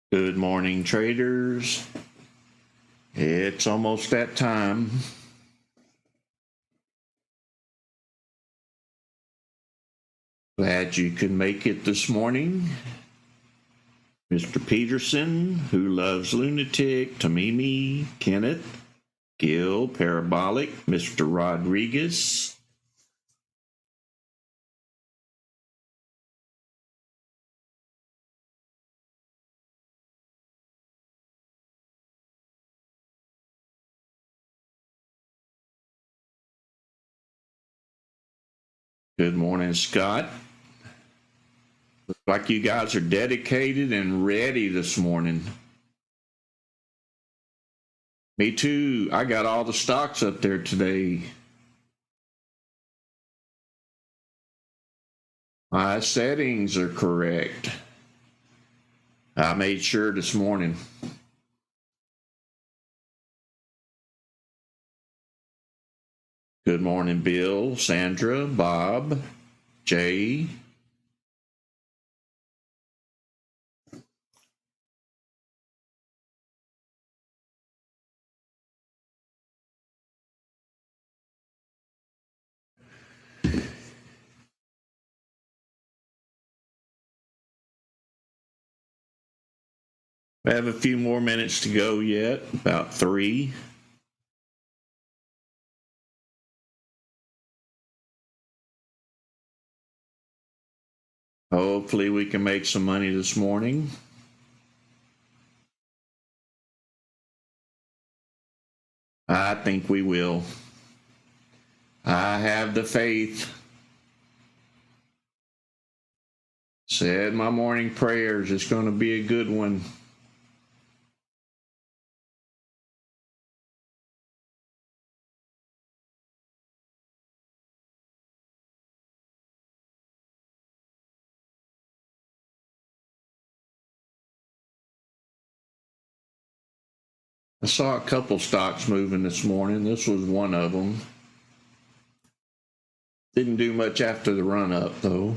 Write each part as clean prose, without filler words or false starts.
Good morning, traders. It's almost that time. Glad you could make it this morning. Mr. Peterson, Who Loves Lunatic, Tamimi, Kenneth, Gil, Parabolic, Mr. Rodriguez. Good morning, Scott. Looks like you guys are dedicated and ready this morning. Me too. I got all the stocks up there today. My settings are correct. I made sure this morning. Good morning, Bill, Sandra, Bob, Jay. We have a few more minutes to go yet, about 3. Hopefully we can make some money this morning. I think we will. I have the faith. Said my morning prayers. It's going to be a good one. I saw a couple stocks moving this morning. This was one of them. Didn't do much after the run up though.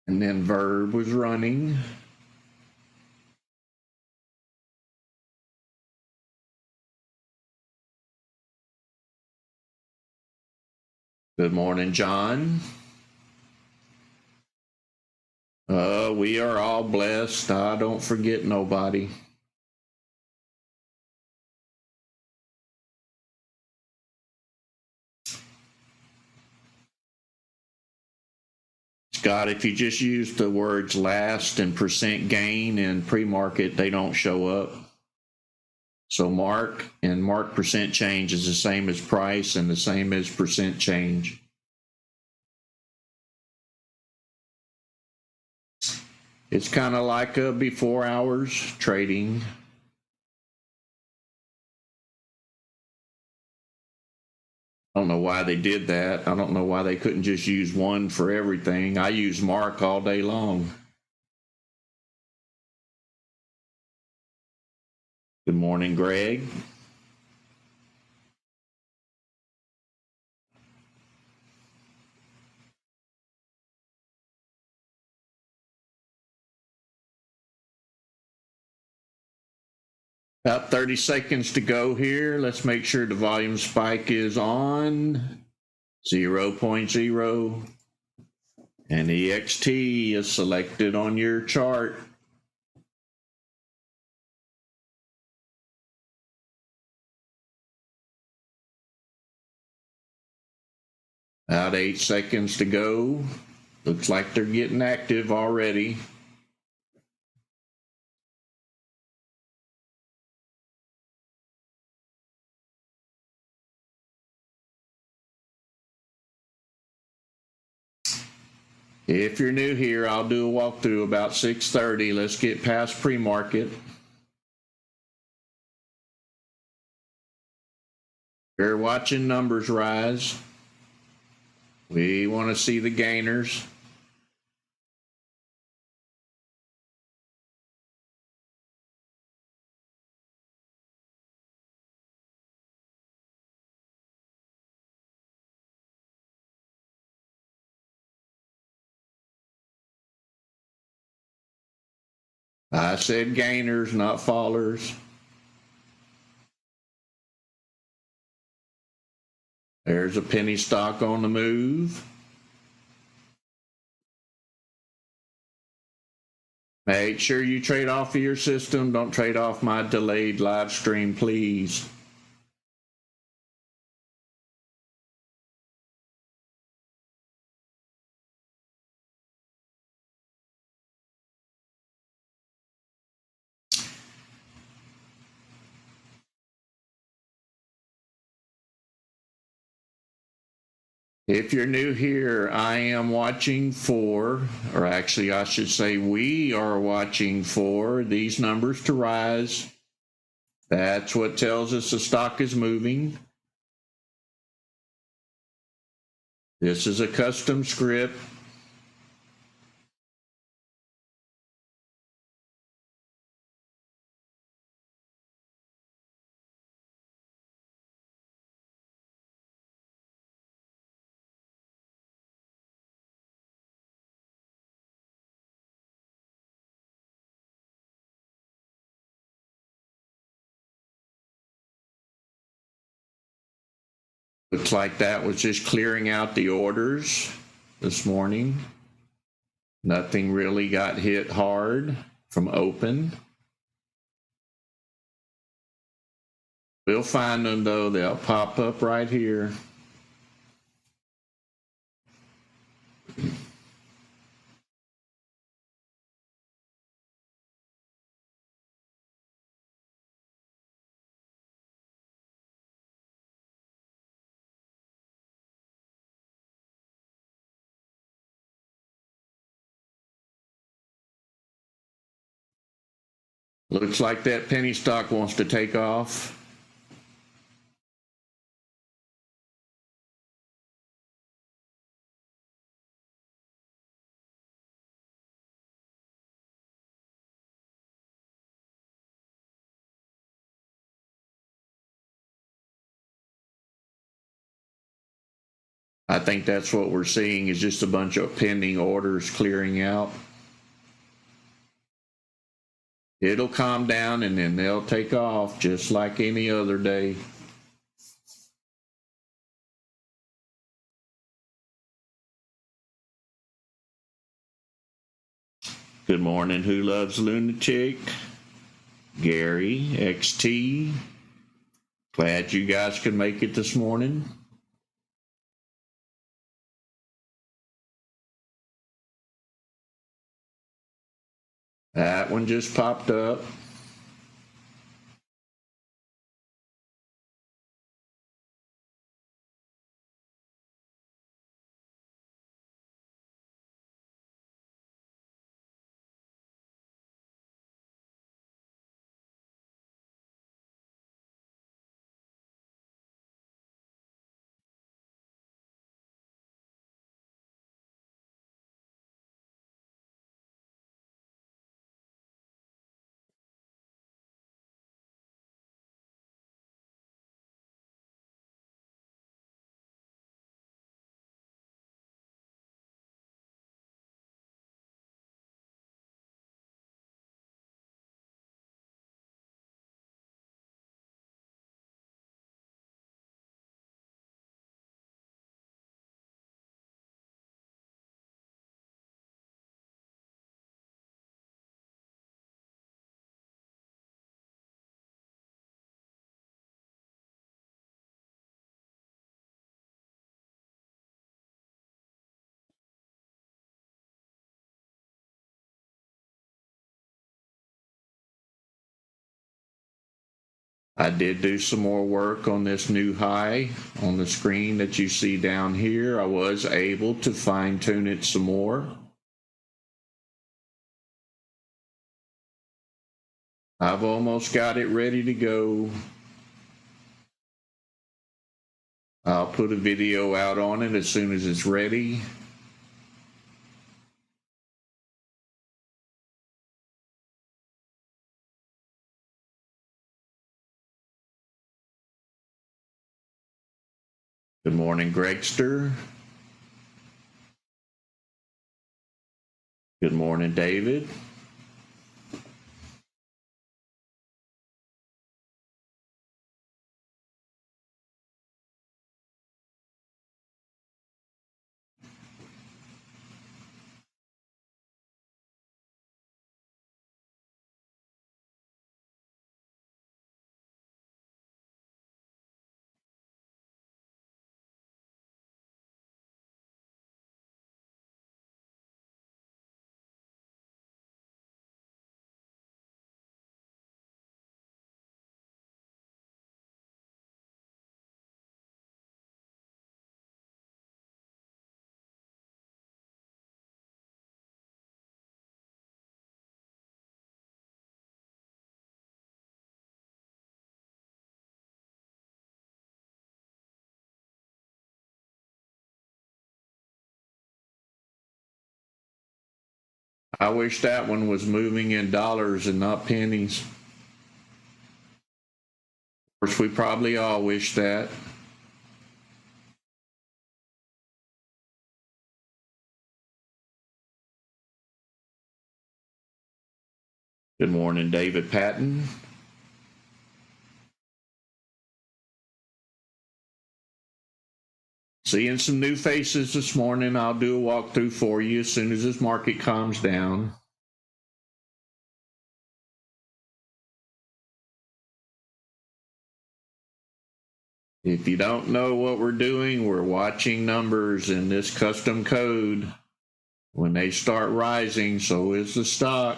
And then Verb was running. Good morning, John. We are all blessed. I don't forget nobody. Scott, if you just use the words last and percent gain in pre-market, they don't show up. So mark and mark percent change is the same as price and the same as percent change. It's kind of like a before hours trading. I don't know why they did that. I don't know why they couldn't just use one for everything. I use mark all day long. Good morning, Greg. About 30 seconds to go here. Let's make sure the volume spike is on 0.0 and EXT is selected on your chart. About 8 seconds to go. Looks like they're getting active already. If you're new here, I'll do a walkthrough about 6:30. Let's get past pre-market. We're watching numbers rise. We want to see the gainers. I said gainers, not fallers. There's a penny stock on the move. Make sure you trade off of your system. Don't trade off my delayed live stream, please. If you're new here, I am watching for, or actually I should say we are watching for these numbers to rise. That's what tells us the stock is moving. This is a custom script. Looks like that was just clearing out the orders this morning. Nothing really got hit hard from open. We'll find them though. They'll pop up right here. Looks like that penny stock wants to take off. I think that's what we're seeing is just a bunch of pending orders clearing out. It'll calm down and then they'll take off just like any other day. Good morning, Who Loves Lunatic? Gary, XT. Glad you guys could make it this morning. That one just popped up. I did do some more work on this new high on the screen that you see down here. I was able to fine tune it some more. I've almost got it ready to go. I'll put a video out on it as soon as it's ready. Good morning, Gregster. Good morning, David. I wish that one was moving in dollars and not pennies. Of course, we probably all wish that. Good morning, David Patton. Seeing some new faces this morning. I'll do a walkthrough for you as soon as this market calms down. If you don't know what we're doing, we're watching numbers in this custom code. When they start rising, so is the stock.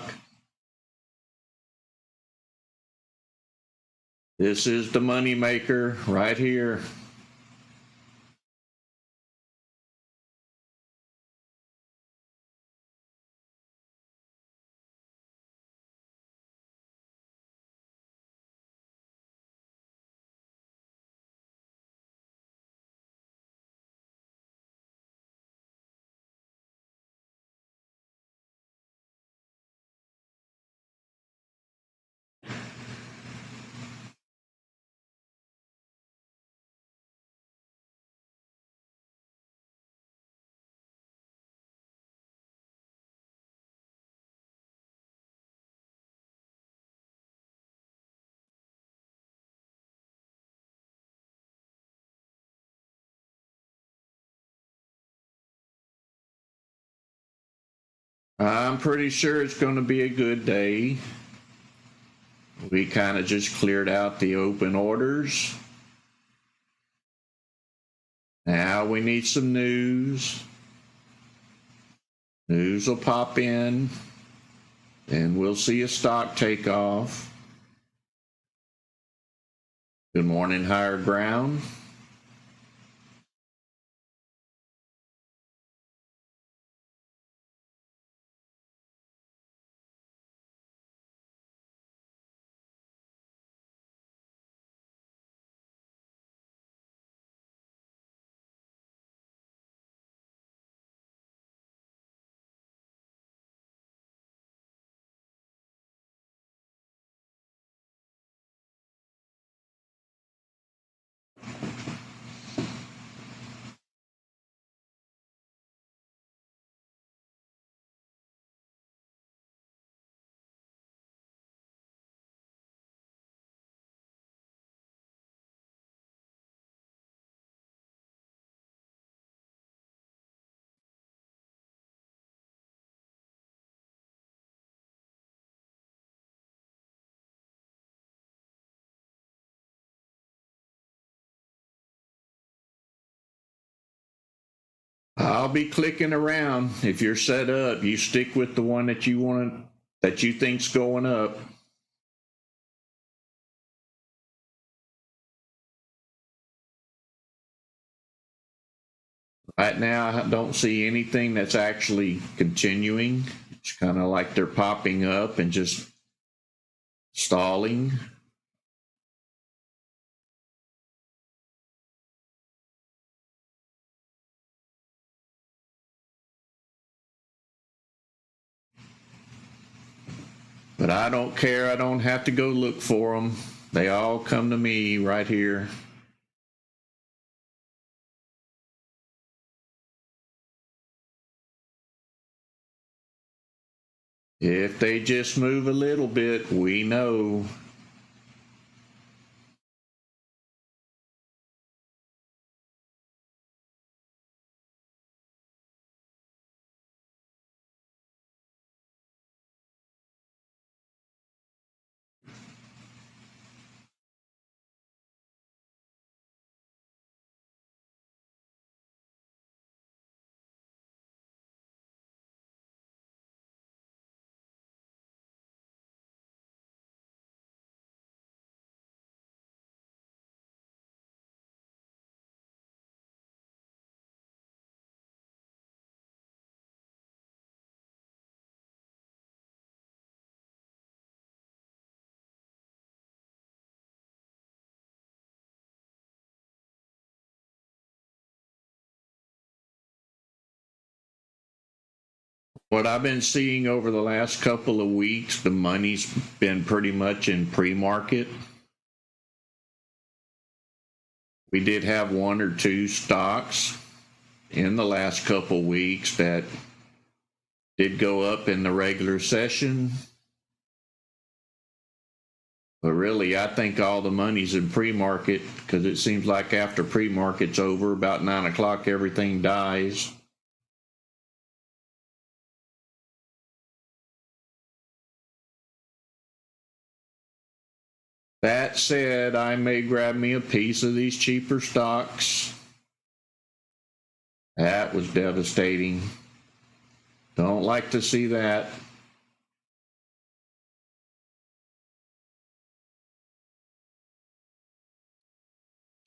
This is the money maker right here. I'm pretty sure it's going to be a good day. We kind of just cleared out the open orders. Now we need some news. News will pop in, and we'll see a stock take off. Good morning, Higher Ground. I'll be clicking around. If you're set up, you stick with the one that you want, that you think's going up. Right now, I don't see anything that's actually continuing. It's kind of like they're popping up and just stalling. But I don't care. I don't have to go look for them. They all come to me right here. If they just move a little bit, we know. What I've been seeing over the last couple of weeks, the money's been pretty much in pre-market. We did have one or two stocks in the last couple of weeks that did go up in the regular session. But really, I think all the money's in pre-market, because it seems like after pre-market's over, about 9 o'clock, everything dies. That said, I may grab me a piece of these cheaper stocks. That was devastating. Don't like to see that.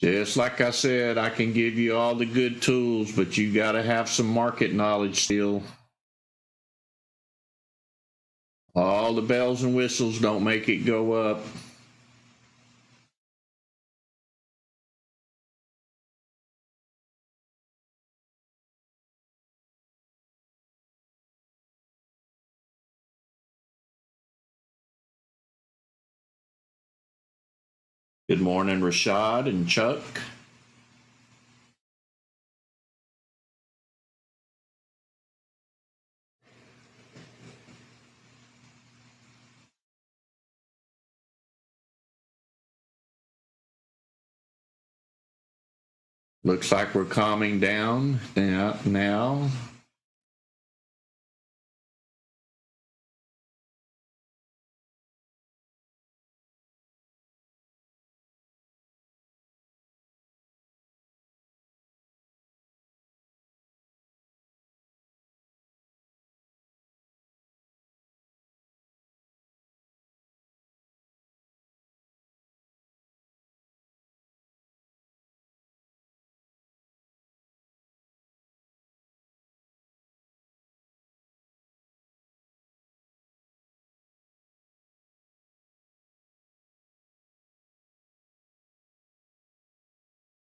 Just like I said, I can give you all the good tools, but you got to have some market knowledge still. All the bells and whistles don't make it go up. Good morning, Rashad and Chuck. Looks like we're calming down now.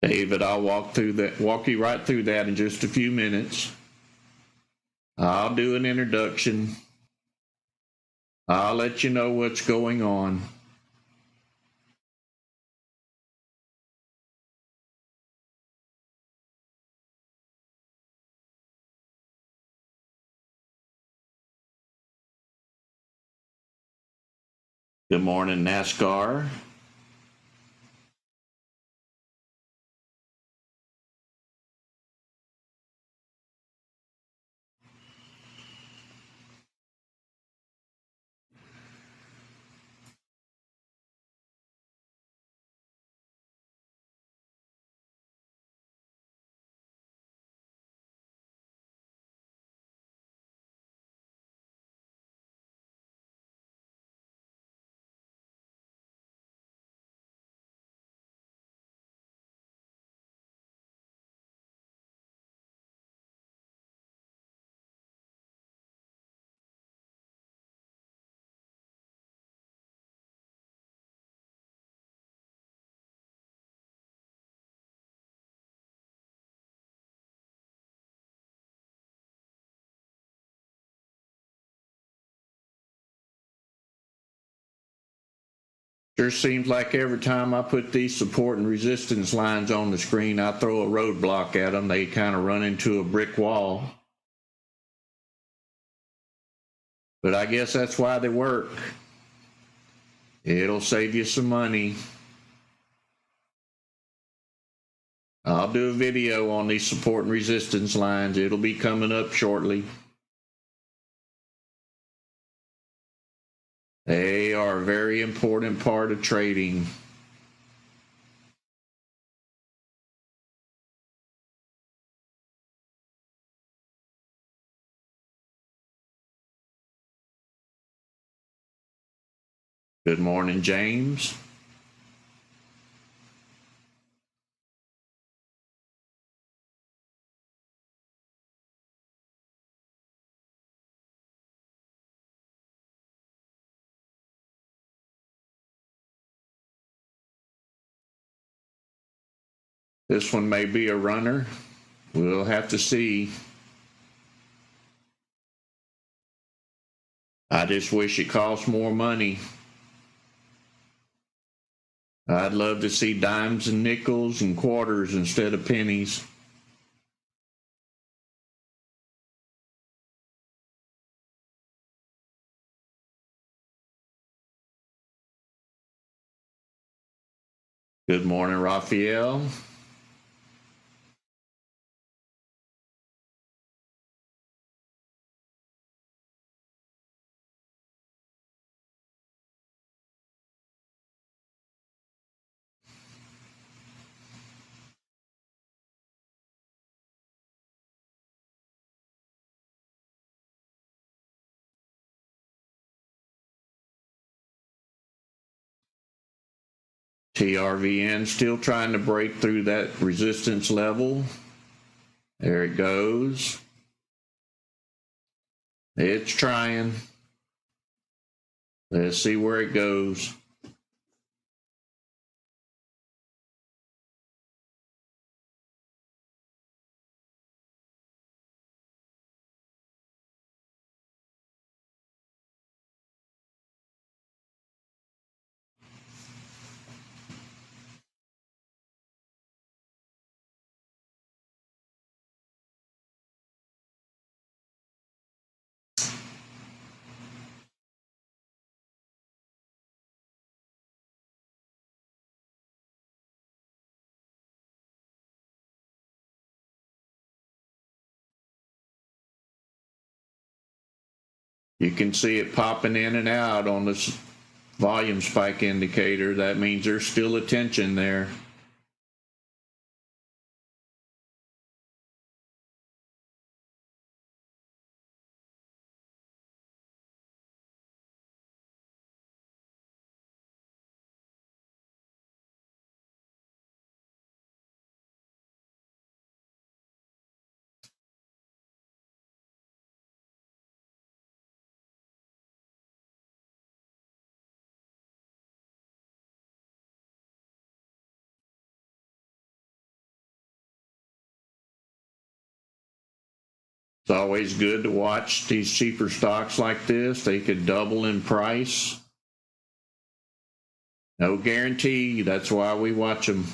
David, I'll walk you right through that in just a few minutes. I'll do an introduction. I'll let you know what's going on. Good morning, NASCAR. Sure seems like every time I put these support and resistance lines on the screen, I throw a roadblock at them. They kind of run into a brick wall. But I guess that's why they work. It'll save you some money. I'll do a video on these support and resistance lines. It'll be coming up shortly. They are a very important part of trading. Good morning, James. This one may be a runner. We'll have to see. I just wish it cost more money. I'd love to see dimes and nickels and quarters instead of pennies. Good morning, Raphael. TRVN still trying to break through that resistance level. There it goes. It's trying. Let's see where it goes. You can see it popping in and out on this volume spike indicator. That means there's still a tension there. It's always good to watch these cheaper stocks like this. They could double in price. No guarantee. That's why we watch them.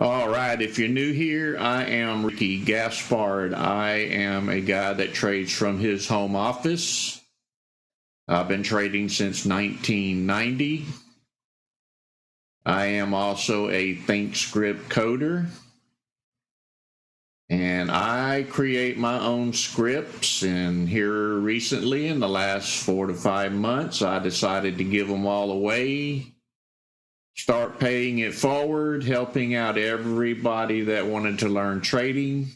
All right, if you're new here, I am Ricky Gaspard. I am a guy that trades from his home office. I've been trading since 1990. I am also a ThinkScript coder. And I create my own scripts. And here recently, in the last 4 to 5 months, I decided to give them all away. Start paying it forward, helping out everybody that wanted to learn trading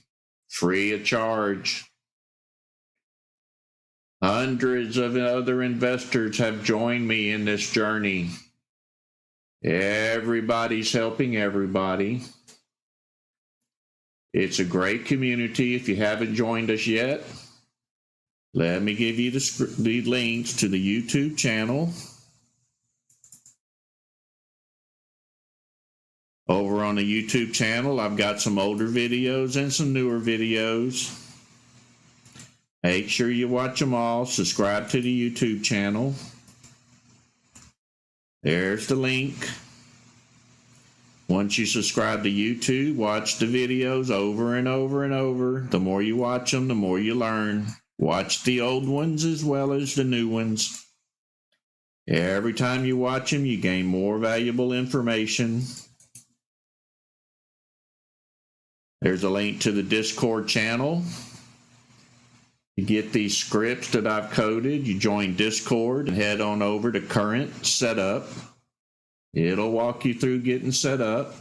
free of charge. Hundreds of other investors have joined me in this journey. Everybody's helping everybody. It's a great community. If you haven't joined us yet, let me give you the links to the YouTube channel. Over on the YouTube channel, I've got some older videos and some newer videos. Make sure you watch them all. Subscribe to the YouTube channel. There's the link. Once you subscribe to YouTube, watch the videos over and over and over. The more you watch them, the more you learn. Watch the old ones as well as the new ones. Every time you watch them, you gain more valuable information. There's a link to the Discord channel. You get these scripts that I've coded. You join Discord and head on over to Current Setup. It'll walk you through getting set up.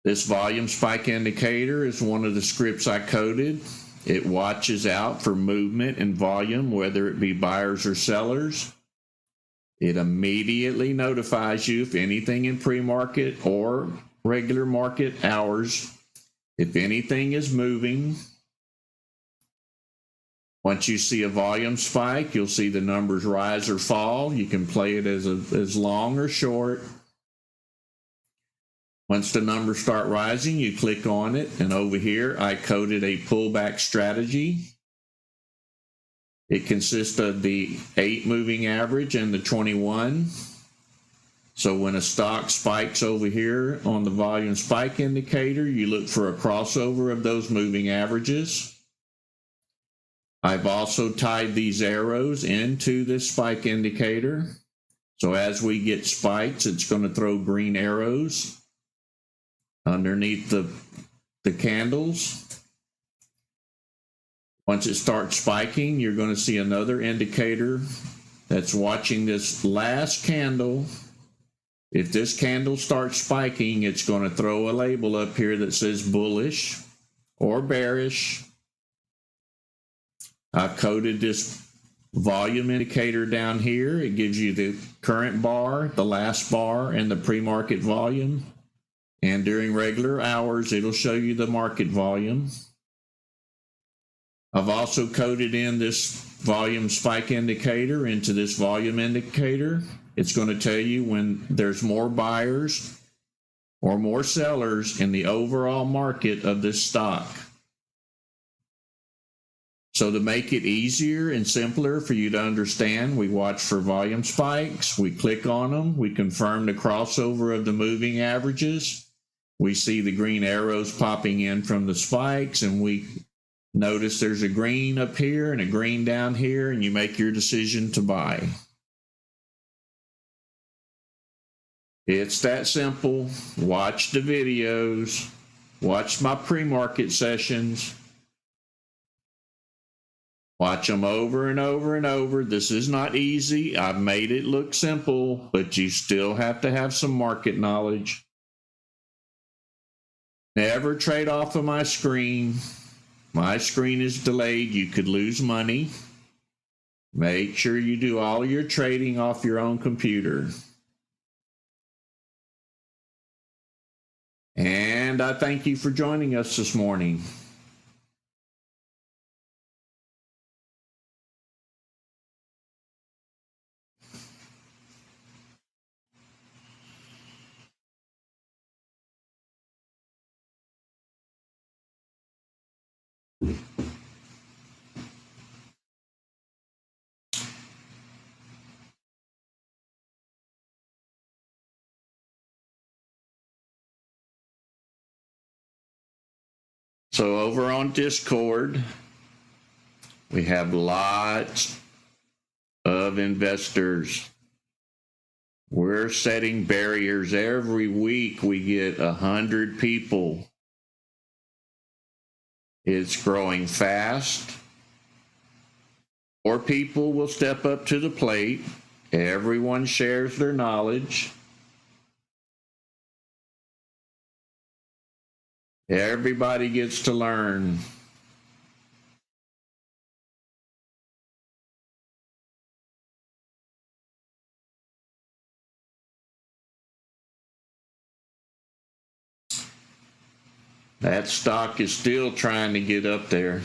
This volume spike indicator is one of the scripts I coded. It watches out for movement and volume, whether it be buyers or sellers. It immediately notifies you if anything in pre-market or regular market hours, if anything is moving. Once you see a volume spike, you'll see the numbers rise or fall. You can play it as long or short. Once the numbers start rising, you click on it, and over here I coded a pullback strategy. It consists of the 8 moving average and the 21. So when a stock spikes over here on the volume spike indicator, you look for a crossover of those moving averages. I've also tied these arrows into this spike indicator. So as we get spikes, it's going to throw green arrows underneath the candles. Once it starts spiking, you're going to see another indicator that's watching this last candle. If this candle starts spiking, it's going to throw a label up here that says bullish or bearish. I've coded this volume indicator down here. It gives you the current bar, the last bar, and the pre-market volume. And during regular hours, it'll show you the market volume. I've also coded in this volume spike indicator into this volume indicator. It's going to tell you when there's more buyers or more sellers in the overall market of this stock. So to make it easier and simpler for you to understand, we watch for volume spikes, we click on them, we confirm the crossover of the moving averages, we see the green arrows popping in from the spikes, and we notice there's a green up here and a green down here, and you make your decision to buy. It's that simple. Watch the videos, watch my pre-market sessions, watch them over and over and over. This is not easy. I've made it look simple, but you still have to have some market knowledge. Never trade off of my screen. My screen is delayed. You could lose money. Make sure you do all your trading off your own computer. And I thank you for joining us this morning. So over on Discord, we have lots of investors. We're setting barriers. Every week we get 100 people. It's growing fast. More people will step up to the plate. Everyone shares their knowledge. Everybody gets to learn. That stock is still trying to get up there.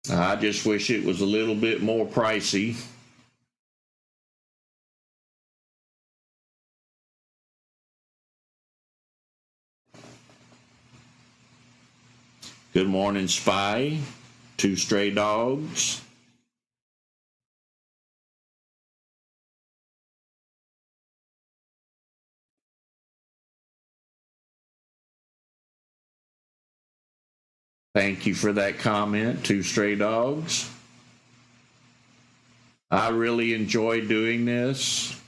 I just wish it was a little bit more pricey. Good morning, Spy. 2 stray dogs. Thank you for that comment, 2 stray dogs. I really enjoy doing this.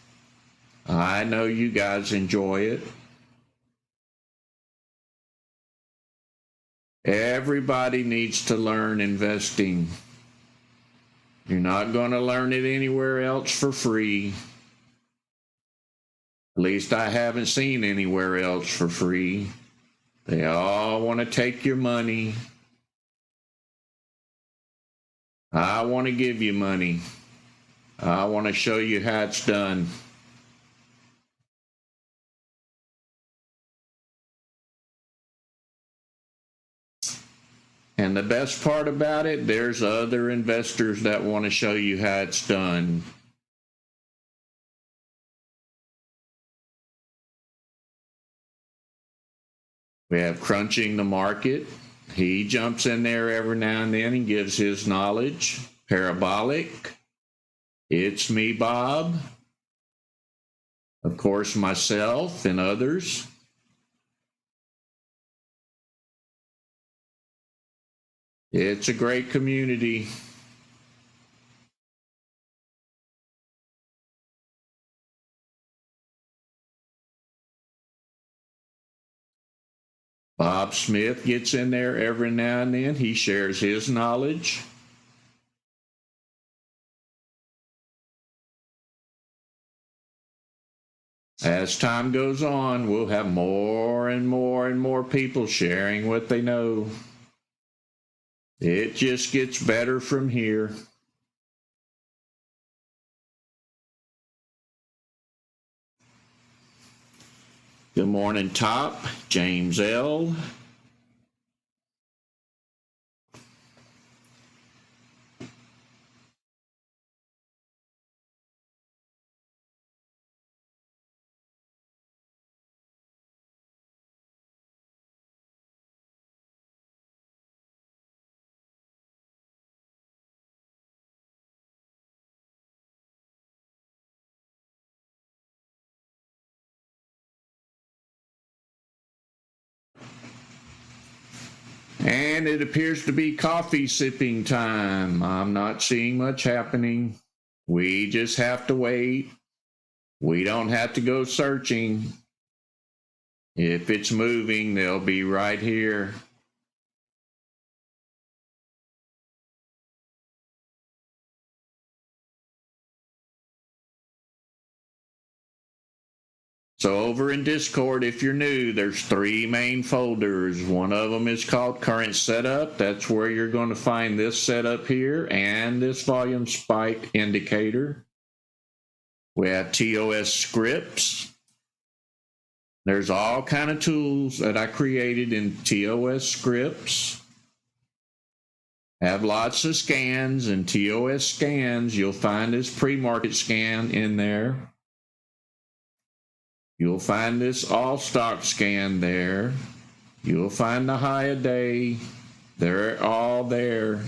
I know you guys enjoy it. Everybody needs to learn investing. You're not going to learn it anywhere else for free. At least I haven't seen anywhere else for free. They all want to take your money. I want to give you money. I want to show you how it's done. And the best part about it, there's other investors that want to show you how it's done. We have Crunching the Market. He jumps in there every now and then and gives his knowledge. Parabolic. It's me, Bob. Of course, myself and others. It's a great community. Bob Smith gets in there every now and then. He shares his knowledge. As time goes on, we'll have more and more and more people sharing what they know. It just gets better from here. Good morning, Top, James L. And it appears to be coffee sipping time. I'm not seeing much happening. We just have to wait. We don't have to go searching. If it's moving, they'll be right here. So over in Discord, if you're new, there's 3 main folders. One of them is called Current Setup. That's where you're going to find this setup here and this volume spike indicator. We have TOS scripts. There's all kind of tools that I created in TOS scripts. Have lots of scans and TOS scans. You'll find this pre-market scan in there. You'll find this all stock scan there. You'll find the high a day. They're all there.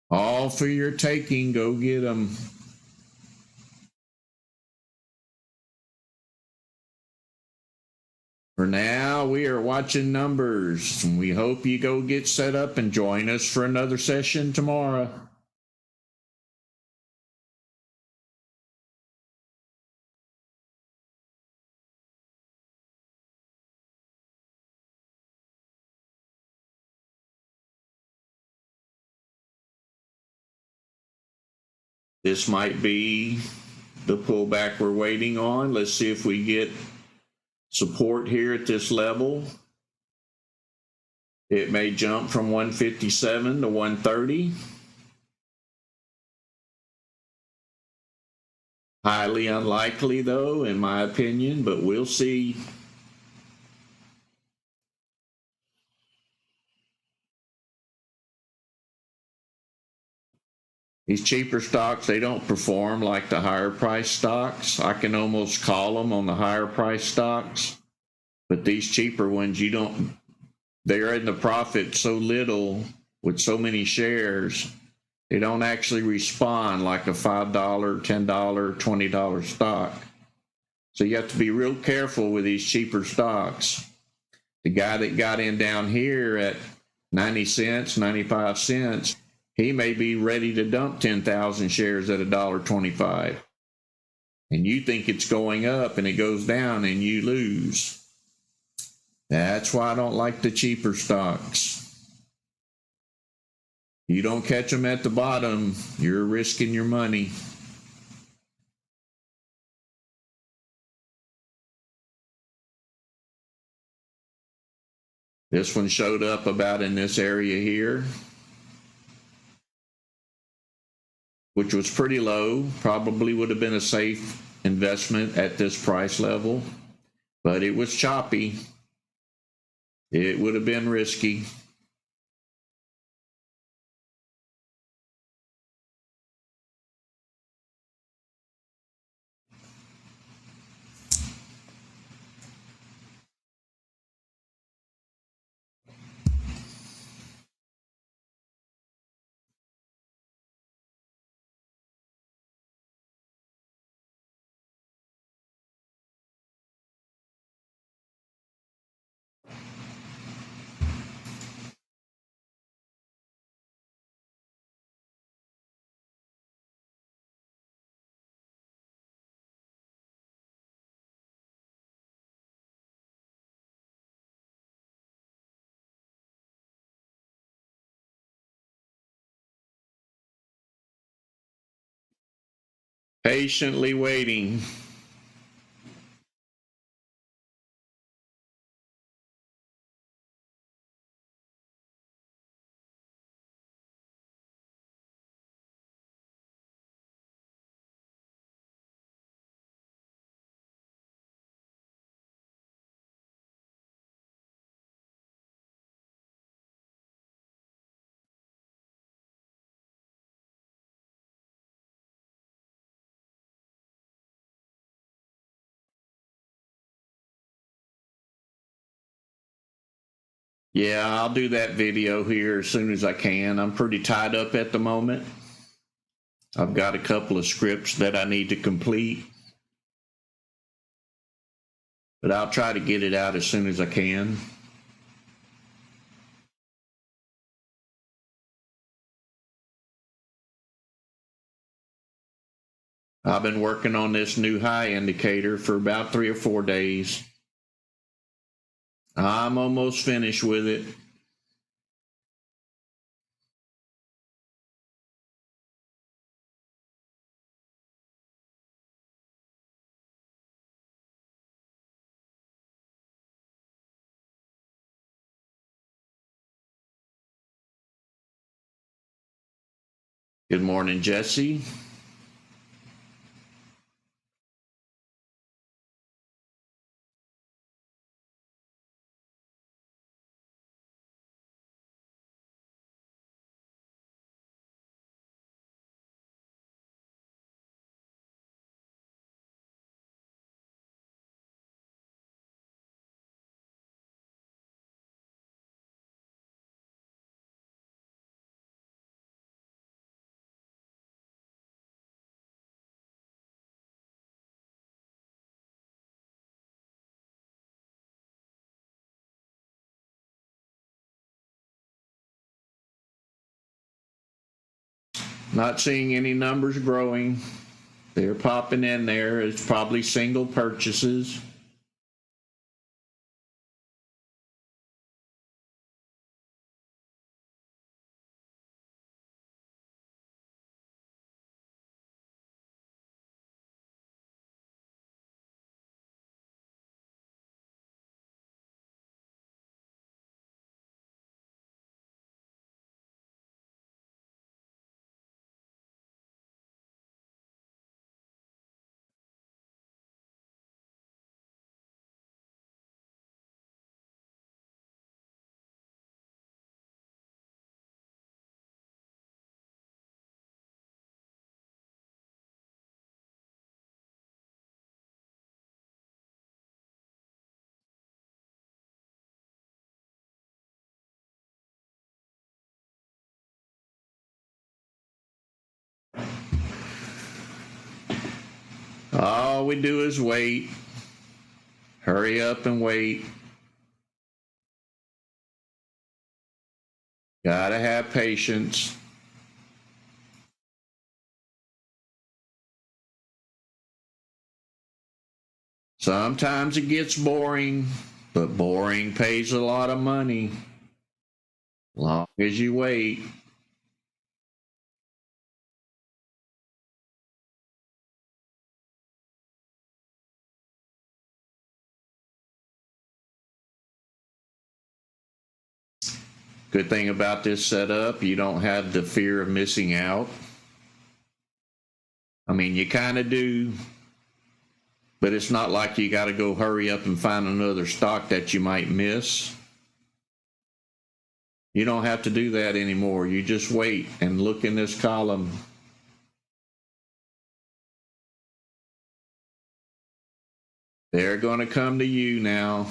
All for your taking. Go get them. For now, we are watching numbers. And we hope you go get set up and join us for another session tomorrow. This might be the pullback we're waiting on. Let's see if we get support here at this level. It may jump from 157 to 130. Highly unlikely, though, in my opinion, but we'll see. These cheaper stocks, they don't perform like the higher price stocks. I can almost call them on the higher price stocks. But these cheaper ones, they're in the profit so little with so many shares, they don't actually respond like a $5, $10, $20 stock. So you have to be real careful with these cheaper stocks. The guy that got in down here at 90 cents, 95 cents, he may be ready to dump 10,000 shares at $1.25. And you think it's going up and it goes down and you lose. That's why I don't like the cheaper stocks. You don't catch them at the bottom, you're risking your money. This one showed up about in this area here. which was pretty low. Probably would have been a safe investment at this price level, but it was choppy. It would have been risky. Patiently waiting. Yeah, I'll do that video here as soon as I can. I'm pretty tied up at the moment. I've got a couple of scripts that I need to complete, but I'll try to get it out as soon as I can. I've been working on this new high indicator for about 3 or 4 days. I'm almost finished with it. Good morning, Jesse. Not seeing any numbers growing. They're popping in there. It's probably single purchases. All we do is wait. Hurry up and wait. Gotta have patience. Sometimes it gets boring, but boring pays a lot of money. Long as you wait. Good thing about this setup, you don't have the fear of missing out. I mean, you kind of do, but it's not like you got to go hurry up and find another stock that you might miss. You don't have to do that anymore. You just wait and look in this column. They're going to come to you now.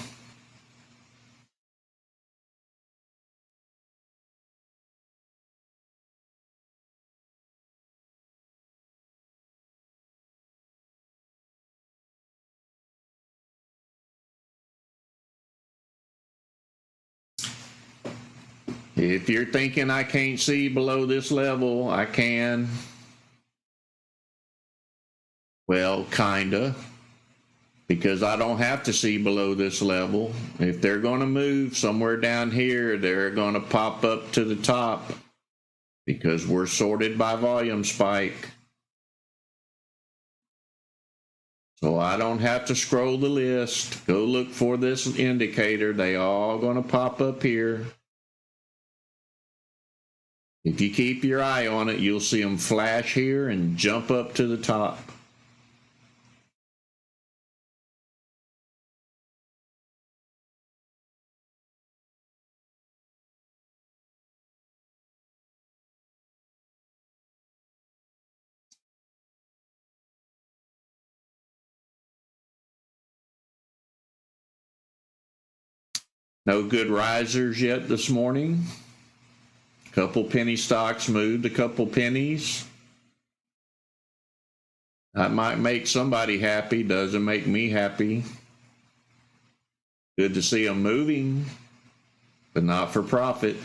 If you're thinking I can't see below this level, I can. Well, kinda. Because I don't have to see below this level. If they're going to move somewhere down here, they're going to pop up to the top because we're sorted by volume spike. So I don't have to scroll the list. Go look for this indicator. They all going to pop up here. If you keep your eye on it, you'll see them flash here and jump up to the top. No good risers yet this morning. Couple penny stocks moved a couple pennies. That might make somebody happy, doesn't make me happy. Good to see them moving, but not for profit.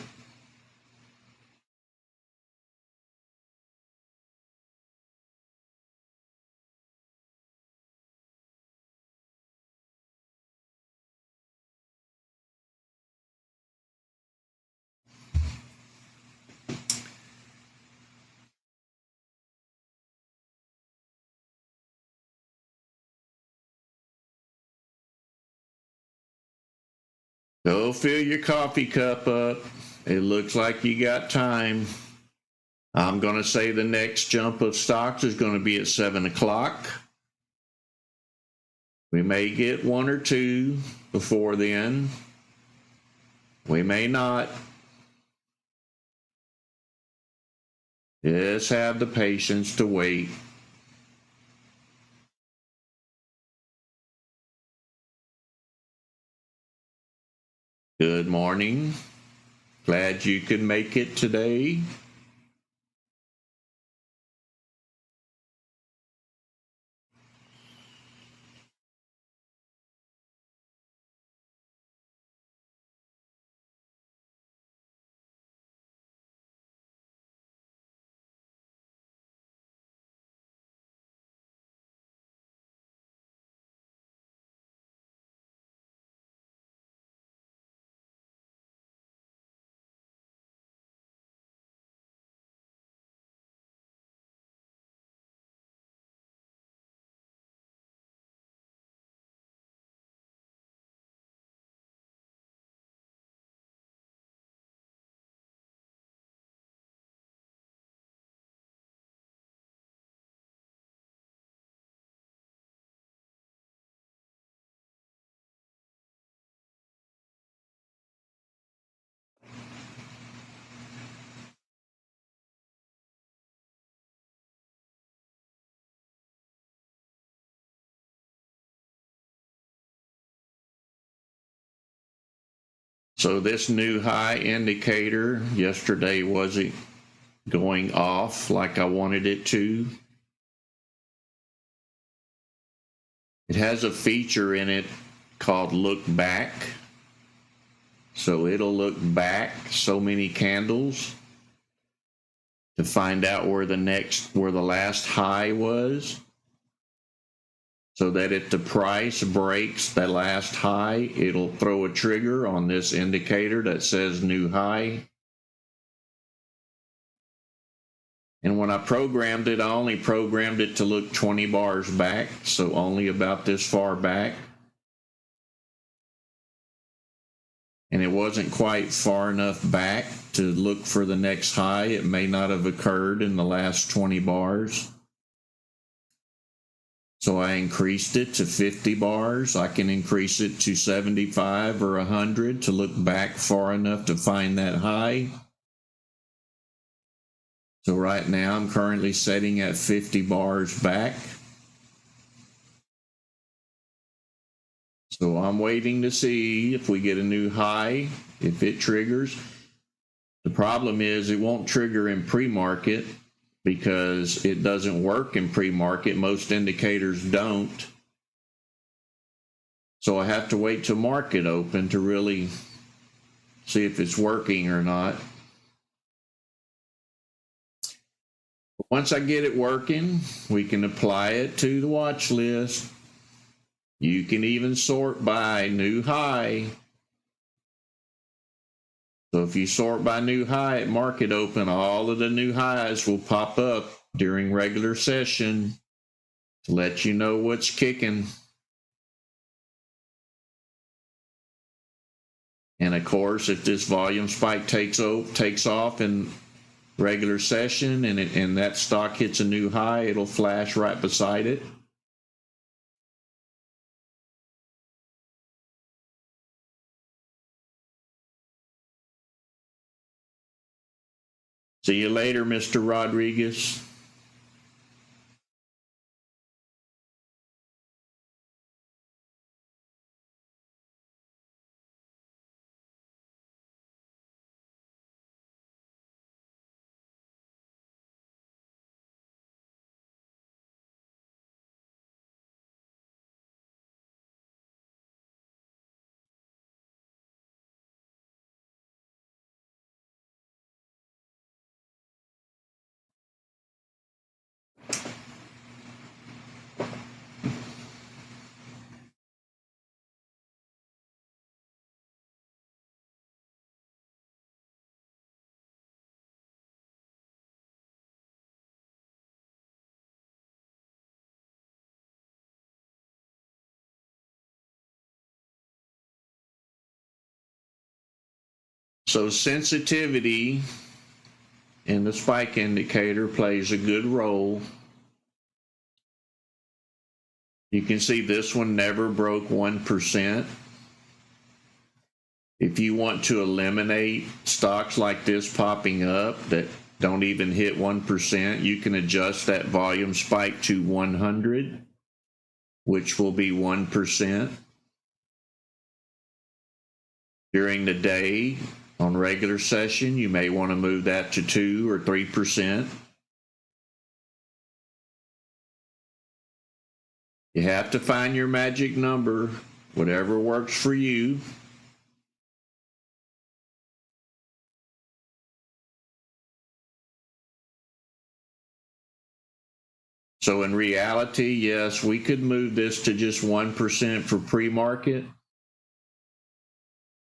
Go fill your coffee cup up. It looks like you got time. I'm going to say the next jump of stocks is going to be at 7 o'clock. We may get one or two before then. We may not. Just have the patience to wait. Good morning. Glad you could make it today. So this new high indicator yesterday wasn't going off like I wanted it to. It has a feature in it called look back. So it'll look back so many candles to find out where the last high was. So that if the price breaks the last high, it'll throw a trigger on this indicator that says new high. And when I programmed it, I only programmed it to look 20 bars back, so only about this far back. And it wasn't quite far enough back to look for the next high. It may not have occurred in the last 20 bars. So I increased it to 50 bars. I can increase it to 75 or 100 to look back far enough to find that high. So right now I'm currently setting at 50 bars back. So I'm waiting to see if we get a new high, if it triggers. The problem is it won't trigger in pre-market because it doesn't work in pre-market. Most indicators don't. So I have to wait till market open to really see if it's working or not. Once I get it working, we can apply it to the watch list. You can even sort by new high. So if you sort by new high at market open, all of the new highs will pop up during regular session to let you know what's kicking. And of course, if this volume spike takes off in regular session and that stock hits a new high, it'll flash right beside it. See you later, Mr. Rodriguez. So sensitivity in the spike indicator plays a good role. You can see this one never broke 1%. If you want to eliminate stocks like this popping up that don't even hit 1%, you can adjust that volume spike to 100, which will be 1%. During the day, on regular session, you may want to move that to 2 or 3%. You have to find your magic number, whatever works for you. So in reality, yes, we could move this to just 1% for pre-market.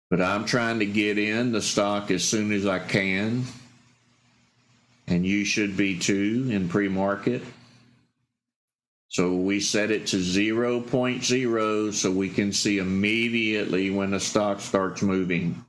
But I'm trying to get in the stock as soon as I can. And you should be too in pre-market. So we set it to 0.0 so we can see immediately when the stock starts moving.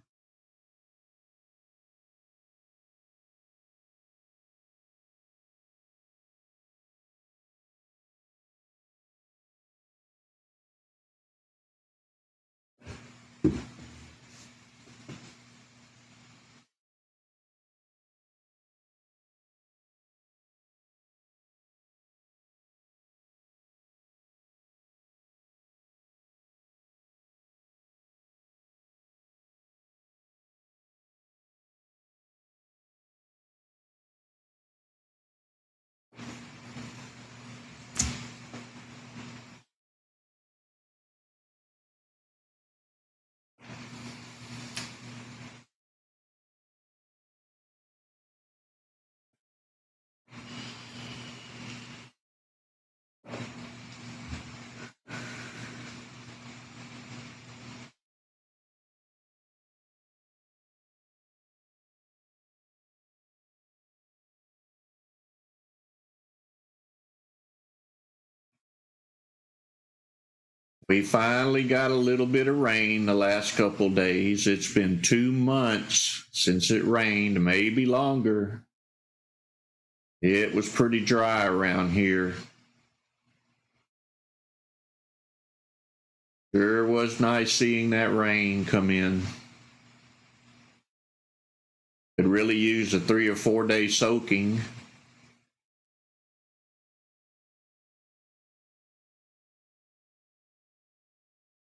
We finally got a little bit of rain the last couple days. It's been 2 months since it rained, maybe longer. It was pretty dry around here. Sure was nice seeing that rain come in. Could really use a 3 or 4 day soaking.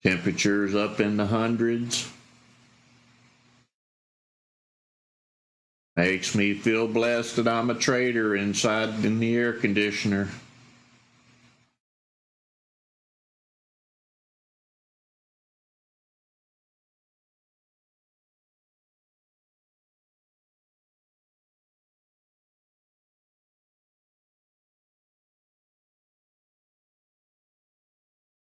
Temperatures up in the hundreds. Makes me feel blessed that I'm a trader inside in the air conditioner.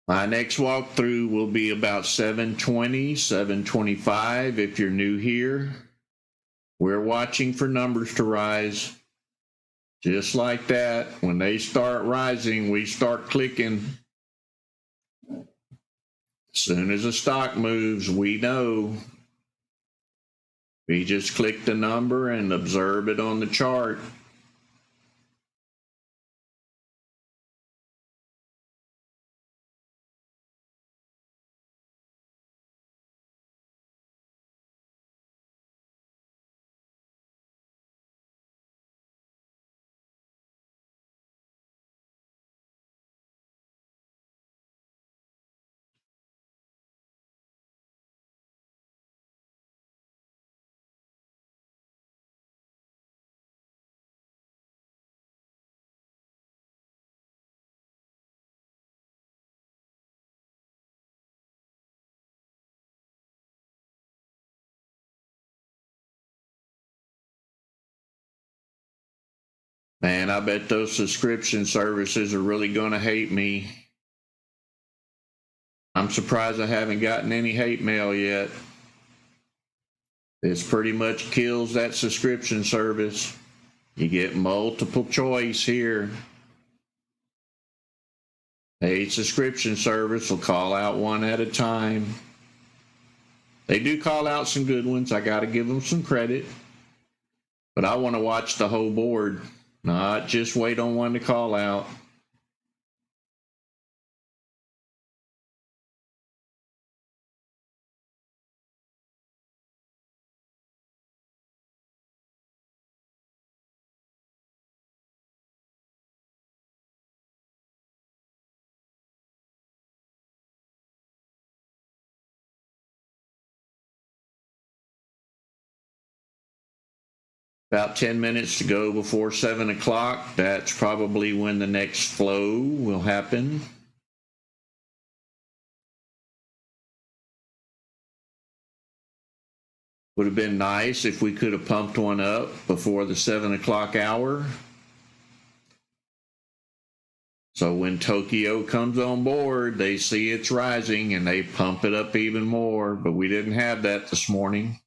My next walkthrough will be about 7:20, 7:25 if you're new here. We're watching for numbers to rise. Just like that, when they start rising, we start clicking. As soon as a stock moves, we know. We just click the number and observe it on the chart. Man, I bet those subscription services are really going to hate me. I'm surprised I haven't gotten any hate mail yet. This pretty much kills that subscription service. You get multiple choice here. A subscription service will call out one at a time. They do call out some good ones. I got to give them some credit. But I want to watch the whole board, not just wait on one to call out. About 10 minutes to go before 7 o'clock. That's probably when the next flow will happen. Would have been nice if we could have pumped one up before the 7 o'clock hour. So when Tokyo comes on board, they see it's rising and they pump it up even more. But we didn't have that this morning.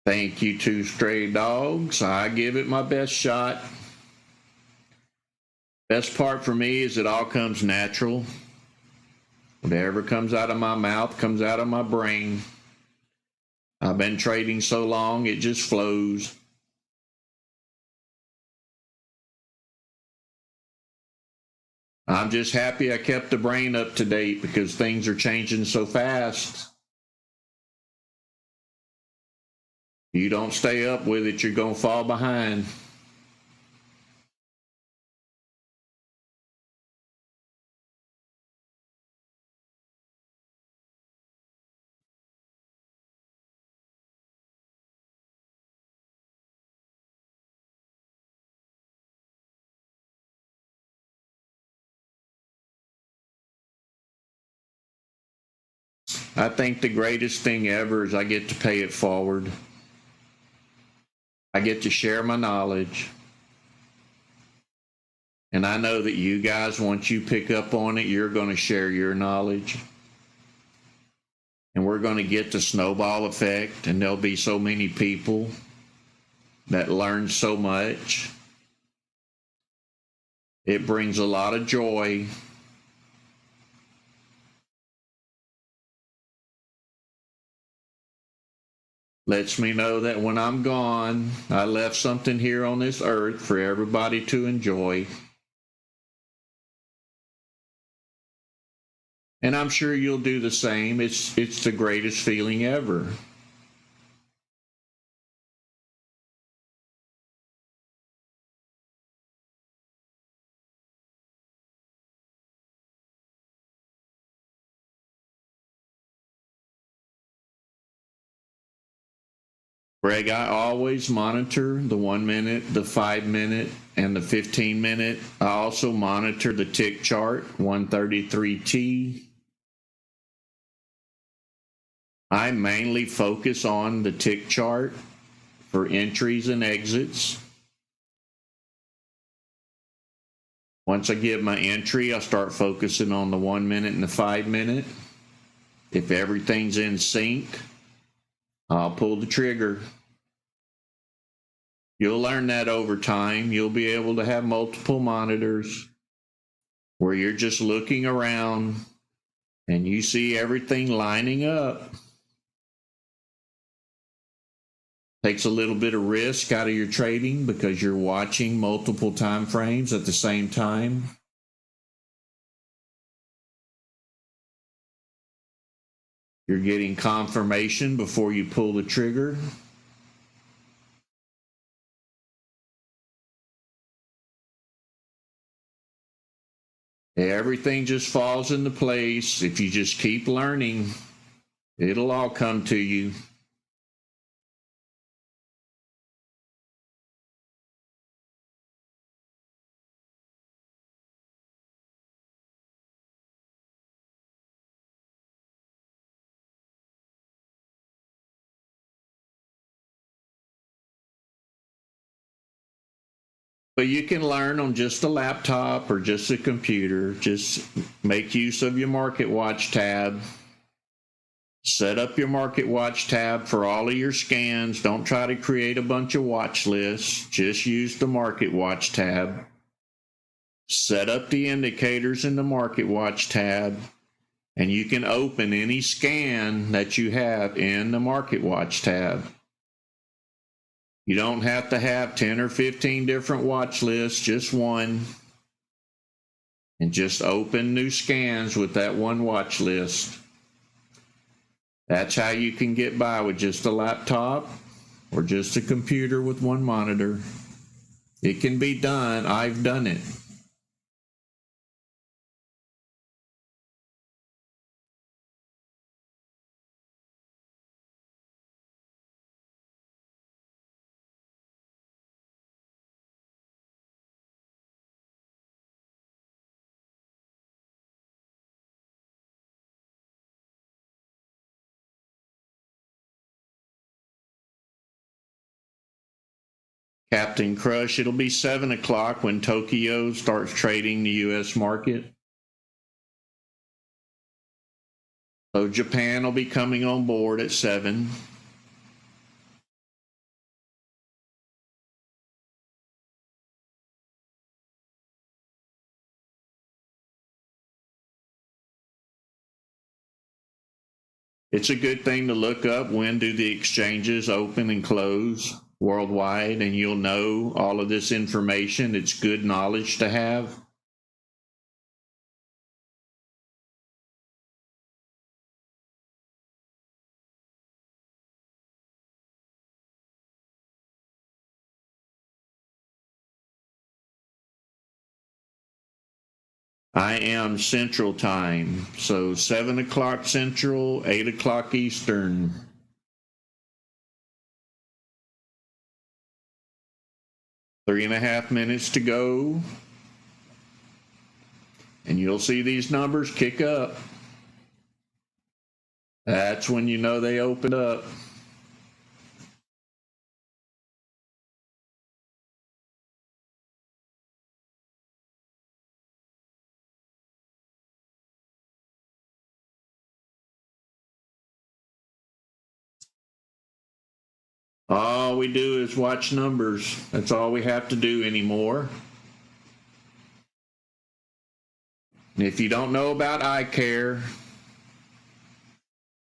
Thank you, two stray dogs. I give it my best shot. Best part for me is it all comes natural. Whatever comes out of my mouth comes out of my brain. I've been trading so long, it just flows. I'm just happy I kept the brain up to date because things are changing so fast. You don't stay up with it, you're going to fall behind. I think the greatest thing ever is I get to pay it forward. I get to share my knowledge. And I know that you guys, once you pick up on it, you're going to share your knowledge. And we're going to get the snowball effect, and there'll be so many people that learns so much. It brings a lot of joy. Lets me know that when I'm gone, I left something here on this earth for everybody to enjoy. And I'm sure you'll do the same. It's the greatest feeling ever. Greg, I always monitor the 1 minute, the 5 minute, and the 15 minute. I also monitor the tick chart, 133T. I mainly focus on the tick chart for entries and exits. Once I get my entry, I start focusing on the 1 minute and the 5 minute. If everything's in sync, I'll pull the trigger. You'll learn that over time. You'll be able to have multiple monitors where you're just looking around and you see everything lining up. Takes a little bit of risk out of your trading because you're watching multiple time frames at the same time. You're getting confirmation before you pull the trigger. Everything just falls into place. If you just keep learning, it'll all come to you. But you can learn on just a laptop or just a computer. Just make use of your Market Watch tab. Set up your Market Watch tab for all of your scans. Don't try to create a bunch of watch lists. Just use the Market Watch tab. Set up the indicators in the Market Watch tab, and you can open any scan that you have in the Market Watch tab. You don't have to have 10 or 15 different watch lists, just one. And just open new scans with that one watch list. That's how you can get by with just a laptop or just a computer with one monitor. It can be done. I've done it. Captain Crush, it'll be 7 o'clock when Tokyo starts trading the U.S. market. So Japan will be coming on board at 7. It's a good thing to look up when do the exchanges open and close worldwide, and you'll know all of this information. It's good knowledge to have. I am Central Time, so 7 o'clock Central, 8 o'clock Eastern. Three and a half minutes to go. And you'll see these numbers kick up. That's when you know they opened up. All we do is watch numbers. That's all we have to do anymore. And if you don't know about eye care,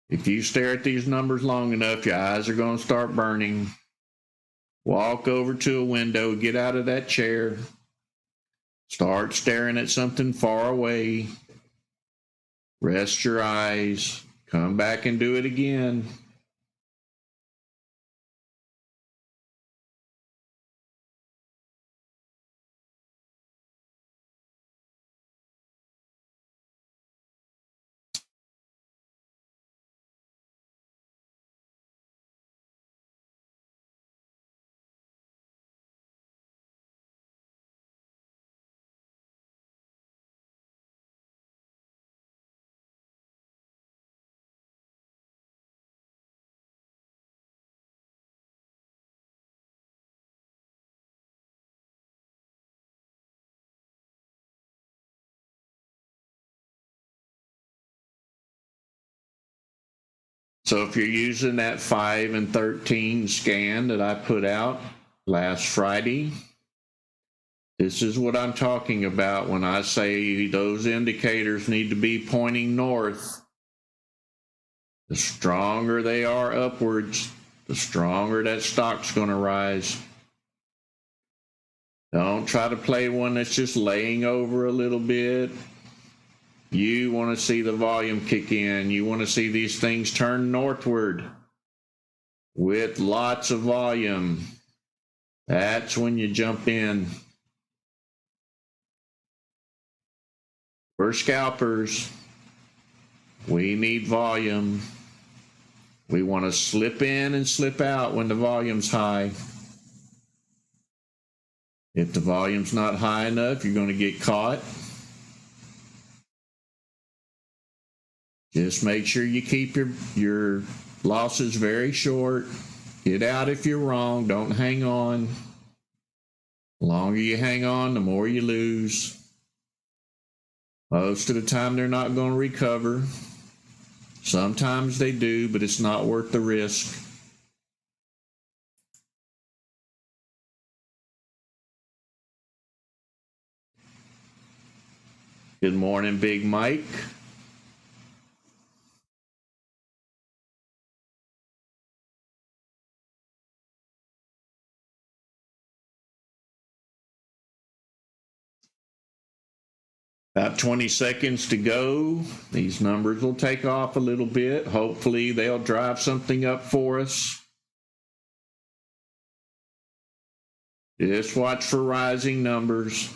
if you stare at these numbers long enough, your eyes are going to start burning. Walk over to a window, get out of that chair, start staring at something far away, rest your eyes, come back and do it again. So if you're using that 5 and 13 scan that I put out last Friday, this is what I'm talking about when I say those indicators need to be pointing north. The stronger they are upwards, the stronger that stock's going to rise. Don't try to play one that's just laying over a little bit. You want to see the volume kick in. You want to see these things turn northward with lots of volume. That's when you jump in. We're scalpers. We need volume. We want to slip in and slip out when the volume's high. If the volume's not high enough, you're going to get caught. Just make sure you keep your losses very short. Get out if you're wrong. Don't hang on. The longer you hang on, the more you lose. Most of the time, they're not going to recover. Sometimes they do, but it's not worth the risk. Good morning, Big Mike. About 20 seconds to go. These numbers will take off a little bit. Hopefully, they'll drive something up for us. Just watch for rising numbers.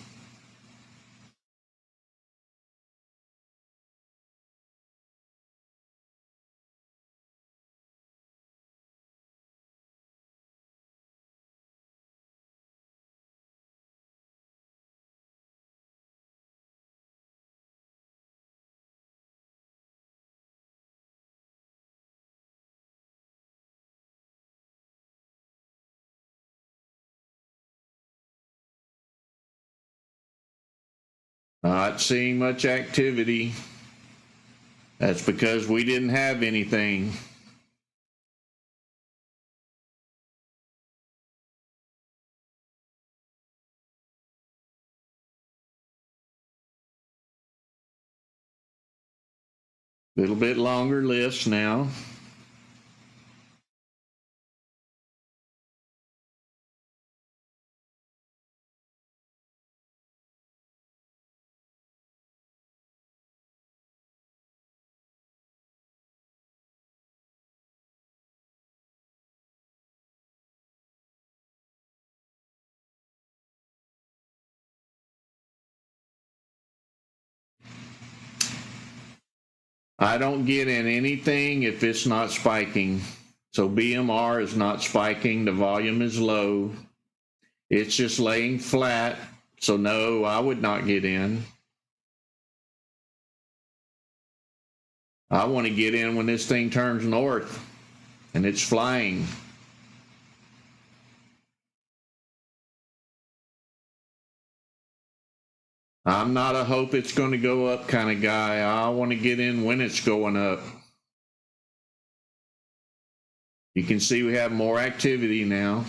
Not seeing much activity. That's because we didn't have anything. A little bit longer list now. I don't get in anything if it's not spiking. So BMR is not spiking. The volume is low. It's just laying flat. So no, I would not get in. I want to get in when this thing turns north and it's flying. I'm not a hope it's going to go up kind of guy. I want to get in when it's going up. You can see we have more activity now.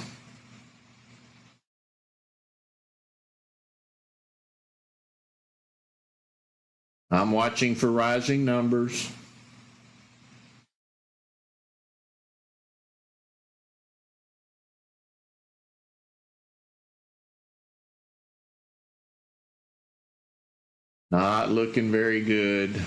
I'm watching for rising numbers. Not looking very good.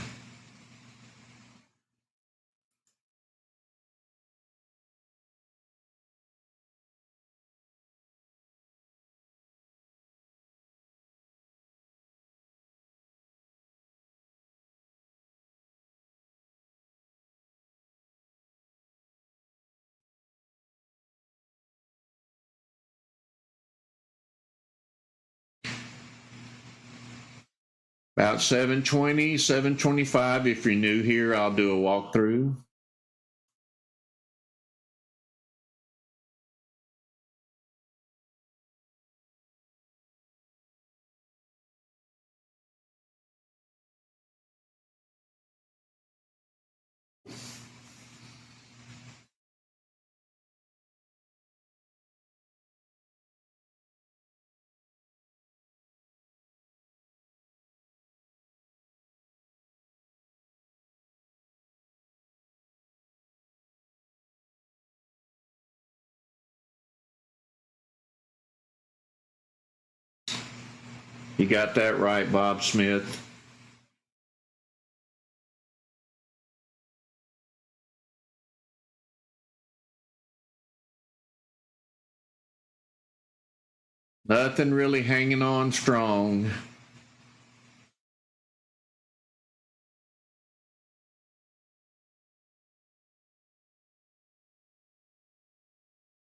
About 720, 725. If you're new here, I'll do a walkthrough. You got that right, Bob Smith. Nothing really hanging on strong.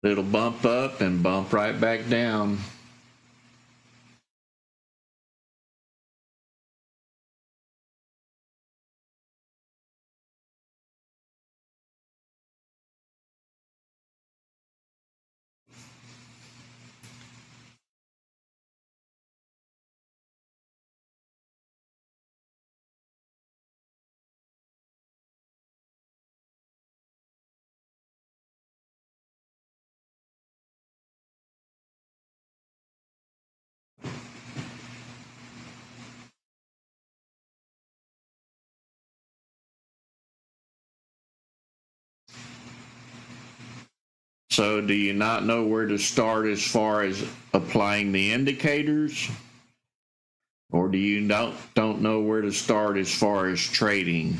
It'll bump up and bump right back down. So do you not know where to start as far as applying the indicators? Or do you don't know where to start as far as trading?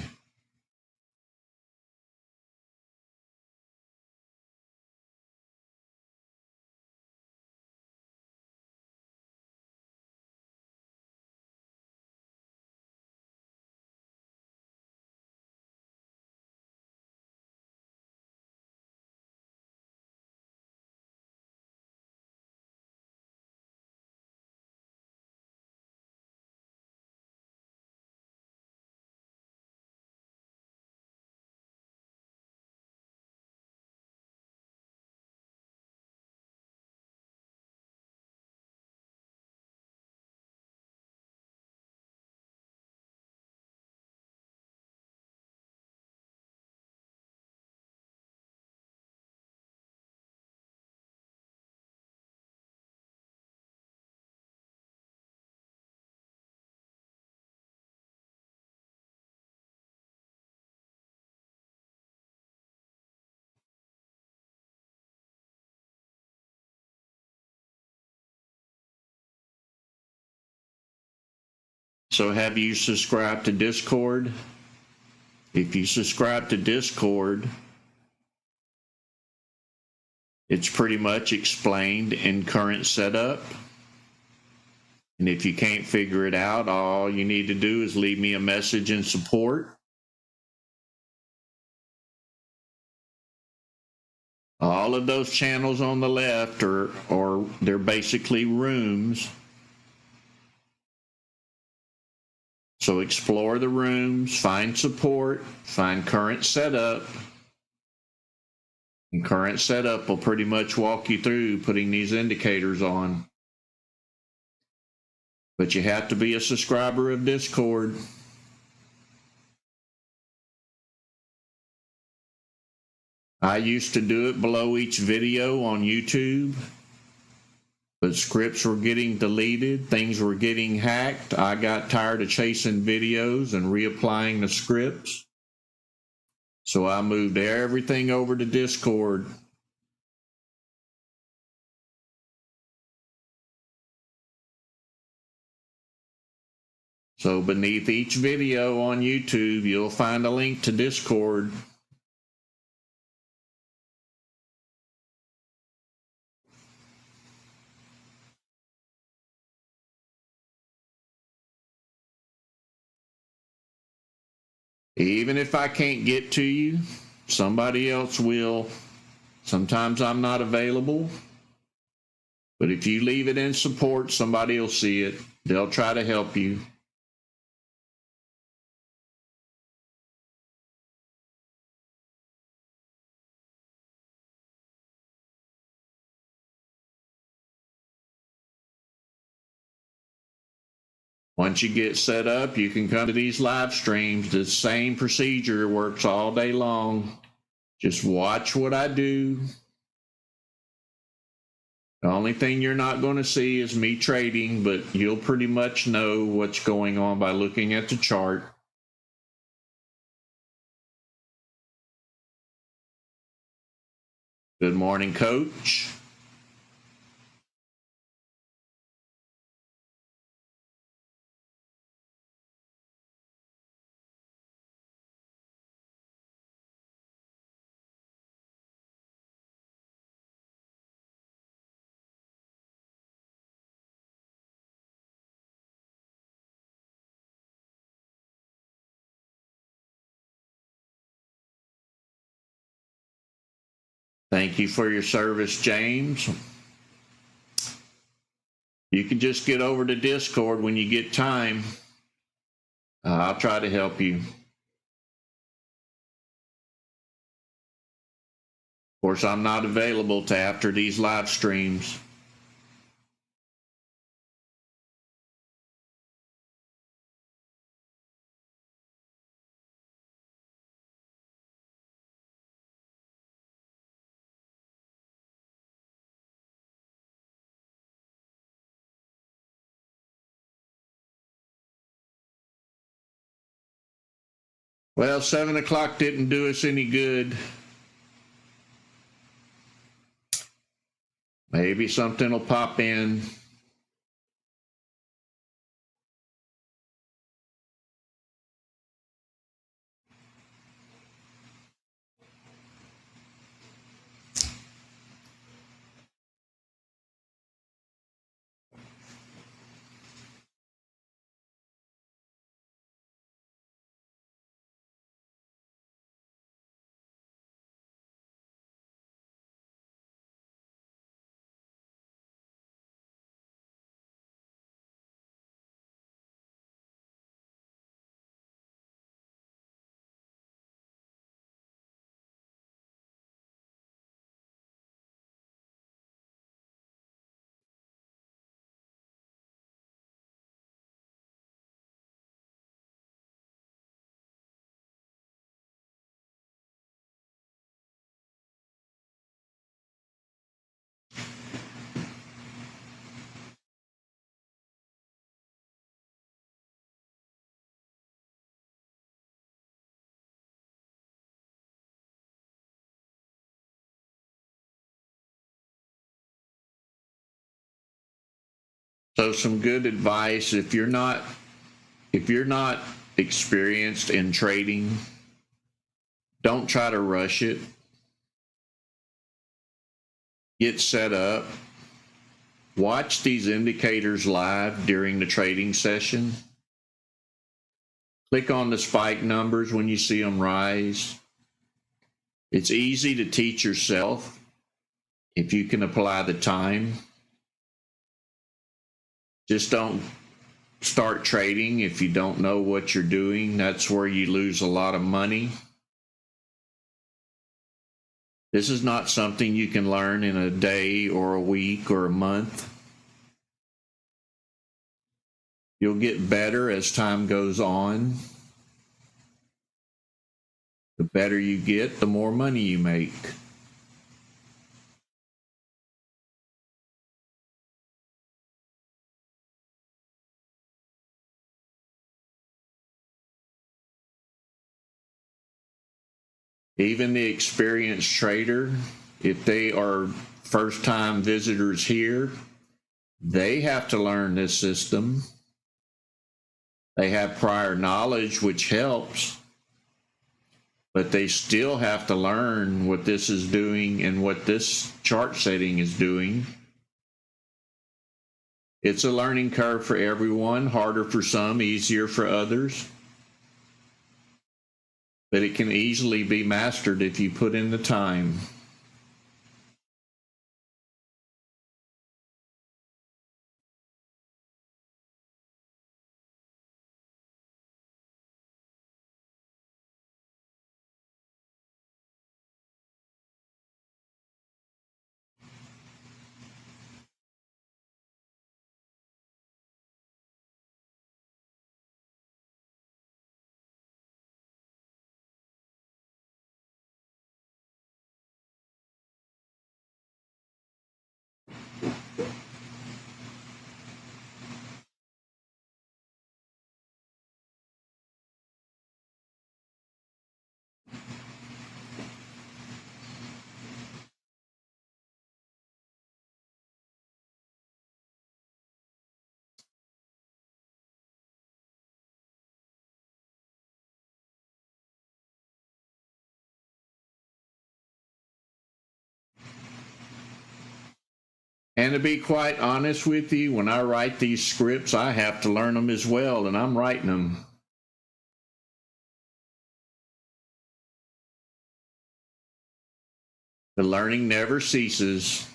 So have you subscribed to Discord? If you subscribe to Discord, it's pretty much explained in current setup. And if you can't figure it out, all you need to do is leave me a message in support. All of those channels on the left are they're basically rooms. So explore the rooms, find support, find current setup. And current setup will pretty much walk you through putting these indicators on. But you have to be a subscriber of Discord. I used to do it below each video on YouTube, but scripts were getting deleted, things were getting hacked. I got tired of chasing videos and reapplying the scripts. So I moved everything over to Discord. So beneath each video on YouTube, you'll find a link to Discord. Even if I can't get to you, somebody else will. Sometimes I'm not available, but if you leave it in support, somebody will see it. They'll try to help you. Once you get set up, you can come to these live streams. The same procedure works all day long. Just watch what I do. The only thing you're not going to see is me trading, but you'll pretty much know what's going on by looking at the chart. Good morning, Coach. Thank you for your service, James. You can just get over to Discord when you get time. I'll try to help you. Of course, I'm not available to after these live streams. Well, 7 o'clock didn't do us any good. Maybe something will pop in. So some good advice, if you're not experienced in trading, don't try to rush it. Get set up. Watch these indicators live during the trading session. Click on the spike numbers when you see them rise. It's easy to teach yourself if you can apply the time. Just don't start trading if you don't know what you're doing. That's where you lose a lot of money. This is not something you can learn in a day or a week or a month. You'll get better as time goes on. The better you get, the more money you make. Even the experienced trader, if they are first-time visitors here, they have to learn this system. They have prior knowledge, which helps, but they still have to learn what this is doing and what this chart setting is doing. It's a learning curve for everyone, harder for some, easier for others. But it can easily be mastered if you put in the time. And to be quite honest with you, when I write these scripts, I have to learn them as well, and I'm writing them. The learning never ceases.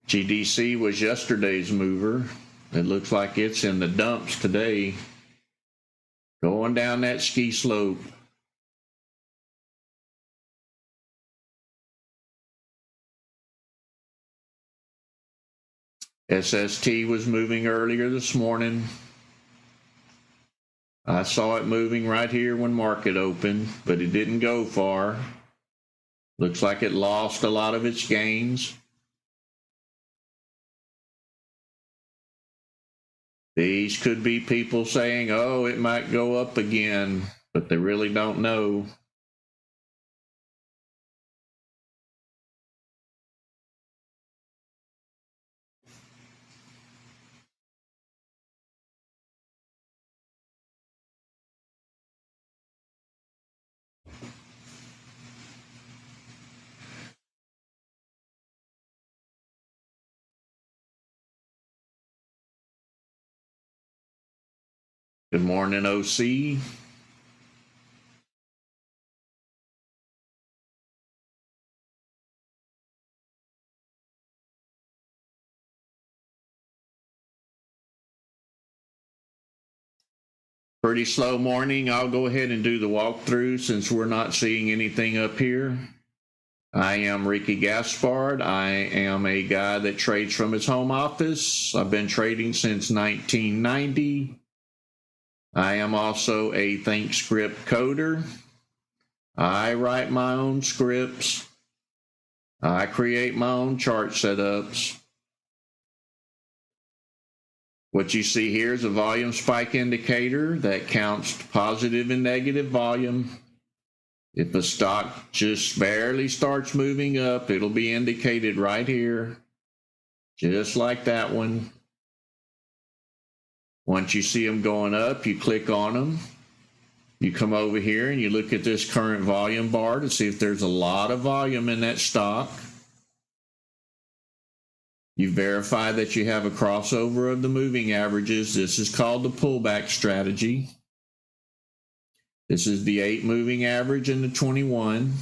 GDC was yesterday's mover. It looks like it's in the dumps today, going down that ski slope. SST was moving earlier this morning. I saw it moving right here when market opened, but it didn't go far. Looks like it lost a lot of its gains. These could be people saying, oh, it might go up again, but they really don't know. Good morning, OC. Pretty slow morning. I'll go ahead and do the walkthrough since we're not seeing anything up here. I am Ricky Gaspard. I am a guy that trades from his home office. I've been trading since 1990. I am also a ThinkScript coder. I write my own scripts. I create my own chart setups. What you see here is a volume spike indicator that counts positive and negative volume. If a stock just barely starts moving up, it'll be indicated right here, just like that one. Once you see them going up, you click on them. You come over here and you look at this current volume bar to see if there's a lot of volume in that stock. You verify that you have a crossover of the moving averages. This is called the pullback strategy. This is the 8 moving average and the 21.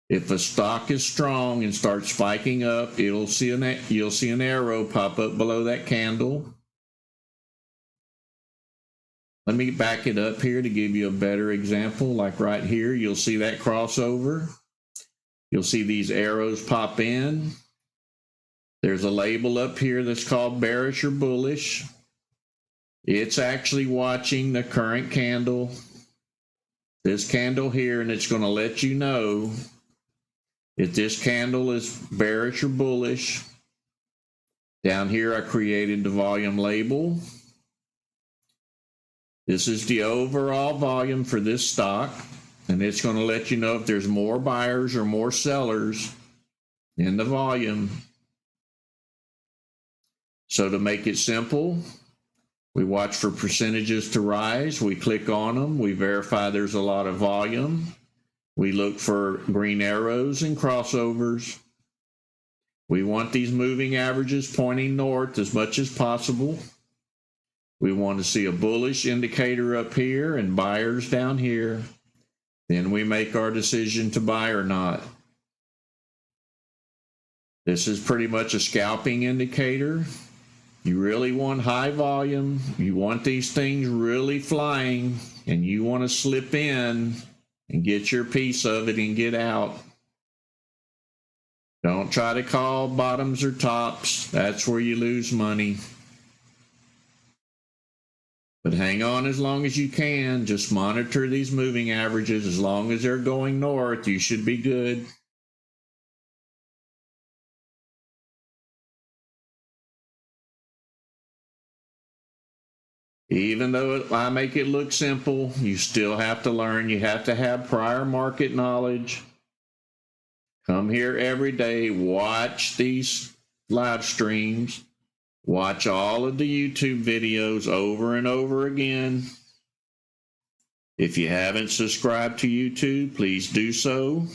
If a stock is strong and starts spiking up, you'll see an arrow pop up below that candle. Let me back it up here to give you a better example. Like right here, you'll see that crossover. You'll see these arrows pop in. There's a label up here that's called bearish or bullish. It's actually watching the current candle, this candle here, and it's going to let you know if this candle is bearish or bullish. Down here, I created the volume label. This is the overall volume for this stock, and it's going to let you know if there's more buyers or more sellers in the volume. So to make it simple, we watch for percentages to rise. We click on them. We verify there's a lot of volume. We look for green arrows and crossovers. We want these moving averages pointing north as much as possible. We want to see a bullish indicator up here and buyers down here. Then we make our decision to buy or not. This is pretty much a scalping indicator. You really want high volume. You want these things really flying, and you want to slip in and get your piece of it and get out. Don't try to call bottoms or tops. That's where you lose money. But hang on as long as you can. Just monitor these moving averages. As long as they're going north, you should be good. Even though I make it look simple, you still have to learn. You have to have prior market knowledge. Come here every day, watch these live streams, watch all of the YouTube videos over and over again. If you haven't subscribed to YouTube, please do so.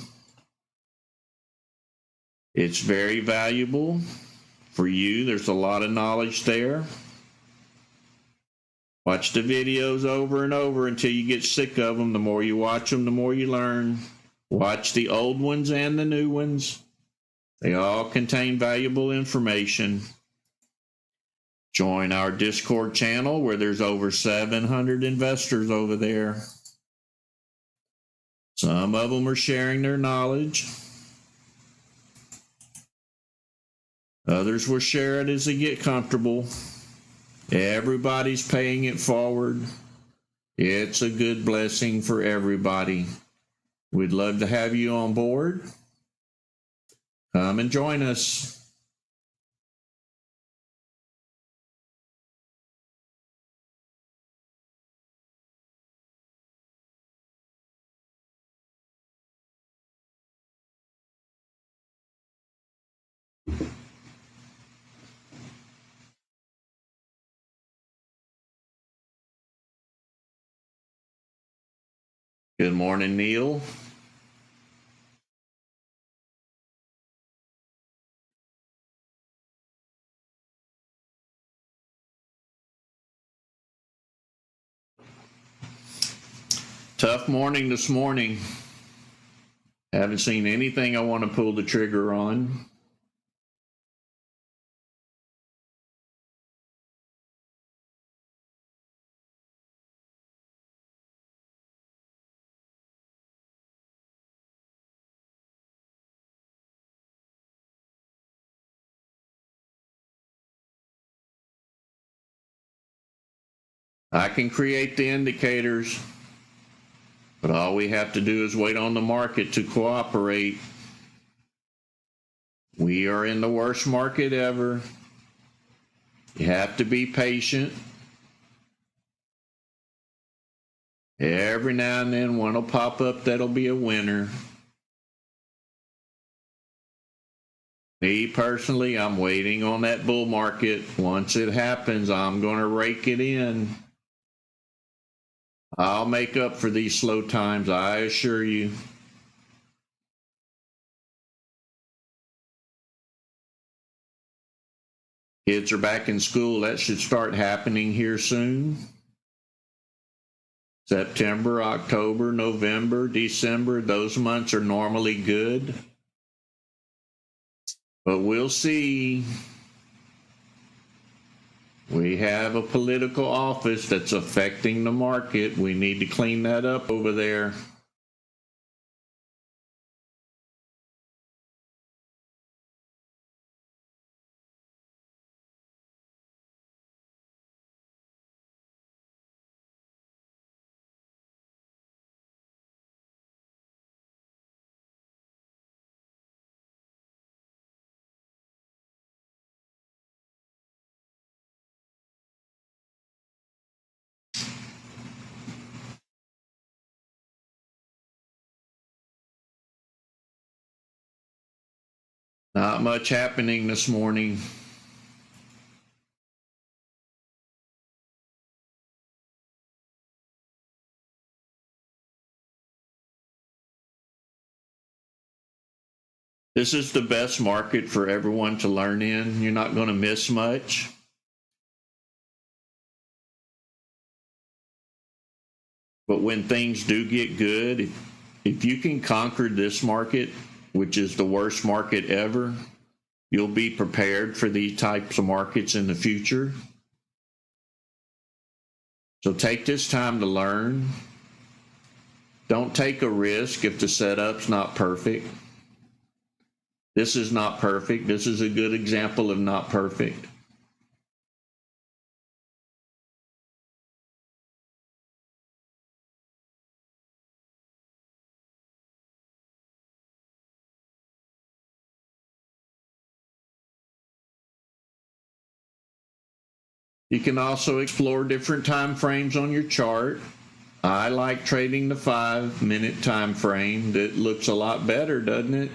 It's very valuable for you. There's a lot of knowledge there. Watch the videos over and over until you get sick of them. The more you watch them, the more you learn. Watch the old ones and the new ones. They all contain valuable information. Join our Discord channel where there's over 700 investors over there. Some of them are sharing their knowledge. Others will share it as they get comfortable. Everybody's paying it forward. It's a good blessing for everybody. We'd love to have you on board. Come and join us. Good morning, Neil. Tough morning this morning. Haven't seen anything I want to pull the trigger on. I can create the indicators, but all we have to do is wait on the market to cooperate. We are in the worst market ever. You have to be patient. Every now and then one will pop up that'll be a winner. Me personally, I'm waiting on that bull market. Once it happens, I'm going to rake it in. I'll make up for these slow times, I assure you. Kids are back in school. That should start happening here soon. September, October, November, December, those months are normally good. But we'll see. We have a political office that's affecting the market. We need to clean that up over there. Not much happening this morning. This is the best market for everyone to learn in. You're not going to miss much. But when things do get good, if you can conquer this market, which is the worst market ever, you'll be prepared for these types of markets in the future. So take this time to learn. Don't take a risk if the setup's not perfect. This is not perfect. This is a good example of not perfect. You can also explore different time frames on your chart. I like trading the 5-minute time frame. That looks a lot better, doesn't it?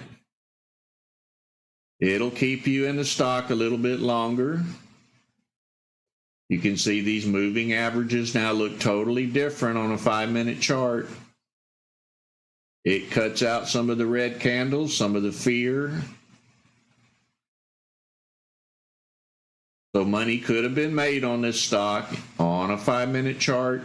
It'll keep you in the stock a little bit longer. You can see these moving averages now look totally different on a 5-minute chart. It cuts out some of the red candles, some of the fear. So money could have been made on this stock on a 5-minute chart.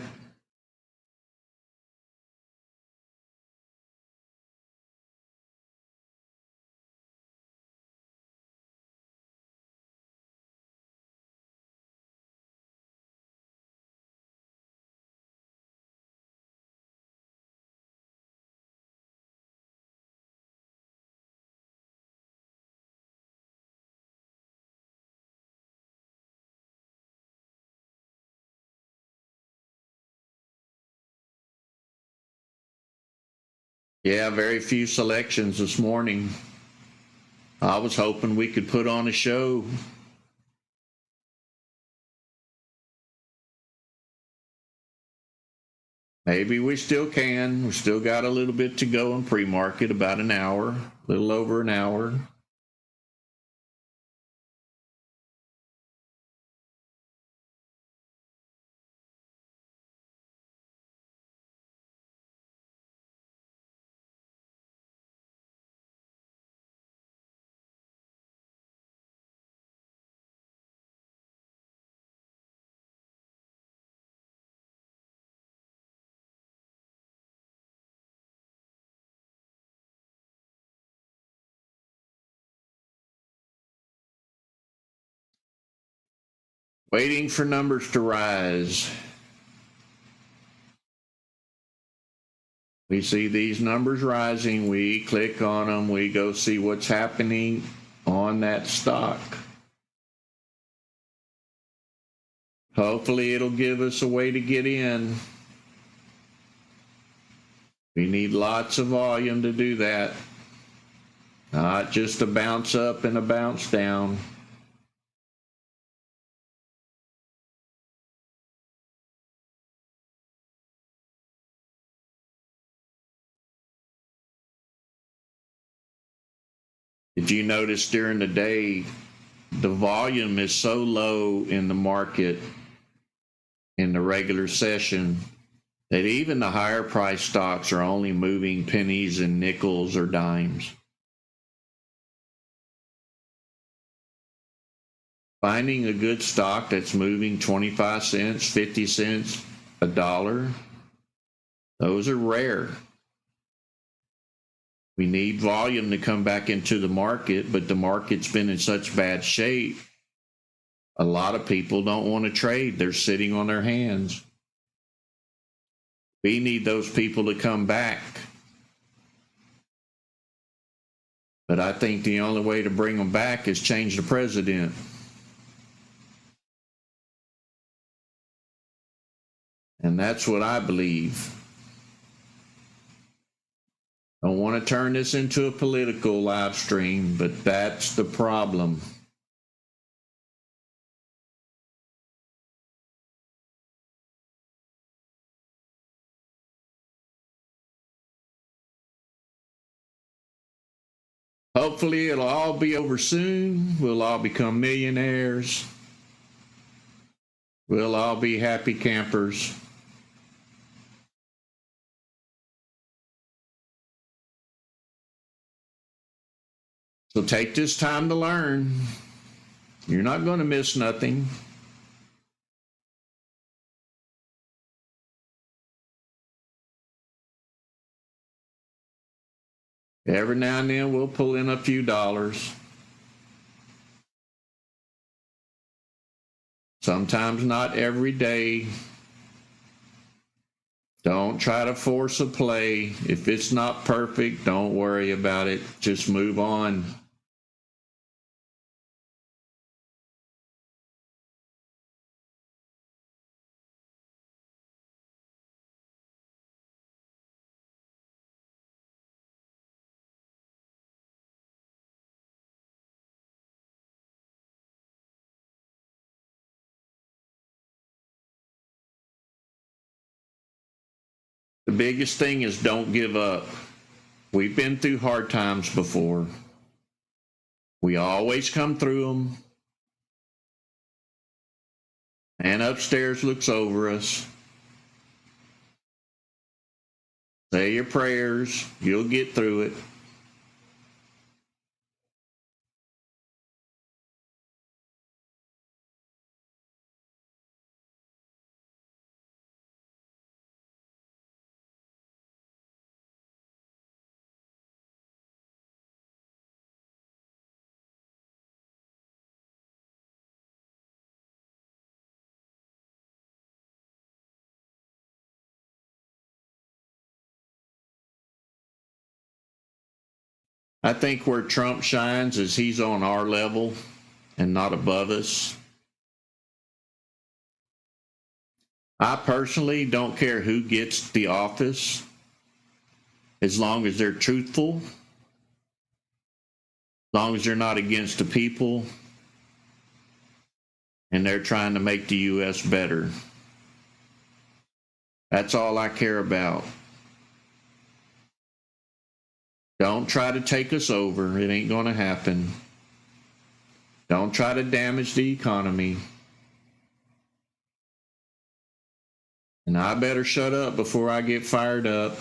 Yeah, very few selections this morning. I was hoping we could put on a show. Maybe we still can. We still got a little bit to go in pre-market, about an hour, a little over an hour. Waiting for numbers to rise. We see these numbers rising, we click on them, we go see what's happening on that stock. Hopefully it'll give us a way to get in. We need lots of volume to do that. Not just a bounce up and a bounce down. If you notice during the day, the volume is so low in the market in the regular session that even the higher price stocks are only moving pennies and nickels or dimes. Finding a good stock that's moving 25 cents, 50 cents, $1, those are rare. We need volume to come back into the market, but the market's been in such bad shape A lot of people don't want to trade. They're sitting on their hands. We need those people to come back. But I think the only way to bring them back is change the president. And that's what I believe. I don't want to turn this into a political live stream, but that's the problem. Hopefully it'll all be over soon. We'll all become millionaires. We'll all be happy campers. So take this time to learn. You're not going to miss nothing. Every now and then we'll pull in a few dollars. Sometimes not every day. Don't try to force a play. If it's not perfect, don't worry about it. Just move on. The biggest thing is don't give up. We've been through hard times before. We always come through them. And upstairs looks over us. Say your prayers. You'll get through it. I think where Trump shines is he's on our level and not above us. I personally don't care who gets the office as long as they're truthful, as long as they're not against the people and they're trying to make the U.S. better. That's all I care about. Don't try to take us over. It ain't going to happen. Don't try to damage the economy. And I better shut up before I get fired up.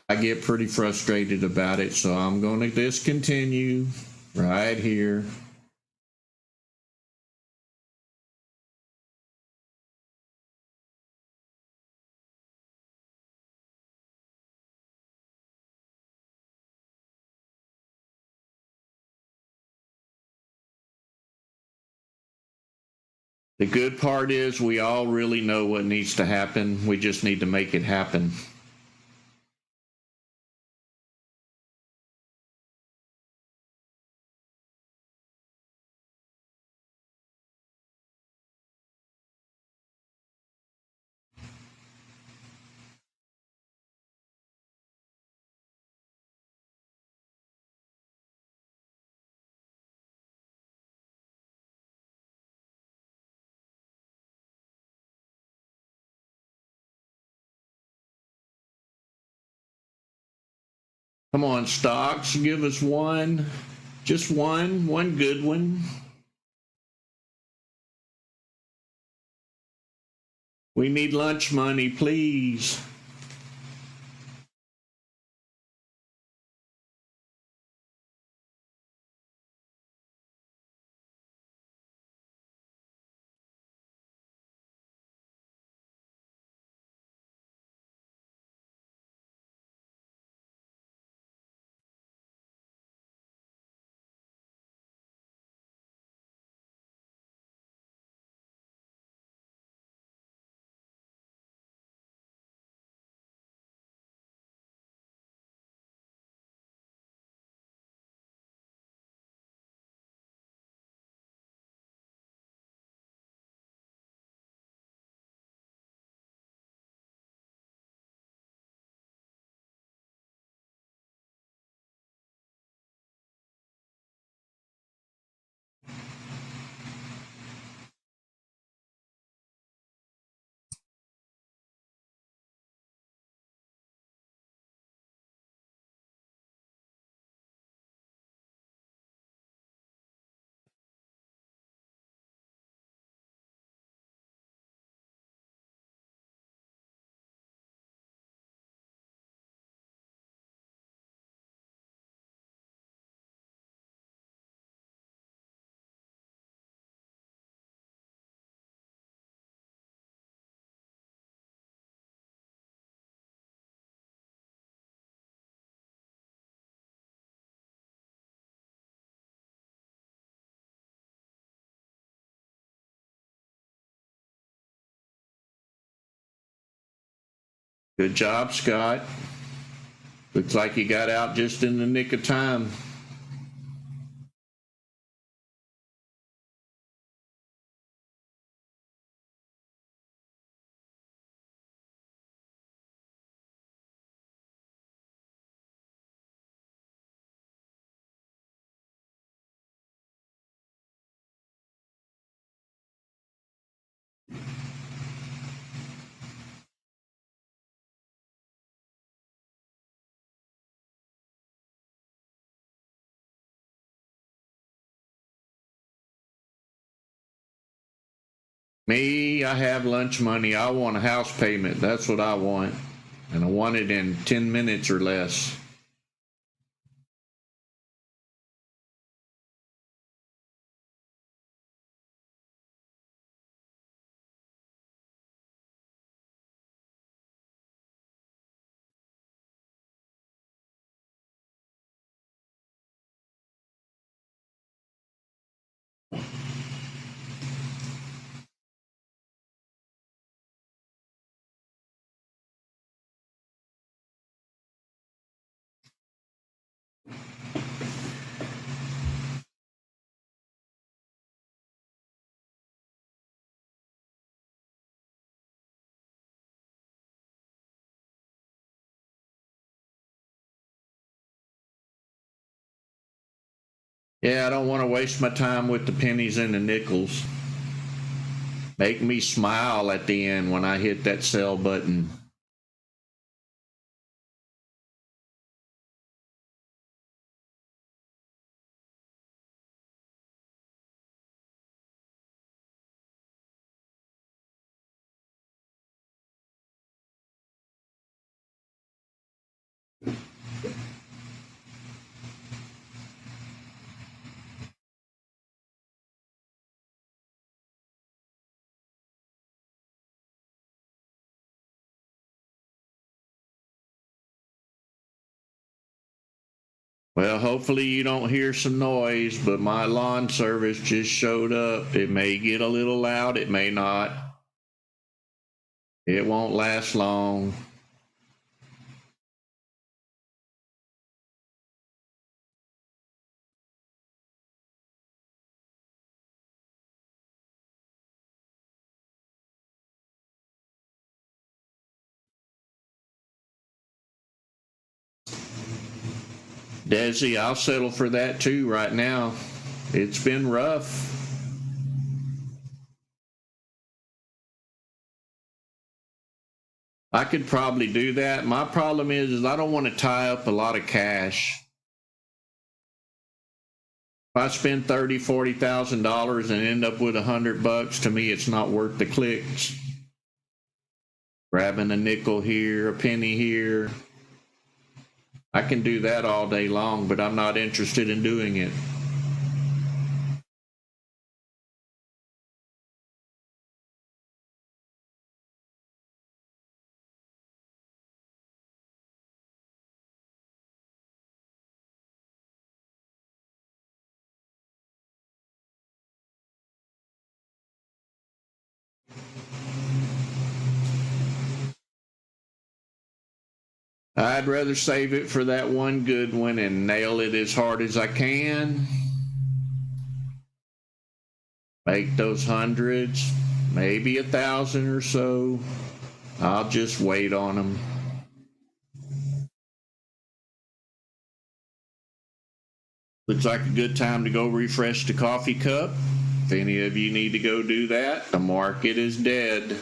I get pretty frustrated about it, so I'm going to discontinue right here. The good part is we all really know what needs to happen. We just need to make it happen. Come on, stocks, give us one, just one good one. We need lunch money, please. Good job, Scott. Looks like you got out just in the nick of time. Me, I have lunch money. I want a house payment. That's what I want. And I want it in 10 minutes or less. Yeah, I don't want to waste my time with the pennies and the nickels. Make me smile at the end when I hit that sell button. Well, hopefully you don't hear some noise, but my lawn service just showed up. It may get a little loud, it may not. It won't last long. Desi, I'll settle for that too right now. It's been rough. I could probably do that. My problem is I don't want to tie up a lot of cash. If I spend $30,000-$40,000 and end up with $100, to me, it's not worth the clicks. Grabbing a nickel here, a penny here. I can do that all day long, but I'm not interested in doing it. I'd rather save it for that one good one and nail it as hard as I can. Make those hundreds, maybe 1,000 or so. I'll just wait on them. Looks like a good time to go refresh the coffee cup. If any of you need to go do that, the market is dead.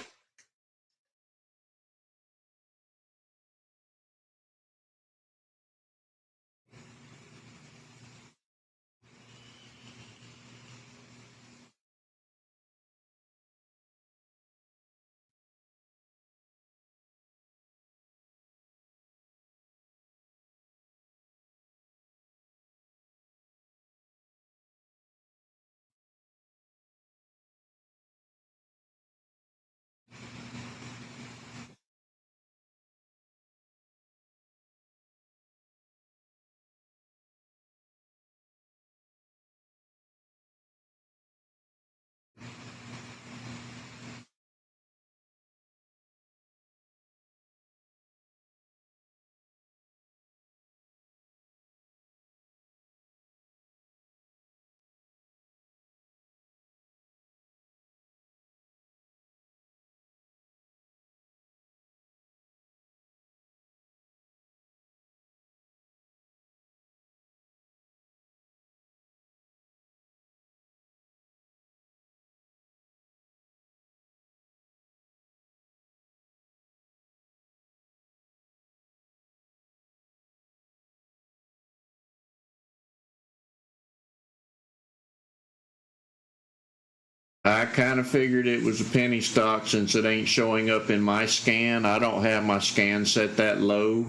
I kind of figured it was a penny stock since it ain't showing up in my scan. I don't have my scan set that low.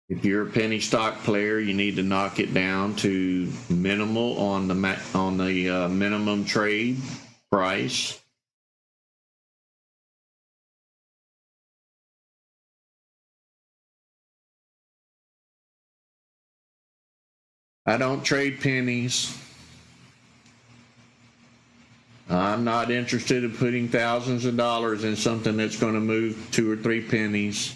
If you're a penny stock player, you need to knock it down to minimal on the minimum trade price. I don't trade pennies. I'm not interested in putting thousands of dollars in something that's going to move 2 or 3 pennies.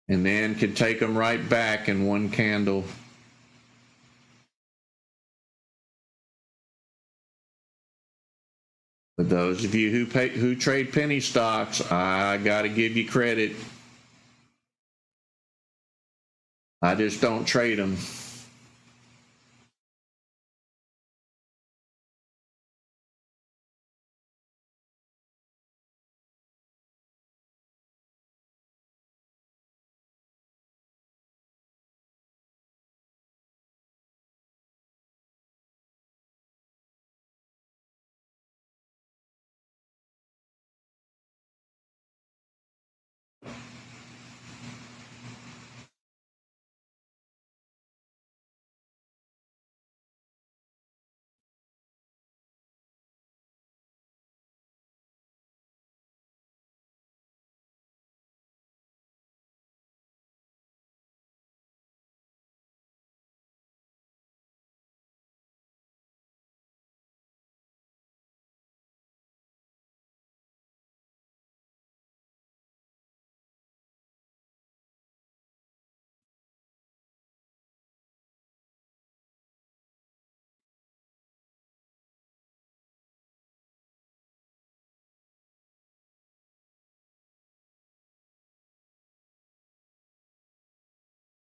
And then can take them right back in one candle. But those of you who trade penny stocks, I got to give you credit. I just don't trade them.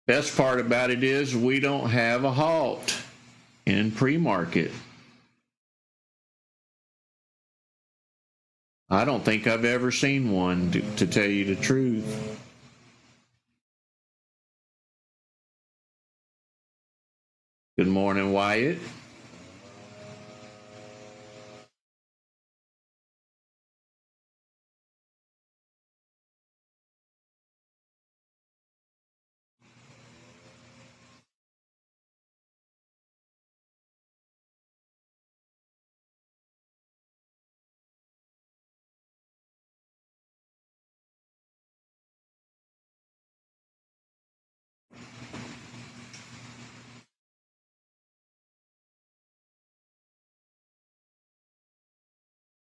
Best part about it is we don't have a halt in pre-market. I don't think I've ever seen one, to tell you the truth. Good morning, Wyatt.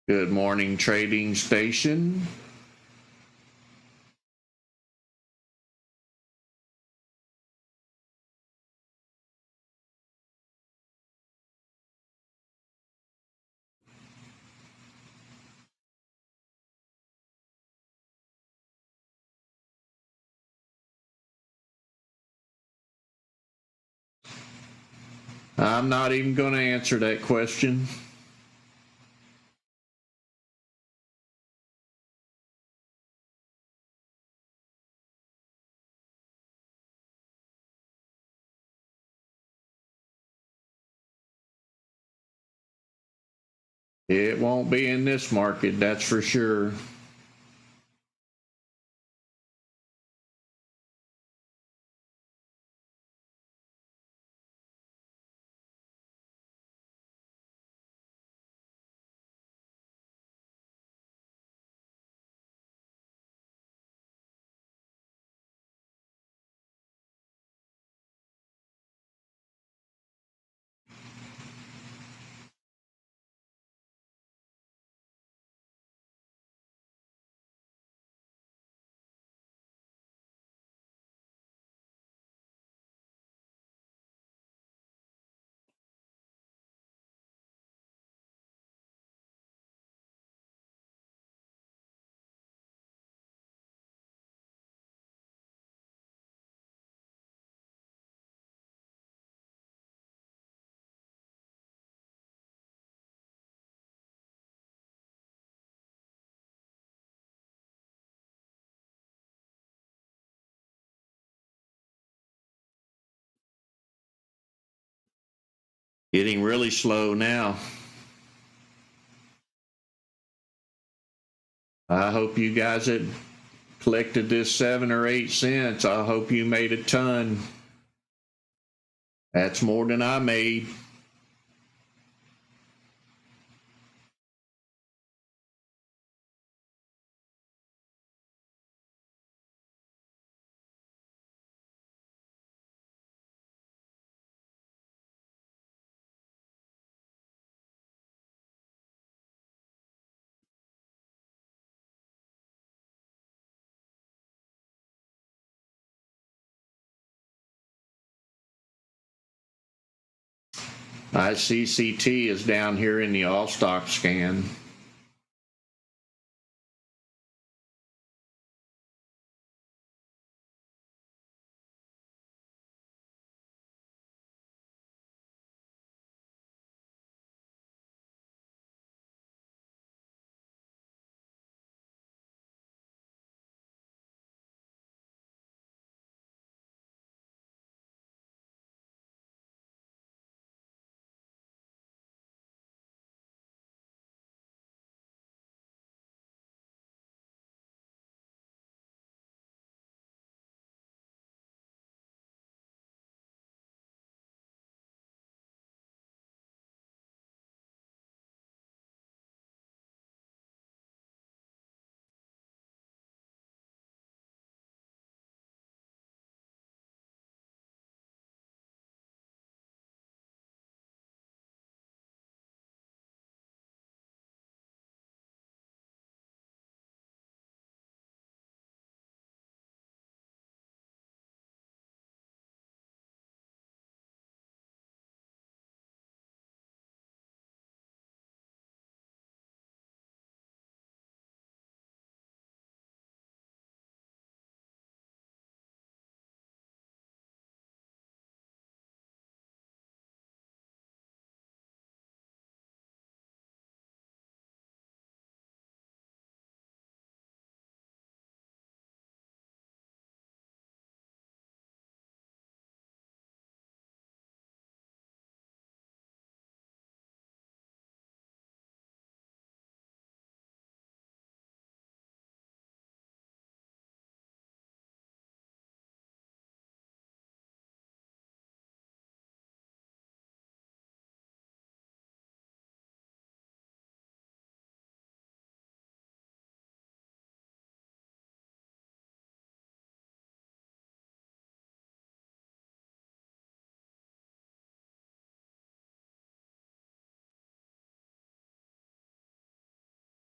Good morning, trading station. I'm not even going to answer that question. It won't be in this market, that's for sure. Getting really slow now. I hope you guys that collected this 7 or 8 cents, I hope you made a ton. That's more than I made. ICCT is down here in the all stock scan.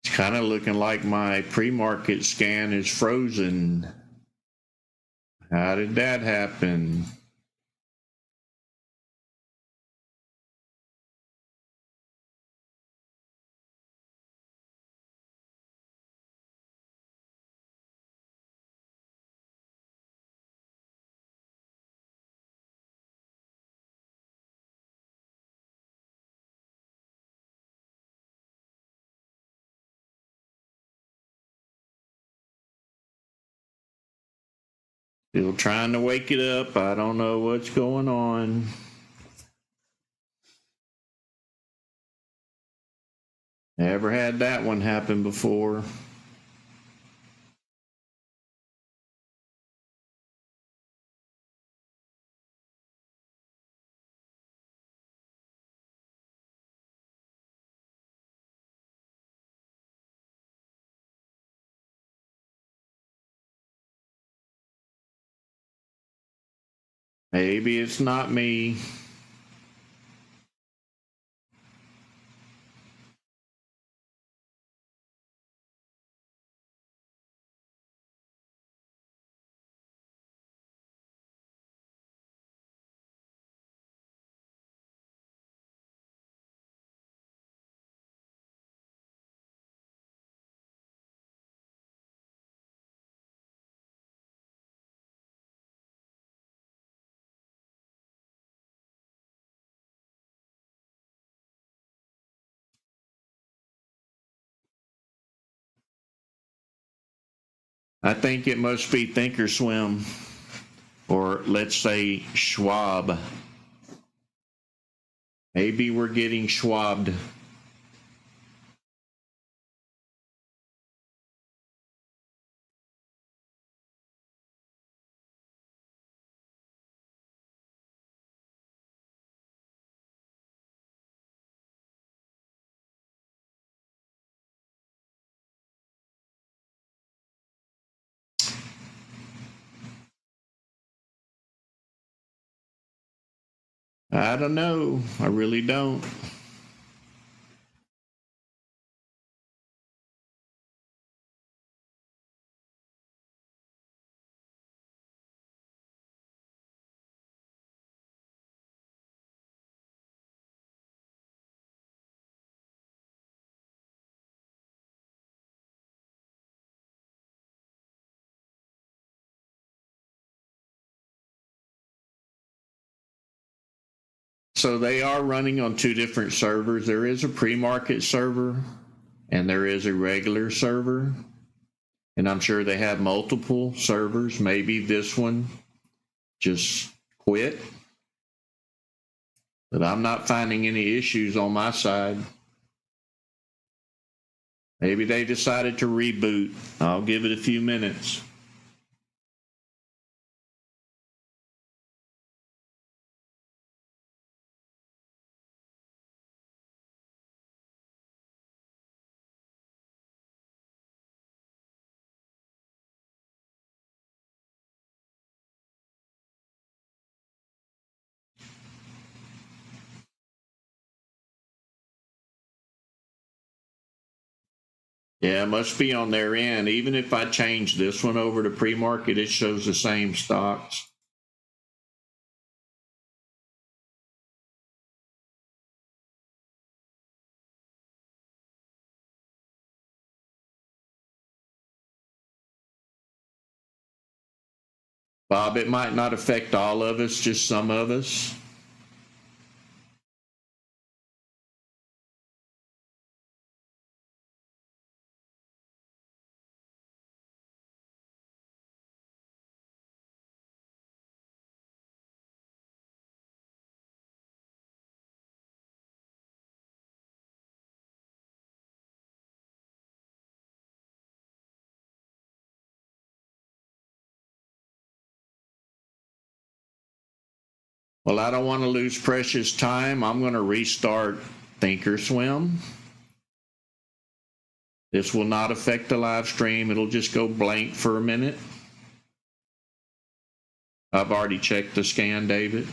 It's kind of looking like my pre-market scan is frozen. How did that happen? Still trying to wake it up. I don't know what's going on. Never had that one happen before. Maybe it's not me. I think it must be ThinkorSwim, or let's say Schwab. Maybe we're getting schwabbed. I don't know. I really don't. So they are running on two different servers. There is a pre-market server and there is a regular server. And I'm sure they have multiple servers. Maybe this one just quit. But I'm not finding any issues on my side. Maybe they decided to reboot. I'll give it a few minutes. Yeah, it must be on their end. Even if I change this one over to pre-market, it shows the same stocks. Bob, it might not affect all of us, just some of us. Well, I don't want to lose precious time. I'm going to restart ThinkorSwim. This will not affect the live stream. It'll just go blank for a minute. I've already checked the scan, David.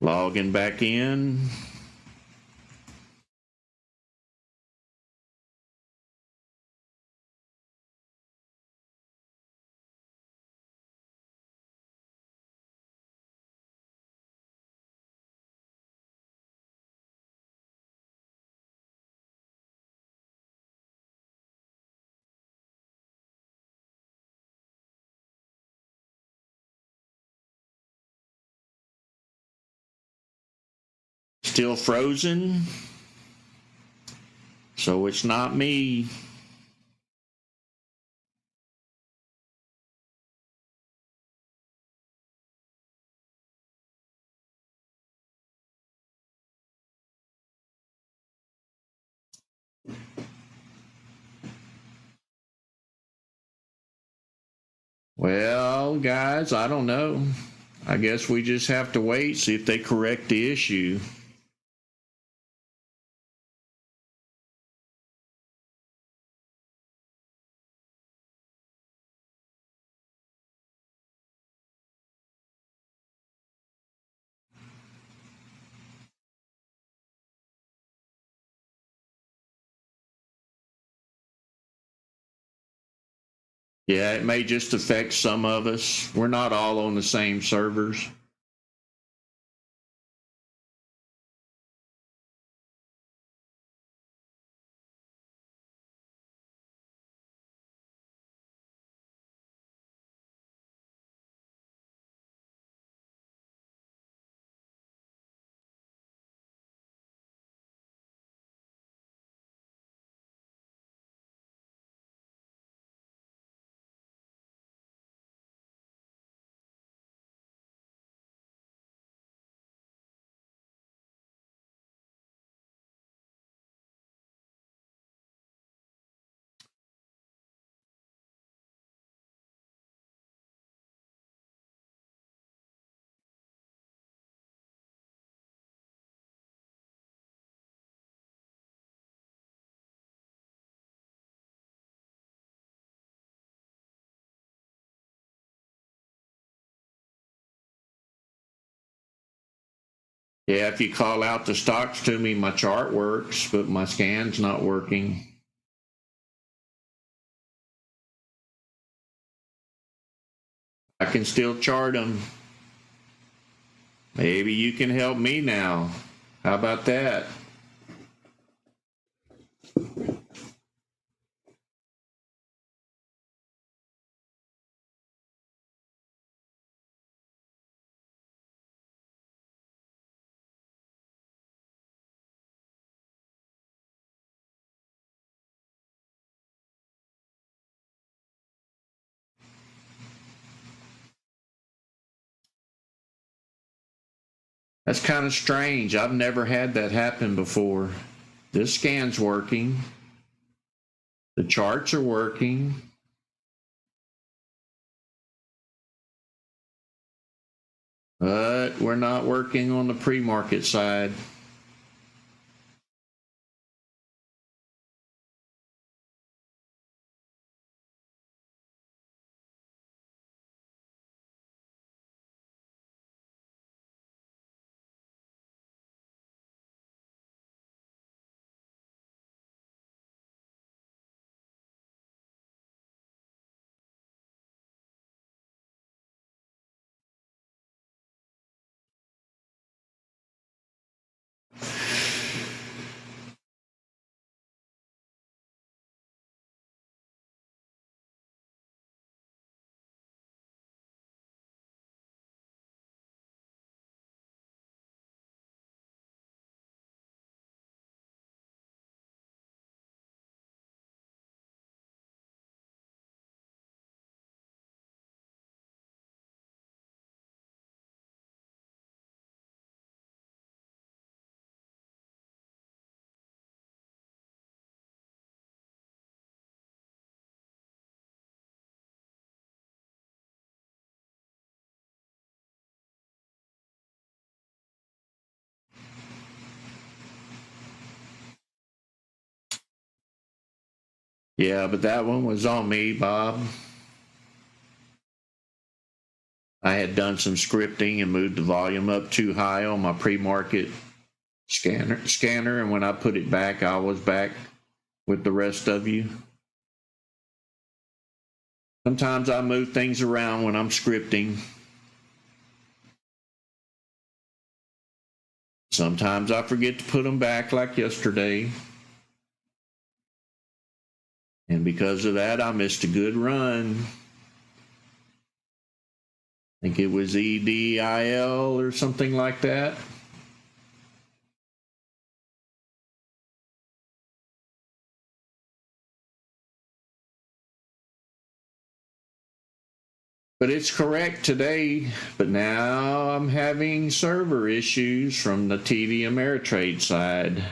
Logging back in. Still frozen. So it's not me. Well, guys, I don't know. I guess we just have to wait, see if they correct the issue. Yeah, it may just affect some of us. We're not all on the same servers. Yeah, if you call out the stocks to me, my chart works, but my scan's not working. I can still chart them. Maybe you can help me now. How about that? That's kind of strange. I've never had that happen before. This scan's working. The charts are working. But we're not working on the pre-market side. Yeah, but that one was on me, Bob. I had done some scripting and moved the volume up too high on my pre-market scanner, and when I put it back, I was back with the rest of you. Sometimes I move things around when I'm scripting. Sometimes I forget to put them back like yesterday. And because of that, I missed a good run. I think it was EDIL or something like that. But it's correct today. But now I'm having server issues from the TD Ameritrade side.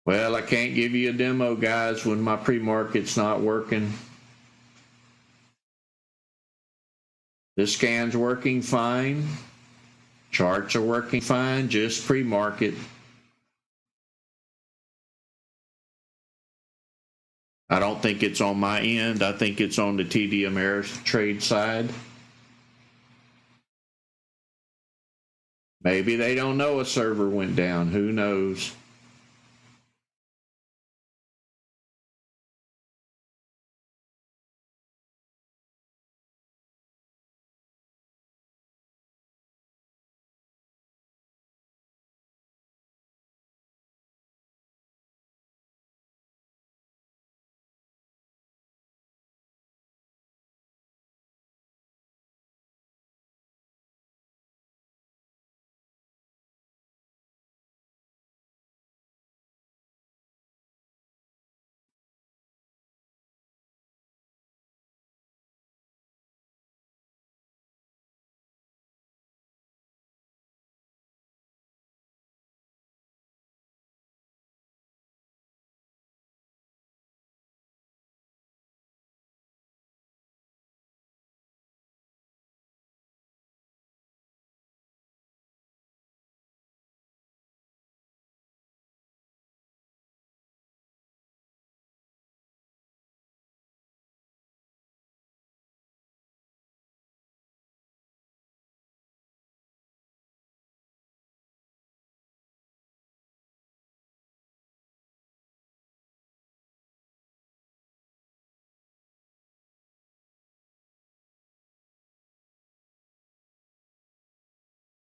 Well, I can't give you a demo, guys, when my pre-market's not working. This scan's working fine. Charts are working fine, just pre-market. I don't think it's on my end. I think it's on the TD Ameritrade side. Maybe they don't know a server went down. Who knows?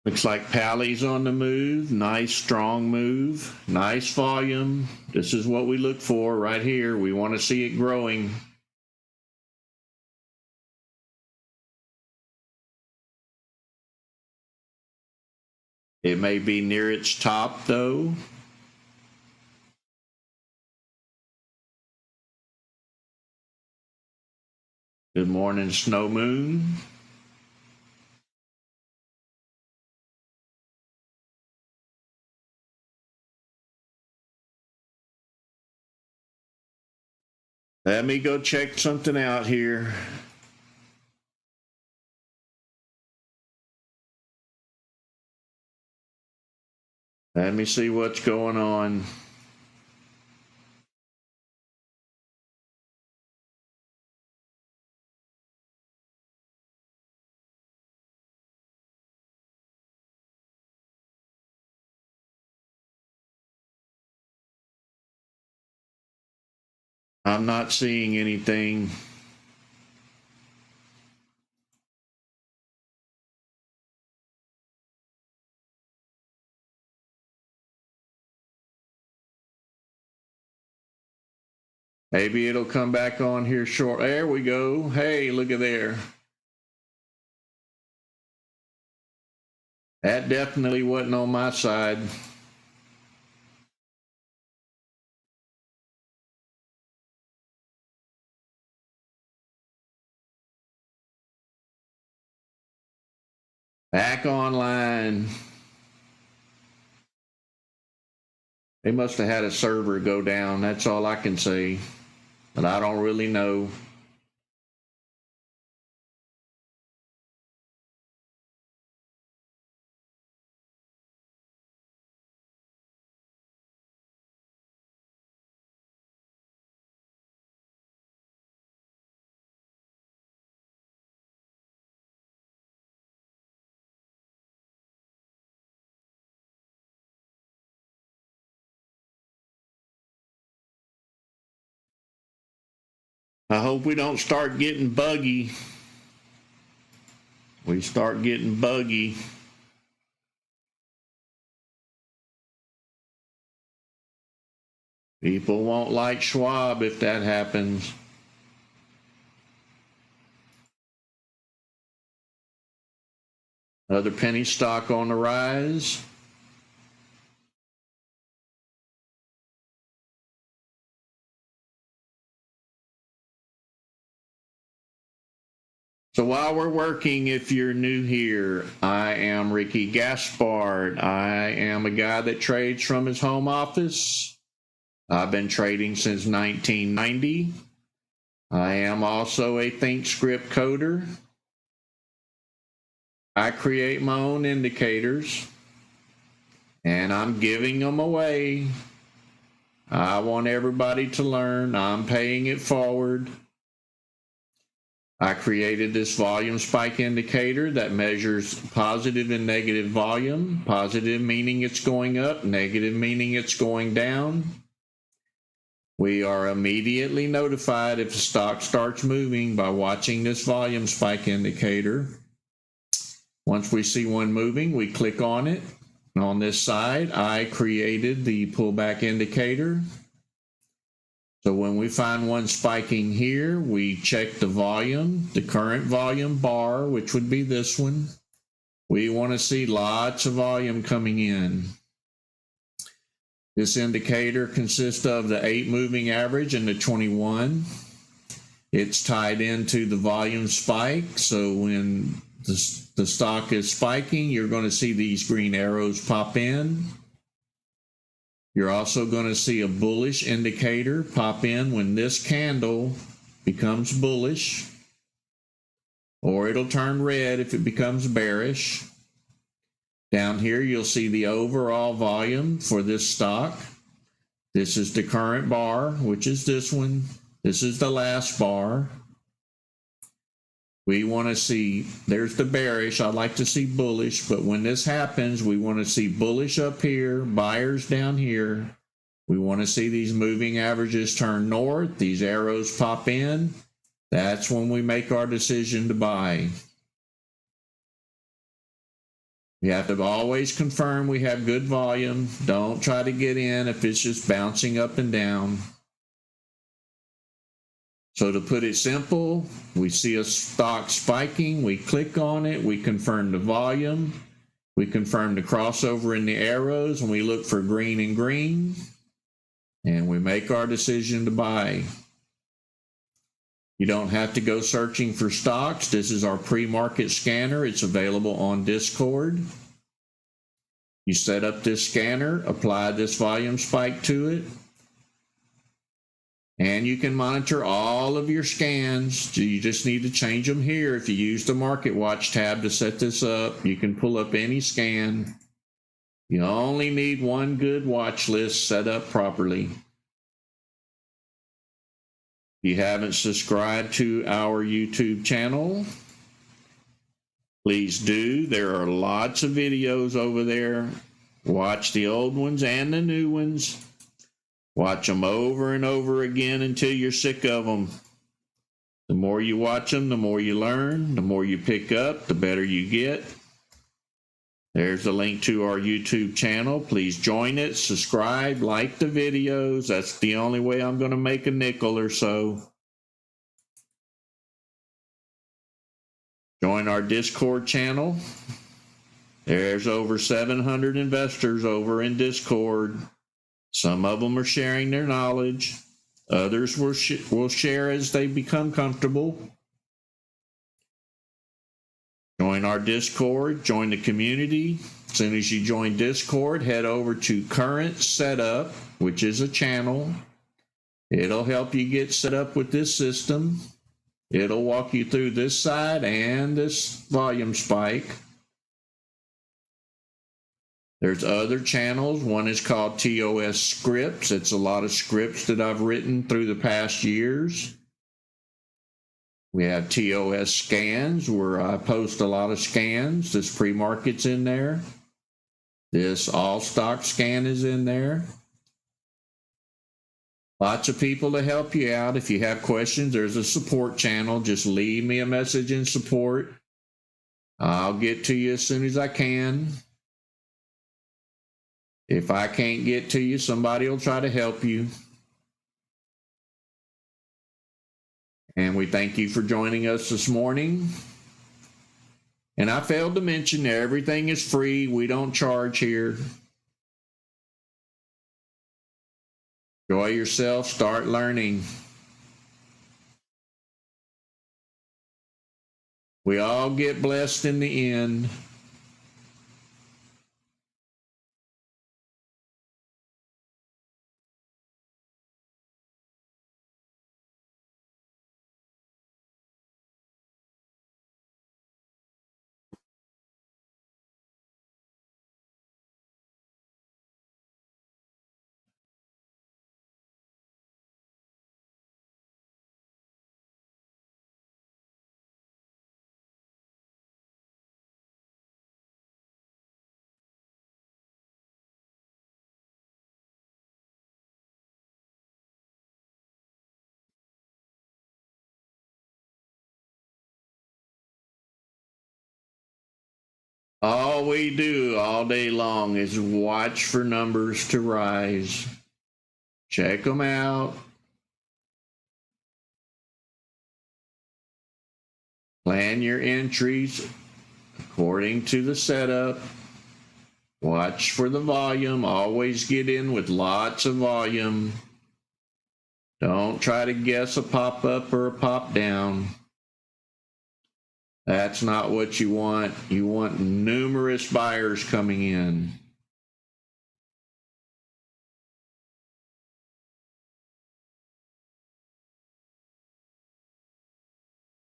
Looks like Pally's on the move. Nice, strong move. Nice volume. This is what we look for right here. We want to see it growing. It may be near its top, though. Good morning, Snow Moon. Let me go check something out here. Let me see what's going on. I'm not seeing anything. Maybe it'll come back on here short. There we go. Hey, look at there. That definitely wasn't on my side. Back online. They must have had a server go down. That's all I can say. But I don't really know. I hope we don't start getting buggy. We start getting buggy. People won't like Schwab if that happens. Another penny stock on the rise. So while we're working, if you're new here, I am Ricky Gaspard. I am a guy that trades from his home office. I've been trading since 1990. I am also a ThinkScript coder. I create my own indicators, and I'm giving them away. I want everybody to learn. I'm paying it forward. I created this volume spike indicator that measures positive and negative volume. Positive meaning it's going up, negative meaning it's going down. We are immediately notified if the stock starts moving by watching this volume spike indicator. Once we see one moving, we click on it. And on this side, I created the pullback indicator. So when we find one spiking here, we check the volume, the current volume bar, which would be this one. We want to see lots of volume coming in. This indicator consists of the 8 moving average and the 21. It's tied into the volume spike, so when the stock is spiking, you're going to see these green arrows pop in. You're also going to see a bullish indicator pop in when this candle becomes bullish, or it'll turn red if it becomes bearish. Down here, you'll see the overall volume for this stock. This is the current bar, which is this one. This is the last bar. We want to see, there's the bearish. I'd like to see bullish, but when this happens, we want to see bullish up here, buyers down here. We want to see these moving averages turn north, these arrows pop in. That's when we make our decision to buy. We have to always confirm we have good volume. Don't try to get in if it's just bouncing up and down. So to put it simple, we see a stock spiking, we click on it, we confirm the volume, we confirm the crossover in the arrows, and we look for green and green, and we make our decision to buy. You don't have to go searching for stocks. This is our pre-market scanner. It's available on Discord. You set up this scanner, apply this volume spike to it, and you can monitor all of your scans. You just need to change them here. If you use the Market Watch tab to set this up, you can pull up any scan. You only need one good watch list set up properly. If you haven't subscribed to our YouTube channel, please do. There are lots of videos over there. Watch the old ones and the new ones. Watch them over and over again until you're sick of them. The more you watch them, the more you learn, the more you pick up, the better you get. There's a link to our YouTube channel. Please join it, subscribe, like the videos. That's the only way I'm going to make a nickel or so. Join our Discord channel. There's over 700 investors over in Discord. Some of them are sharing their knowledge. Others will share as they become comfortable. Join our Discord, join the community. As soon as you join Discord, head over to Current Setup, which is a channel. It'll help you get set up with this system. It'll walk you through this side and this volume spike. There's other channels. One is called TOS Scripts. It's a lot of scripts that I've written through the past years. We have TOS Scans, where I post a lot of scans. This pre-market's in there. This all stock scan is in there. Lots of people to help you out. If you have questions, there's a support channel. Just leave me a message in support. I'll get to you as soon as I can. If I can't get to you, somebody will try to help you. And we thank you for joining us this morning. And I failed to mention everything is free. We don't charge here. Enjoy yourself. Start learning. We all get blessed in the end. All we do all day long is watch for numbers to rise. Check them out. Plan your entries according to the setup. Watch for the volume. Always get in with lots of volume. Don't try to guess a pop up or a pop down. That's not what you want. You want numerous buyers coming in.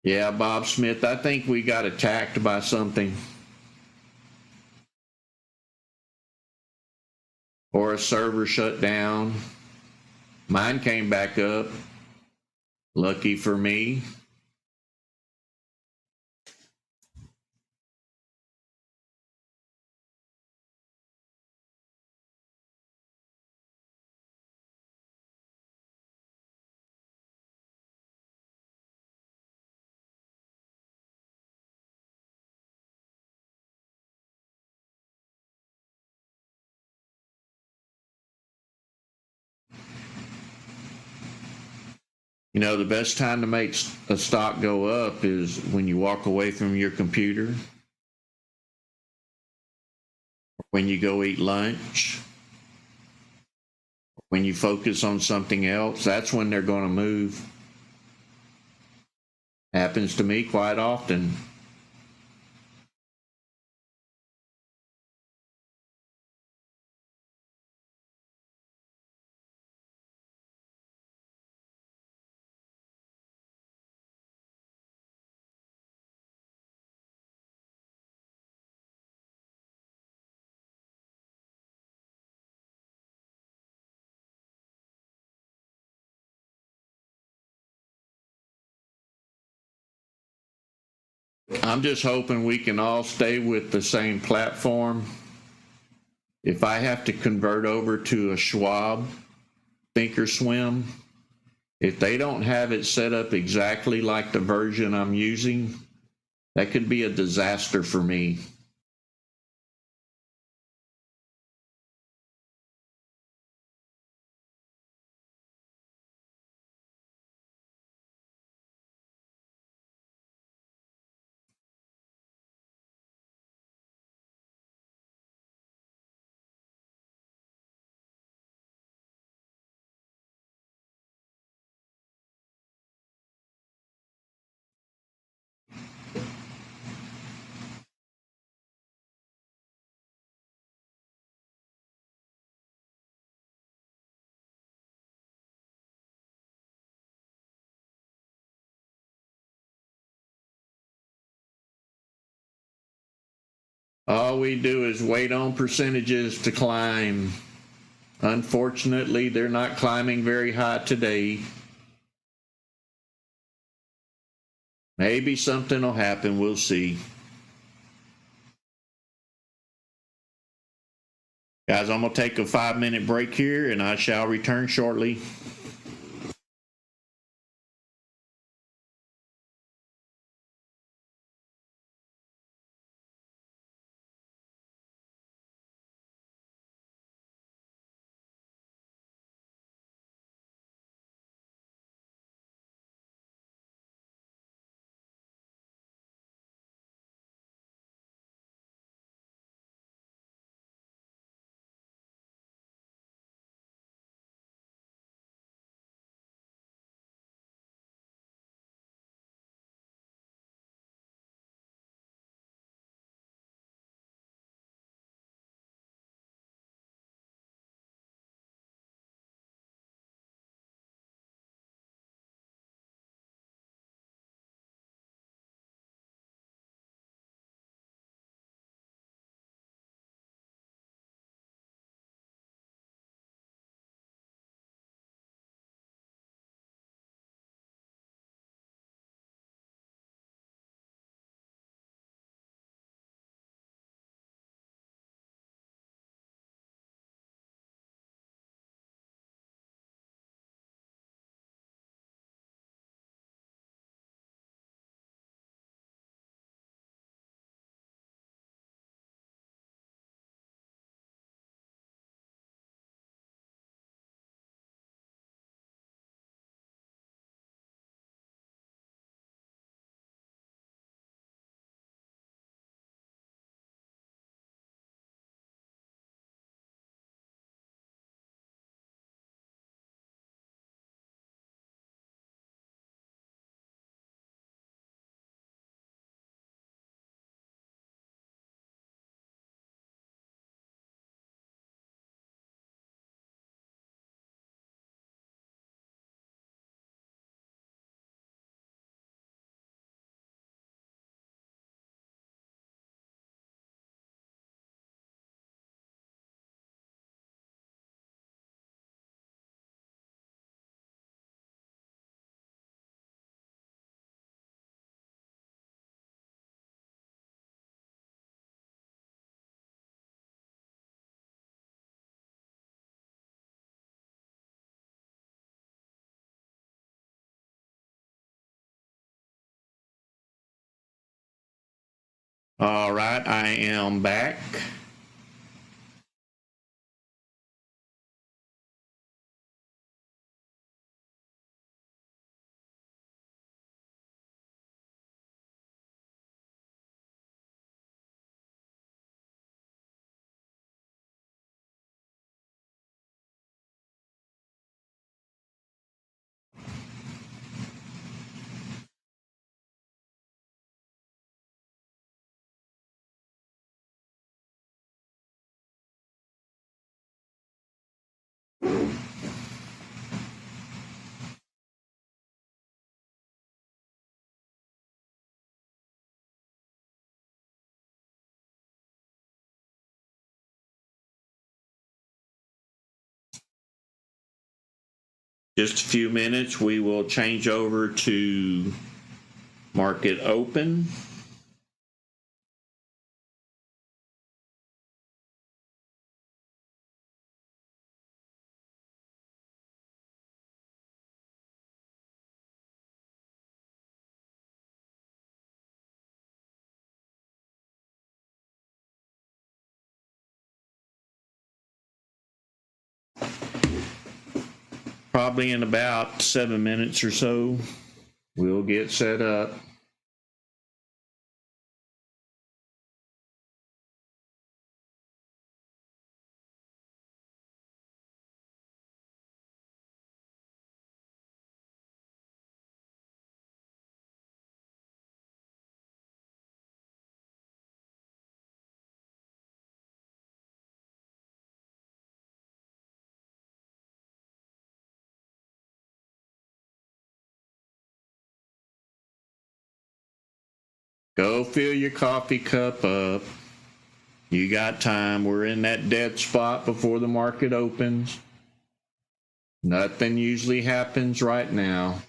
Yeah, Bob Smith, I think we got attacked by something. Or a server shut down. Mine came back up. Lucky for me. You know, the best time to make a stock go up is when you walk away from your computer, when you go eat lunch, when you focus on something else. That's when they're going to move. Happens to me quite often. I'm just hoping we can all stay with the same platform. If I have to convert over to a Schwab ThinkorSwim, if they don't have it set up exactly like the version I'm using, that could be a disaster for me. All we do is wait on percentages to climb. Unfortunately, they're not climbing very high today. Maybe something will happen. We'll see. Guys, I'm going to take a 5-minute break here and I shall return shortly. All right, I am back. Just a few minutes, we will change over to market open. Probably in about 7 minutes or so, we'll get set up. Go fill your coffee cup up. You got time. We're in that dead spot before the market opens. Nothing usually happens right now.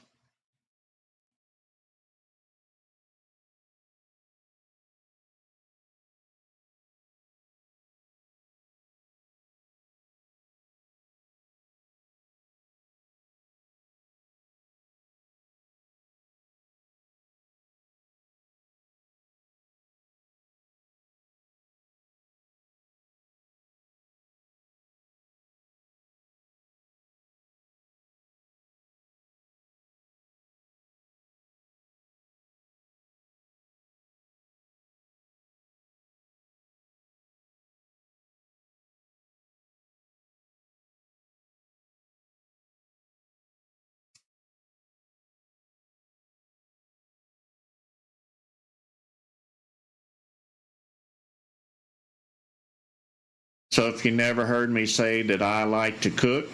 So if you never heard me say that I like to cook,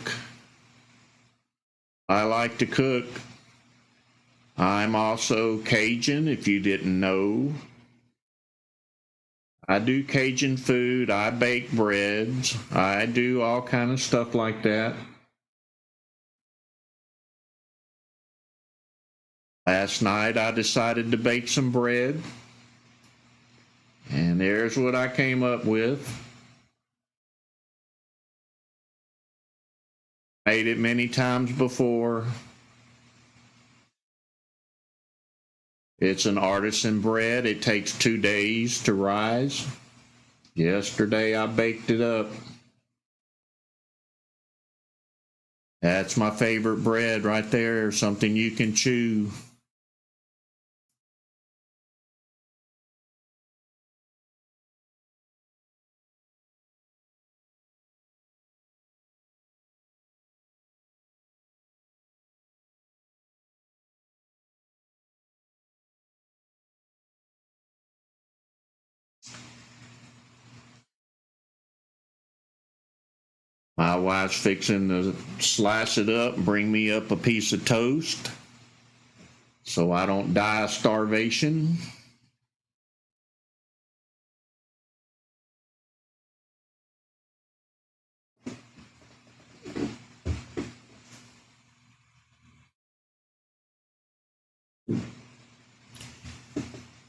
I like to cook. I'm also Cajun, if you didn't know. I do Cajun food, I bake breads, I do all kind of stuff like that. Last night I decided to bake some bread, and there's what I came up with. Made it many times before. It's an artisan bread. It takes 2 days to rise. Yesterday I baked it up. That's my favorite bread right there, something you can chew. My wife's fixing to slice it up and bring me up a piece of toast so I don't die of starvation.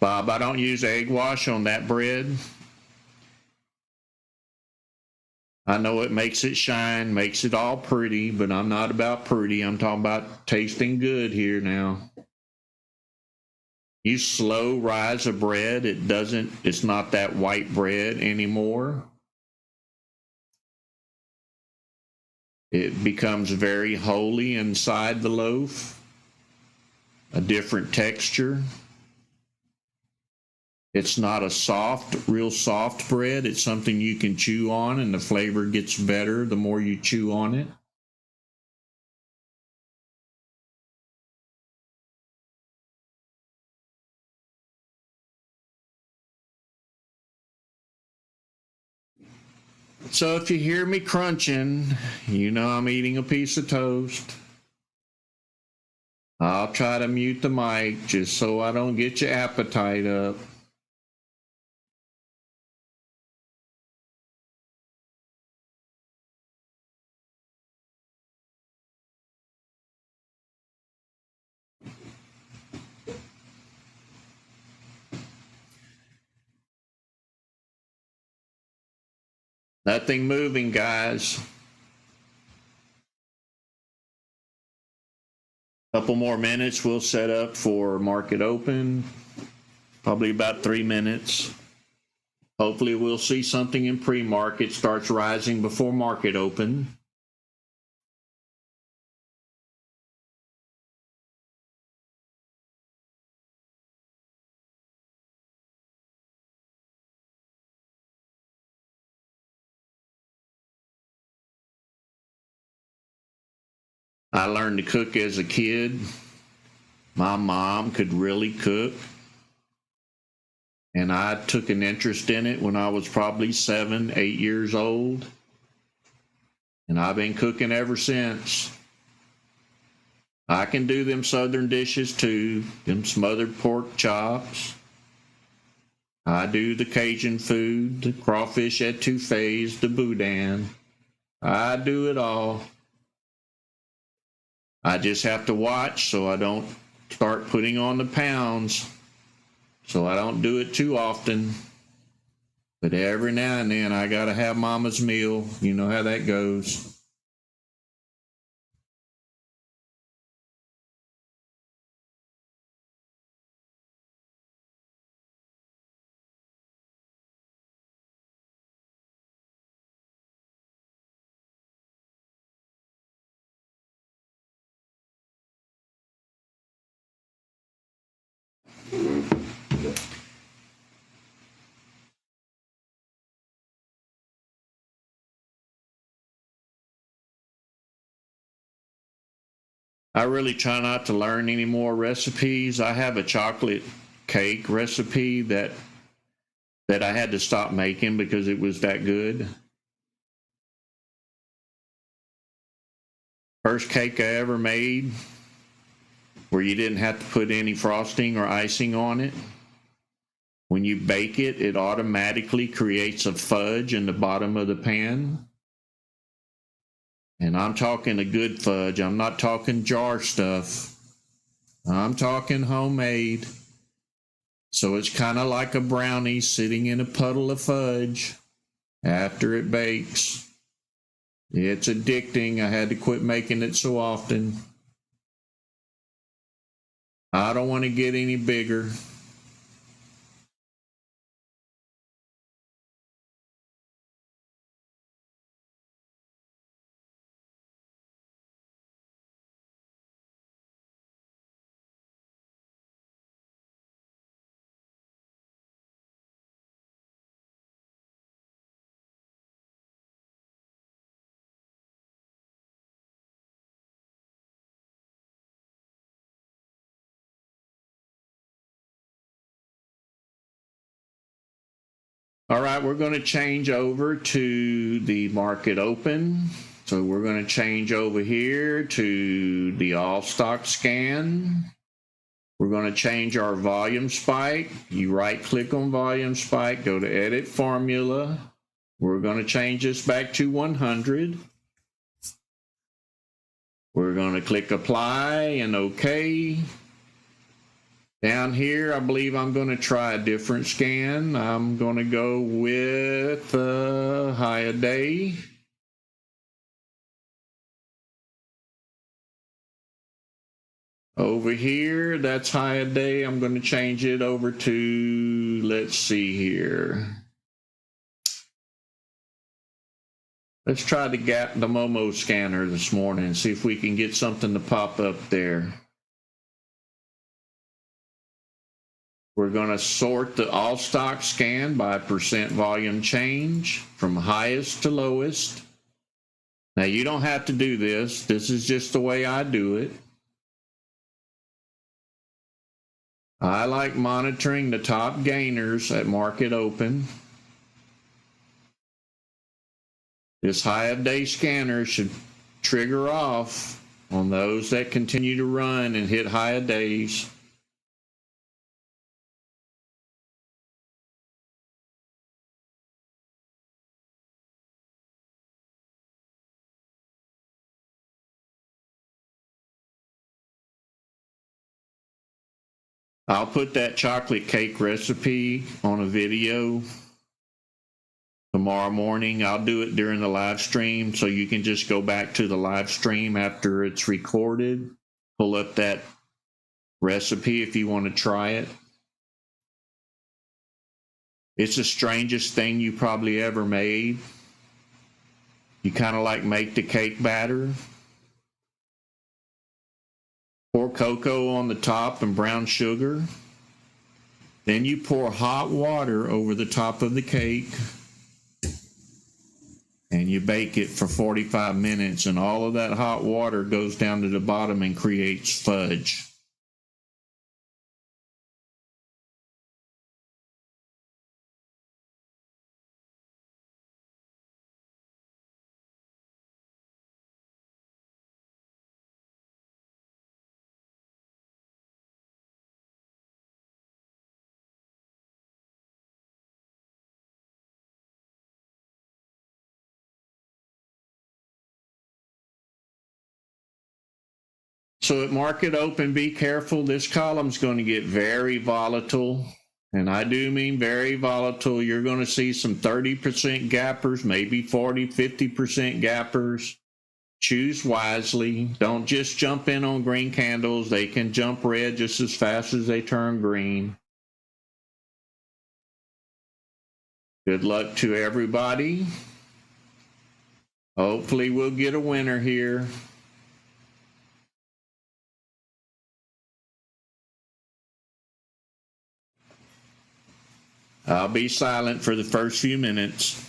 Bob, I don't use egg wash on that bread. I know it makes it shine, makes it all pretty, but I'm not about pretty. I'm talking about tasting good here now. You slow rise of bread, it's not that white bread anymore. It becomes very holy inside the loaf, a different texture. It's not a real soft bread. It's something you can chew on, and the flavor gets better the more you chew on it. So if you hear me crunching, you know I'm eating a piece of toast. I'll try to mute the mic just so I don't get your appetite up. Nothing moving, guys. Couple more minutes, we'll set up for market open. Probably about 3 minutes. Hopefully we'll see something in pre-market starts rising before market open. I learned to cook as a kid. My mom could really cook, and I took an interest in it when I was probably 7, 8 years old, and I've been cooking ever since. I can do them southern dishes too, them smothered pork chops. I do the Cajun food, the crawfish etouffees, the boudin. I do it all. I just have to watch so I don't start putting on the pounds, so I don't do it too often. But every now and then I gotta have mama's meal. You know how that goes. I really try not to learn any more recipes. I have a chocolate cake recipe that I had to stop making because it was that good. First cake I ever made where you didn't have to put any frosting or icing on it. When you bake it, it automatically creates a fudge in the bottom of the pan. And I'm talking a good fudge. I'm not talking jar stuff. I'm talking homemade. So it's kind of like a brownie sitting in a puddle of fudge after it bakes. It's addicting. I had to quit making it so often. I don't want to get any bigger. All right, we're going to change over to the market open. So we're going to change over here to the all stock scan. We're going to change our volume spike. You right click on volume spike, go to edit formula. We're going to change this back to 100. We're going to click apply and OK. Down here, I believe I'm going to try a different scan. I'm going to go with high a day. Over here, that's high a day. I'm going to change it over to, let's see here. Let's try the Momo scanner this morning and see if we can get something to pop up there. We're going to sort the all stock scan by percent volume change from highest to lowest. Now, you don't have to do this. This is just the way I do it. I like monitoring the top gainers at market open. This high of day scanner should trigger off on those that continue to run and hit high of days. I'll put that chocolate cake recipe on a video tomorrow morning. I'll do it during the live stream, so you can just go back to the live stream after it's recorded, pull up that recipe if you want to try it. It's the strangest thing you probably ever made. You kind of like make the cake batter, pour cocoa on the top and brown sugar. Then you pour hot water over the top of the cake and you bake it for 45 minutes, and all of that hot water goes down to the bottom and creates fudge. So at market open, be careful. This column's going to get very volatile. And I do mean very volatile. You're going to see some 30% gappers, maybe 40, 50% gappers. Choose wisely. Don't just jump in on green candles. They can jump red just as fast as they turn green. Good luck to everybody. Hopefully we'll get a winner here. I'll be silent for the first few minutes.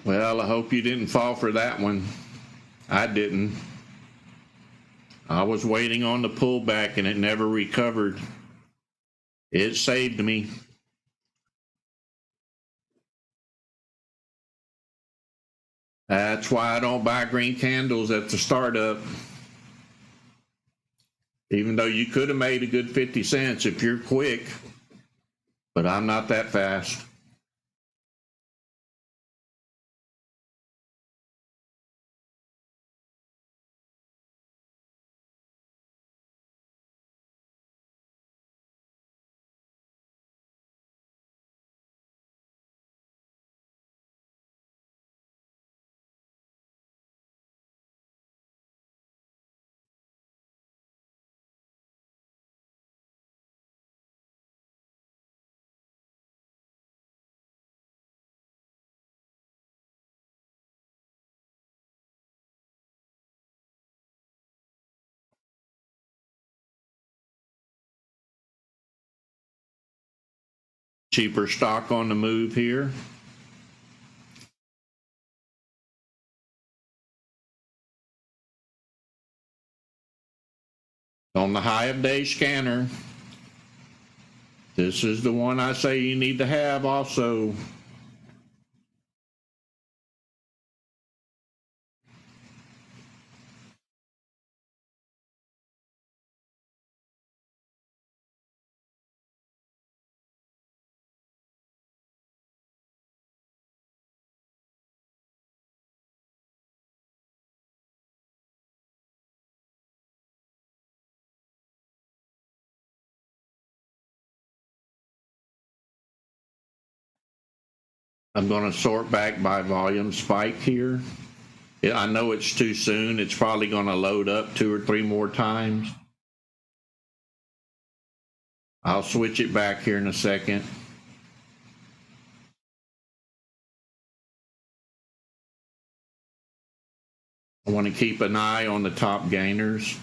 Well, I hope you didn't fall for that one. I didn't. I was waiting on the pullback and it never recovered. It saved me. That's why I don't buy green candles at the startup. Even though you could have made a good 50 cents if you're quick, but I'm not that fast. Cheaper stock on the move here. On the high of day scanner, this is the one I say you need to have also. I'm going to sort back by volume spike here. I know it's too soon. It's probably going to load up 2 or 3 more times. I'll switch it back here in a second. I want to keep an eye on the top gainers.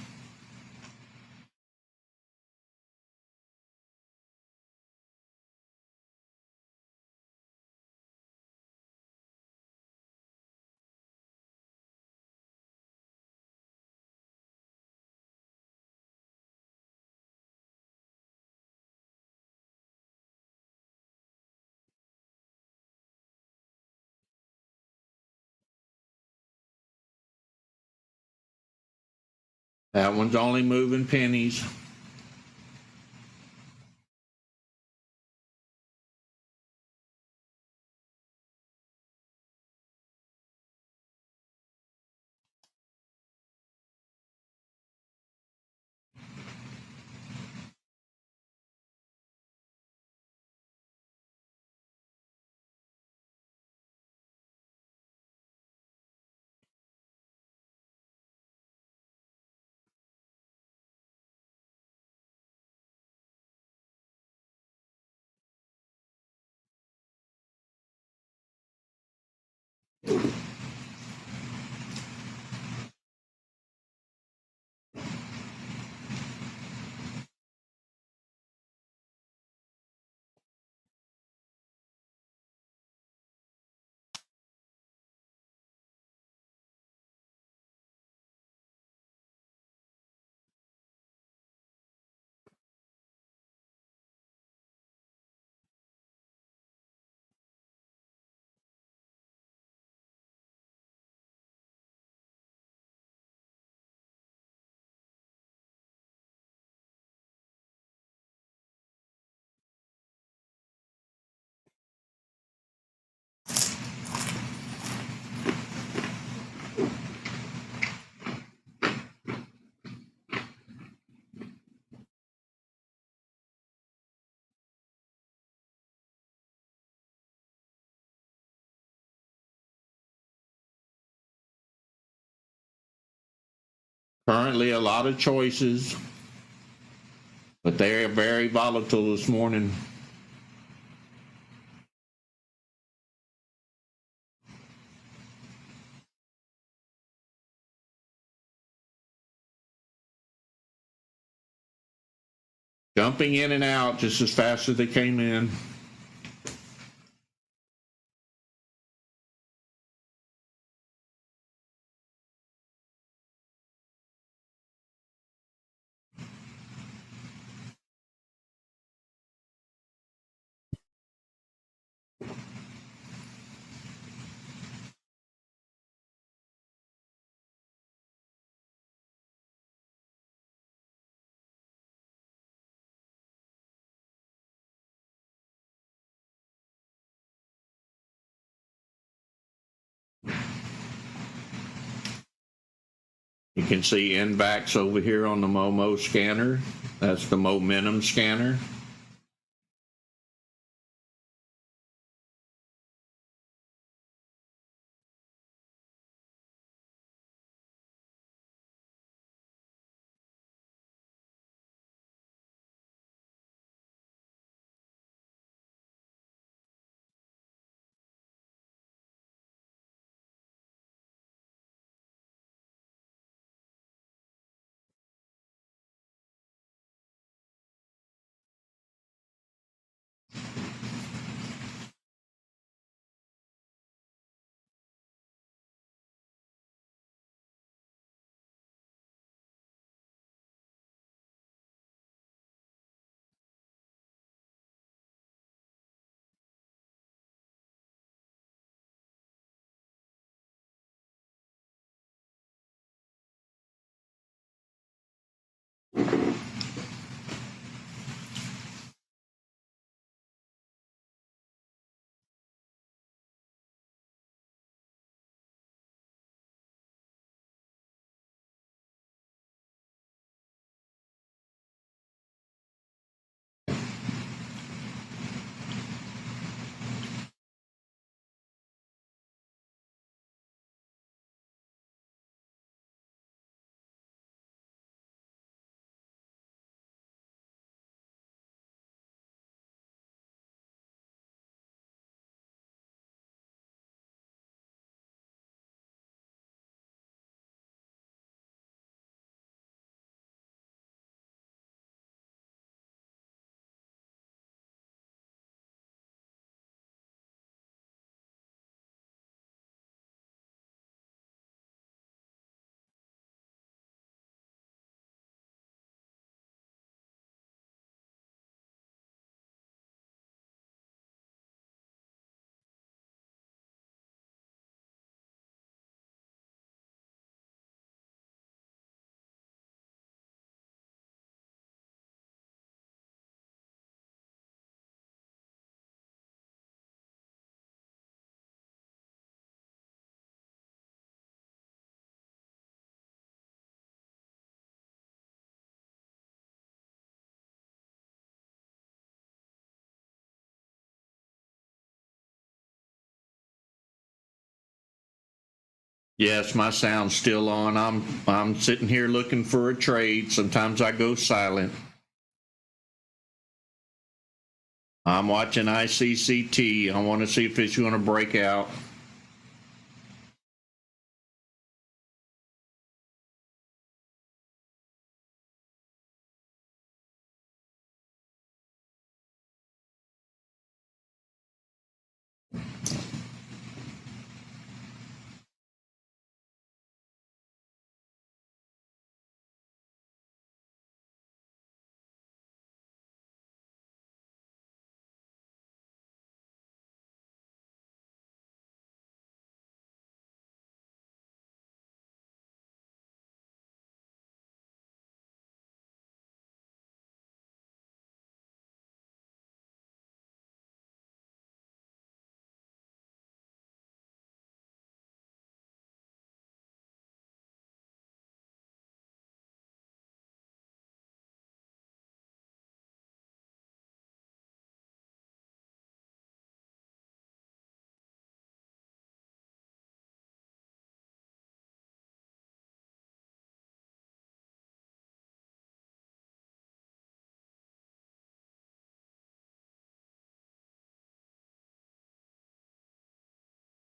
That one's only moving pennies. Currently a lot of choices, but they are very volatile this morning. Jumping in and out just as fast as they came in. You can see NVAX over here on the Momo scanner. That's the momentum scanner. Yes, my sound's still on. I'm sitting here looking for a trade. Sometimes I go silent. I'm watching ICCT. I want to see if it's going to break out.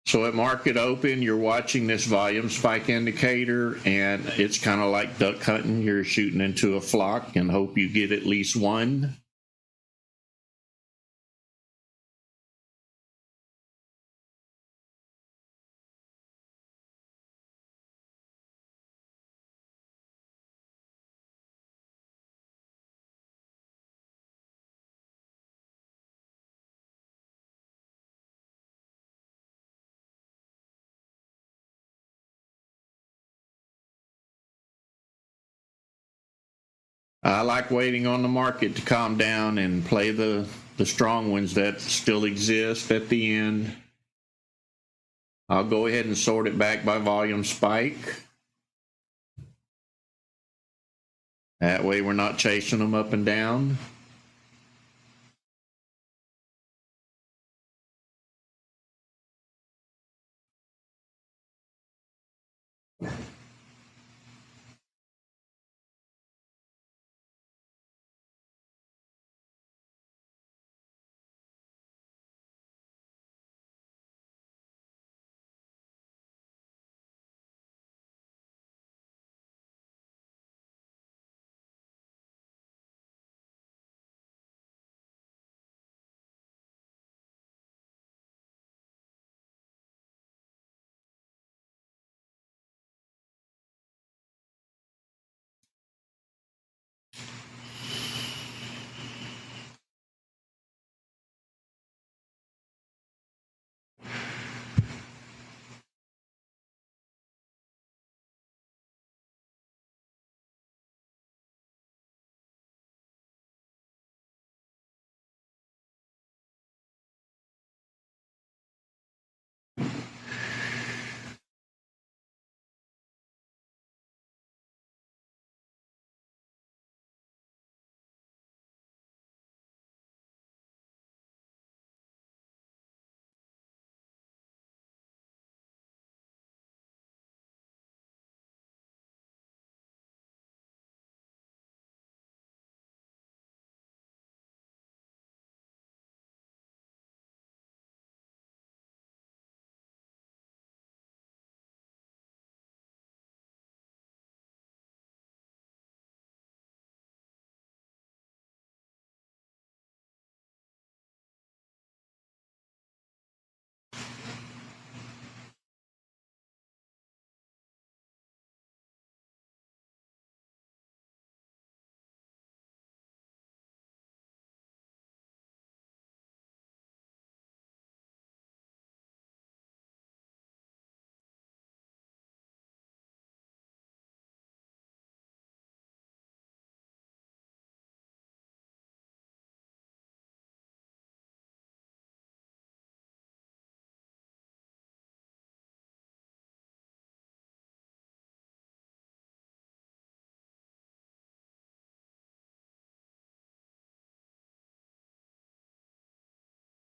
So at market open, you're watching this volume spike indicator, and it's kind of like duck hunting. You're shooting into a flock and hope you get at least one. I like waiting on the market to calm down and play the strong ones that still exist at the end. I'll go ahead and sort it back by volume spike. That way we're not chasing them up and down.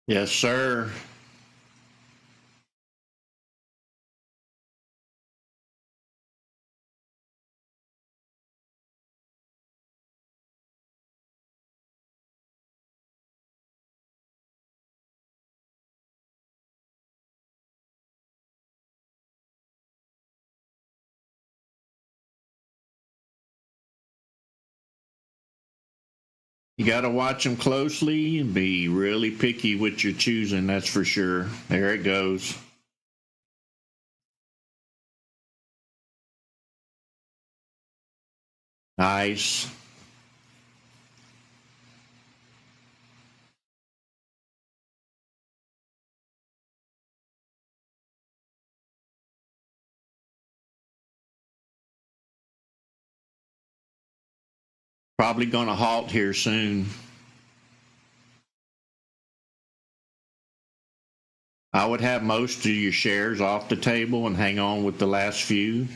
Yes, sir. You got to watch them closely and be really picky what you're choosing, that's for sure. There it goes. Nice. Probably going to halt here soon. I would have most of your shares off the table and hang on with the last few.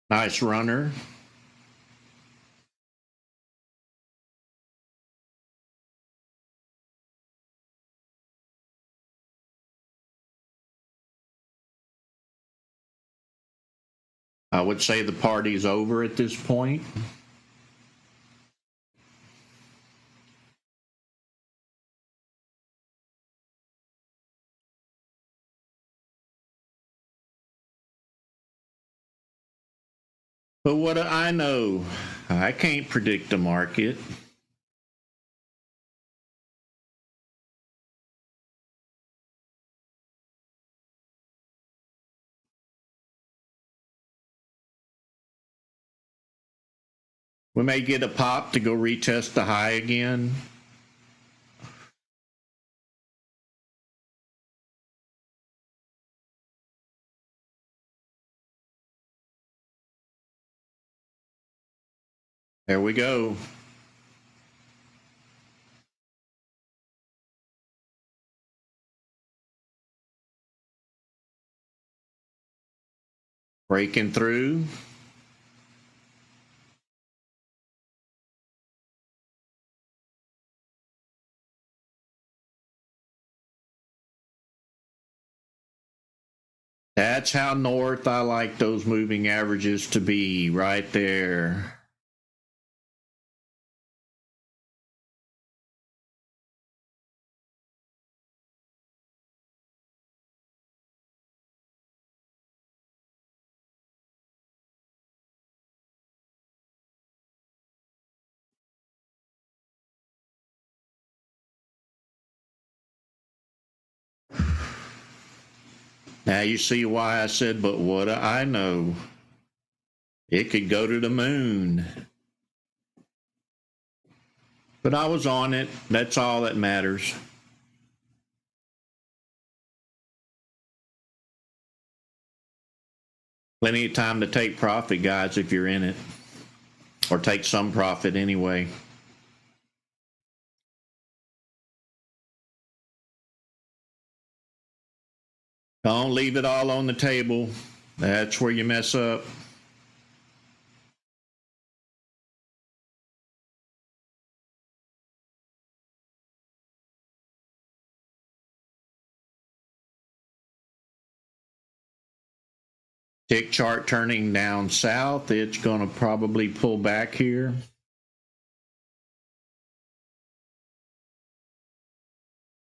Nice runner. I would say the party's over at this point. But what do I know? I can't predict the market. We may get a pop to go retest the high again. There we go. Breaking through. That's how north I like those moving averages to be, right there. Now you see why I said, but what do I know? It could go to the moon. But I was on it. That's all that matters. Plenty of time to take profit, guys, if you're in it. Or take some profit anyway. Don't leave it all on the table. That's where you mess up. Tick chart turning down south. It's going to probably pull back here.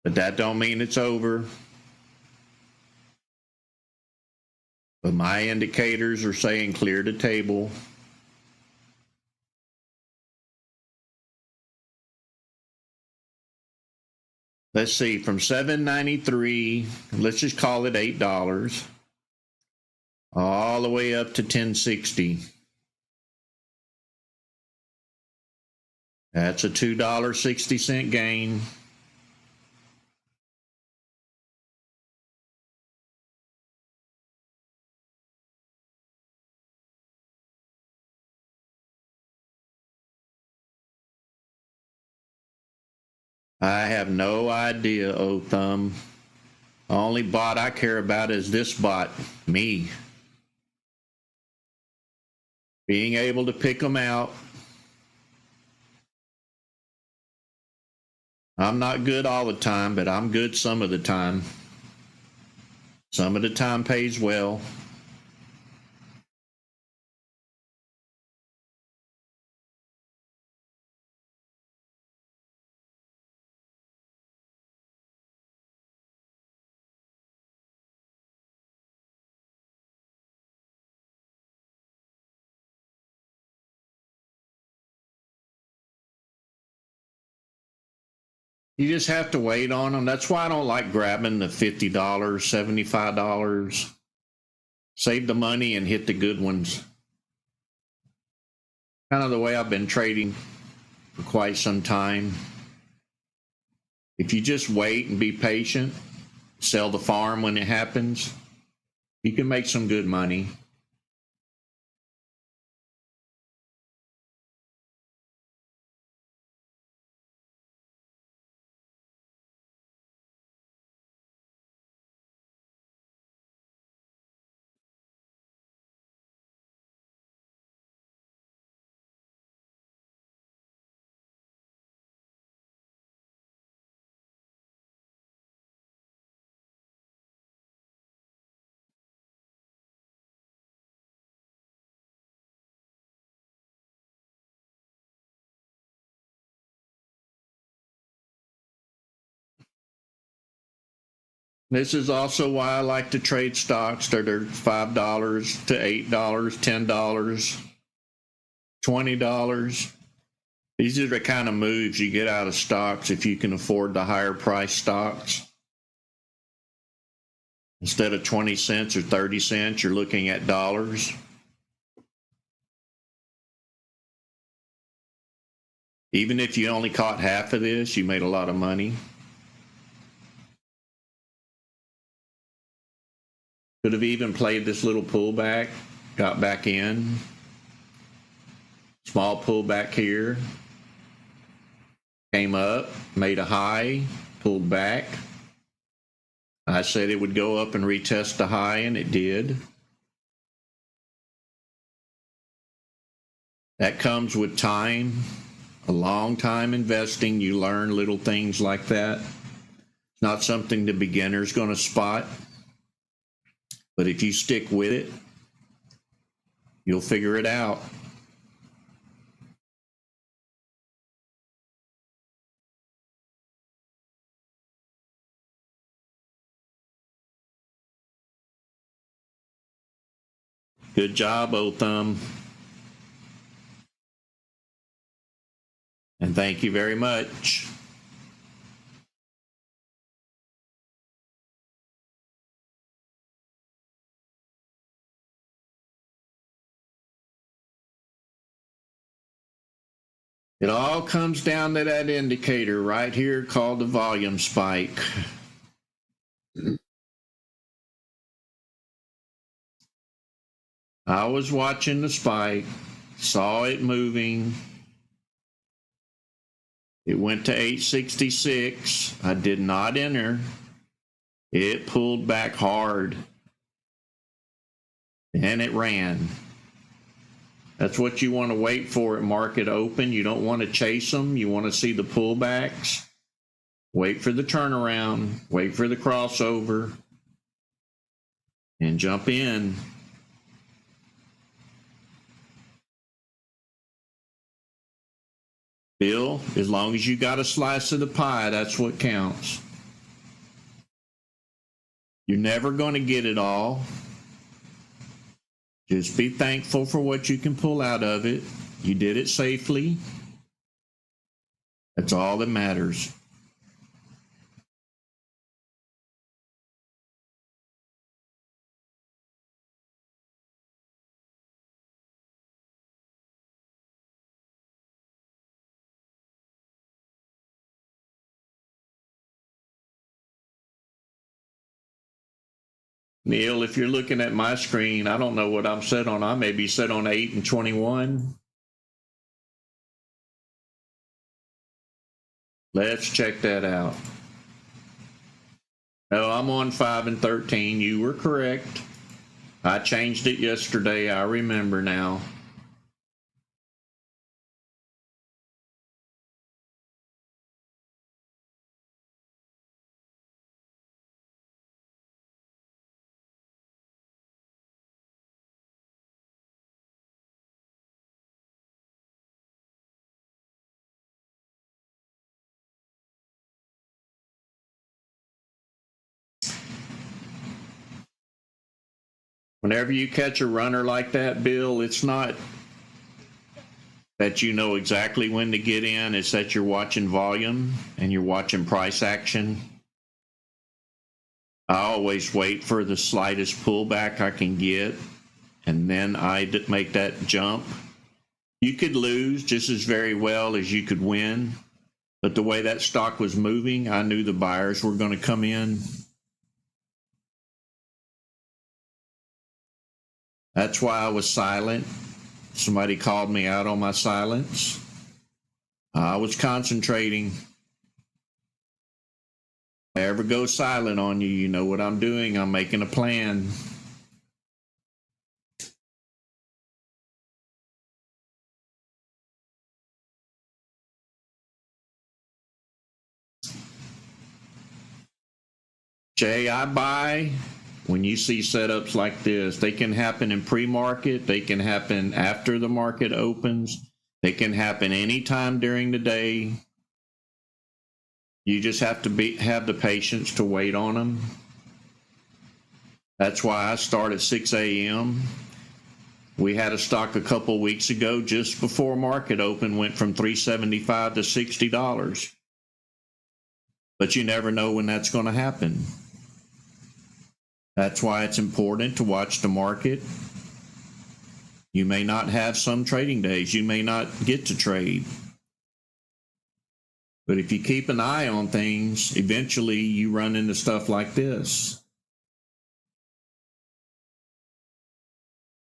But that don't mean it's over. But my indicators are saying clear the table. Let's see, from $7.93, let's just call it $8, all the way up to $10.60. That's a $2.60 gain. I have no idea, O Thumb. The only bot I care about is this bot, me. Being able to pick them out. I'm not good all the time, but I'm good some of the time. Some of the time pays well. You just have to wait on them. That's why I don't like grabbing the $50, $75. Save the money and hit the good ones. Kind of the way I've been trading for quite some time. If you just wait and be patient, sell the farm when it happens, you can make some good money. This is also why I like to trade stocks that are $5 to $8, $10, $20. These are the kind of moves you get out of stocks if you can afford the higher price stocks. Instead of 20 cents or 30 cents, you're looking at dollars. Even if you only caught half of this, you made a lot of money. Could have even played this little pullback, got back in. Small pullback here. Came up, made a high, pulled back. I said it would go up and retest the high, and it did. That comes with time, a long time investing. You learn little things like that. It's not something the beginner's going to spot. But if you stick with it, you'll figure it out. Good job, Old Thumb. And thank you very much. It all comes down to that indicator right here called the volume spike. I was watching the spike, saw it moving. It went to 866. I did not enter. It pulled back hard. And it ran. That's what you want to wait for at market open. You don't want to chase them. You want to see the pullbacks. Wait for the turnaround. Wait for the crossover. And jump in. Bill, as long as you got a slice of the pie, that's what counts. You're never going to get it all. Just be thankful for what you can pull out of it. You did it safely. That's all that matters. Neil, if you're looking at my screen, I don't know what I'm set on. I may be set on 8 and 21. Let's check that out. No, I'm on 5 and 13. You were correct. I changed it yesterday. I remember now. Whenever you catch a runner like that, Bill, it's not that you know exactly when to get in. It's that you're watching volume and you're watching price action. I always wait for the slightest pullback I can get, and then I make that jump. You could lose just as very well as you could win, but the way that stock was moving, I knew the buyers were going to come in. That's why I was silent. Somebody called me out on my silence. I was concentrating. If I ever go silent on you, you know what I'm doing. I'm making a plan. Jay, I buy when you see setups like this. They can happen in pre-market. They can happen after the market opens. They can happen anytime during the day. You just have to have the patience to wait on them. That's why I start at 6 a.m. We had a stock a couple weeks ago just before market open, went from $3.75 to $60. But you never know when that's going to happen. That's why it's important to watch the market. You may not have some trading days. You may not get to trade. But if you keep an eye on things, eventually you run into stuff like this.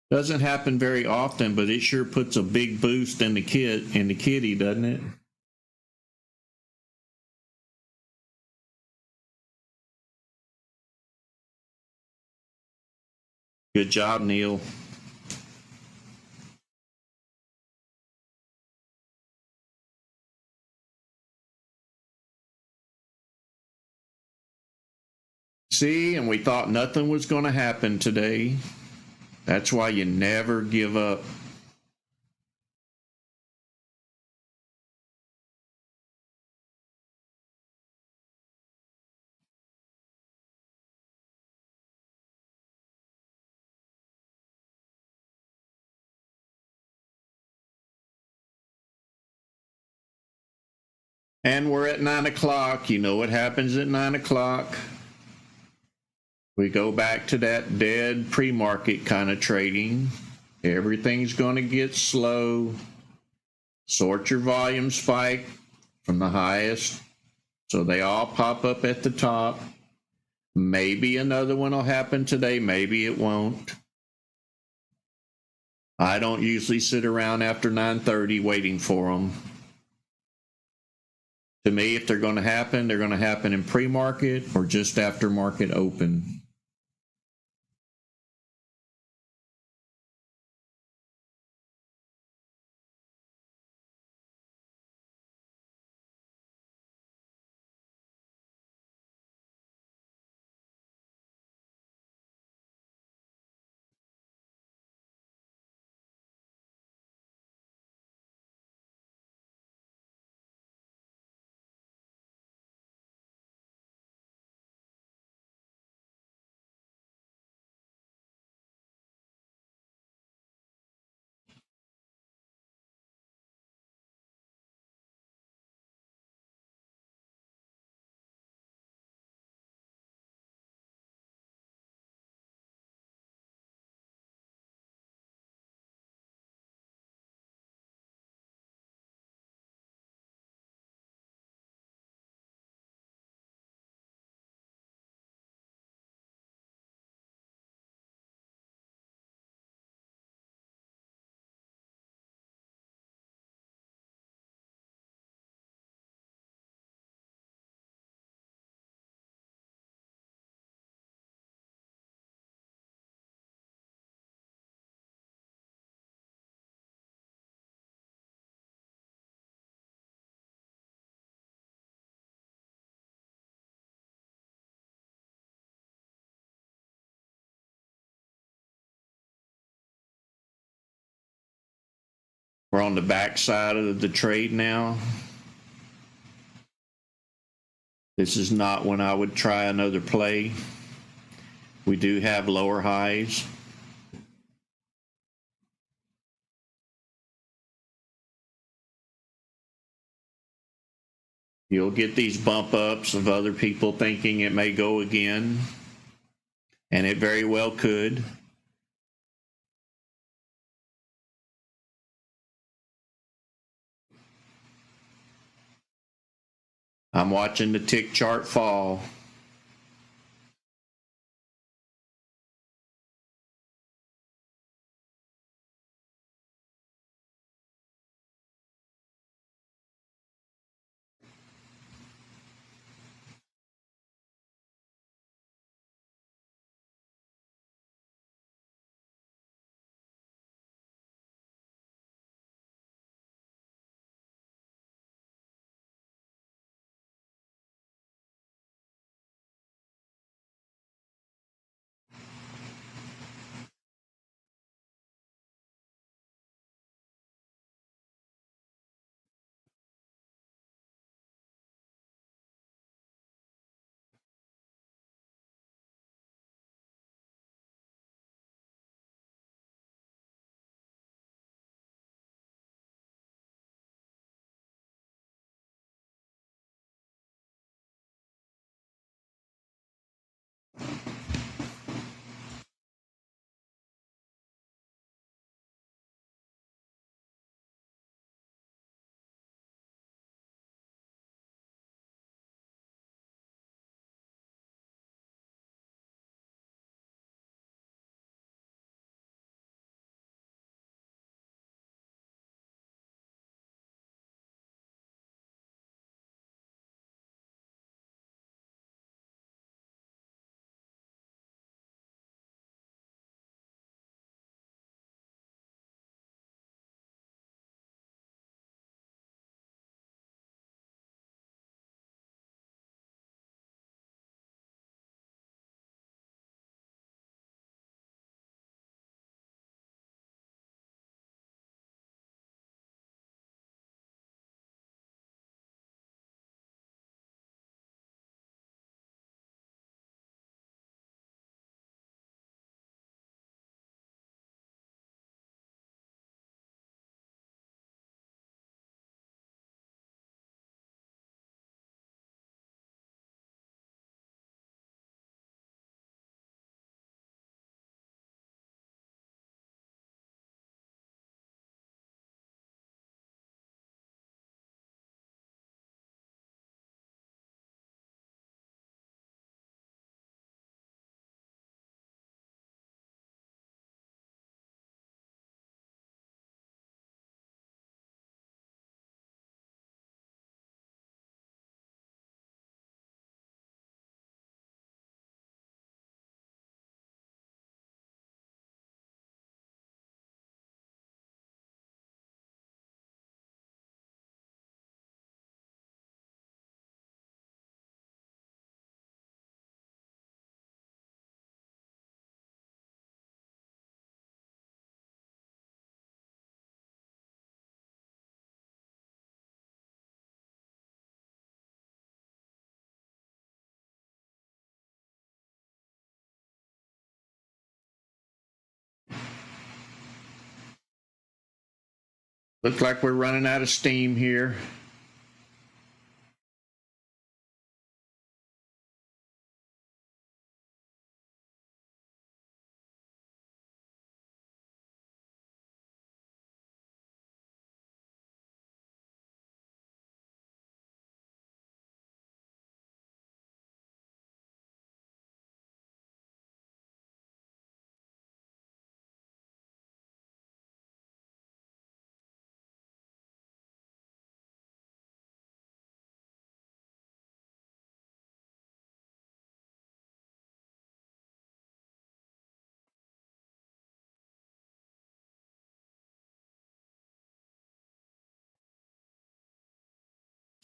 Doesn't happen very often, but it sure puts a big boost in the kitty, doesn't it? Good job, Neil. See, and we thought nothing was going to happen today. That's why you never give up. And we're at 9 o'clock. You know what happens at 9 o'clock. We go back to that dead pre-market kind of trading. Everything's going to get slow. Sort your volume spike from the highest. So they all pop up at the top. Maybe another one will happen today. Maybe it won't. I don't usually sit around after 9:30 waiting for them. To me, if they're going to happen, they're going to happen in pre-market or just after market open. We're on the back side of the trade now. This is not when I would try another play. We do have lower highs. You'll get these bump ups of other people thinking it may go again, and it very well could. I'm watching the tick chart fall. Looks like we're running out of steam here.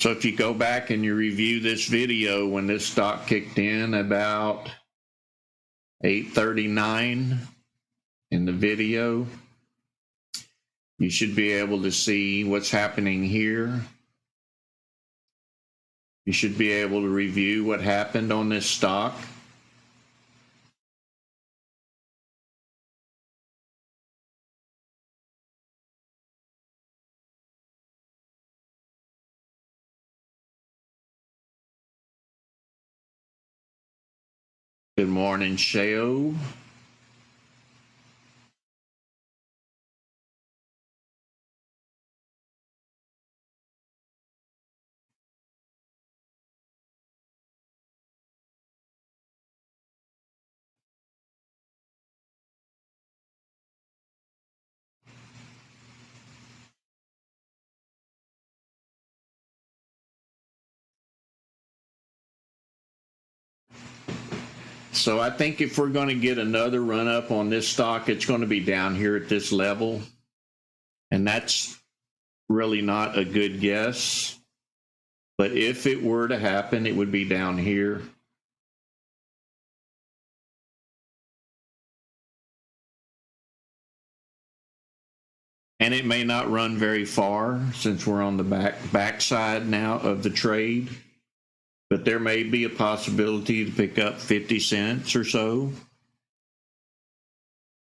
So if you go back and you review this video when this stock kicked in about 8:39 in the video, you should be able to see what's happening here. You should be able to review what happened on this stock. Good morning, Sheo. So I think if we're going to get another run up on this stock, it's going to be down here at this level. And that's really not a good guess. But if it were to happen, it would be down here. And it may not run very far since we're on the backside now of the trade. But there may be a possibility to pick up 50 cents or so.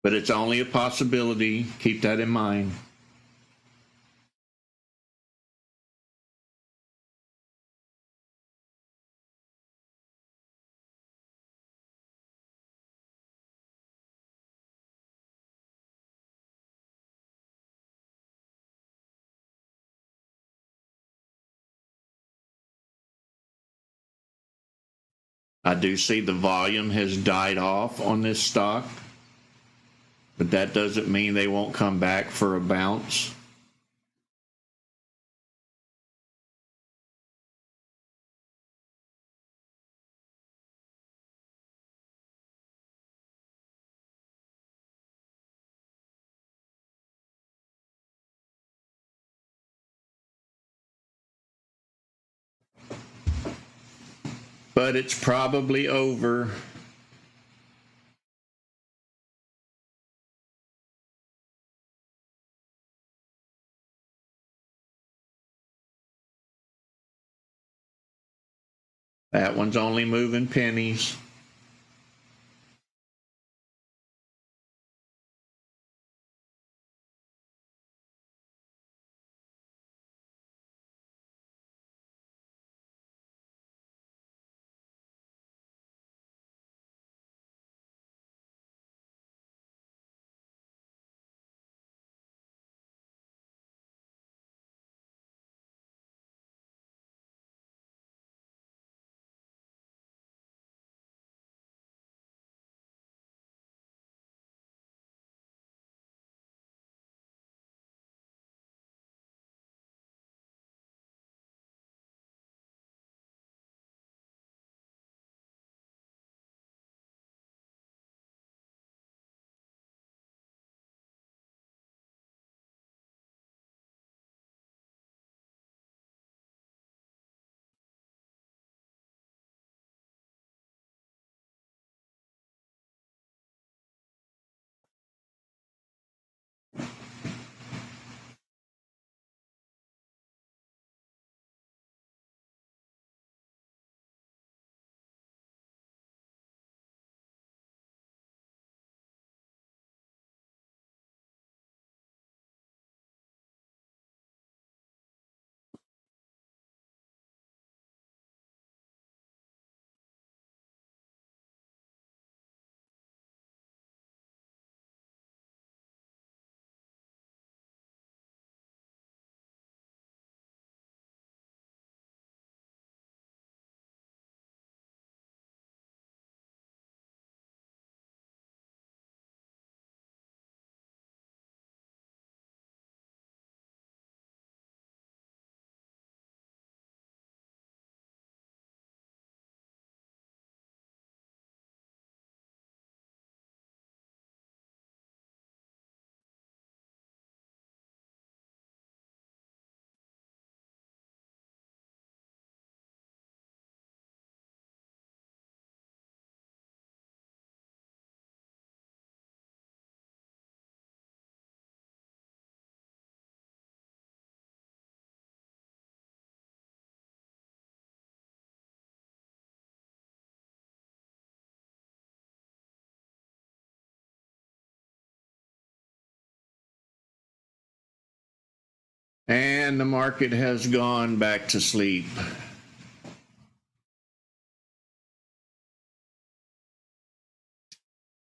But it's only a possibility. Keep that in mind. I do see the volume has died off on this stock, but that doesn't mean they won't come back for a bounce. But it's probably over. That one's only moving pennies. And the market has gone back to sleep.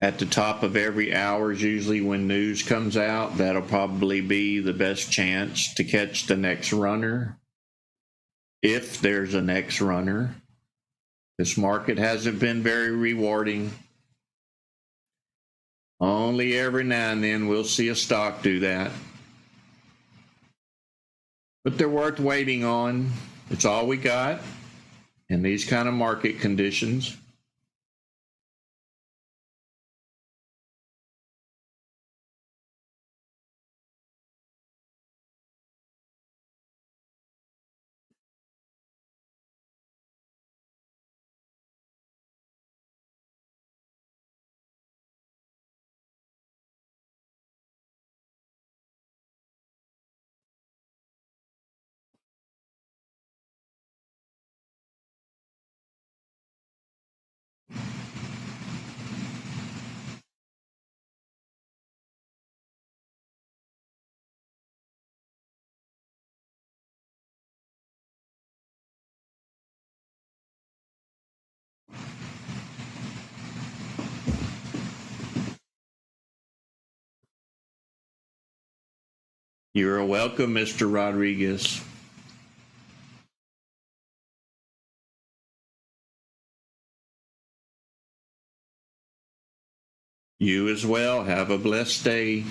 At the top of every hour is usually when news comes out. That'll probably be the best chance to catch the next runner, if there's a next runner. This market hasn't been very rewarding. Only every now and then we'll see a stock do that. But they're worth waiting on. It's all we got in these kind of market conditions. You're welcome, Mr. Rodriguez. You as well. Have a blessed day.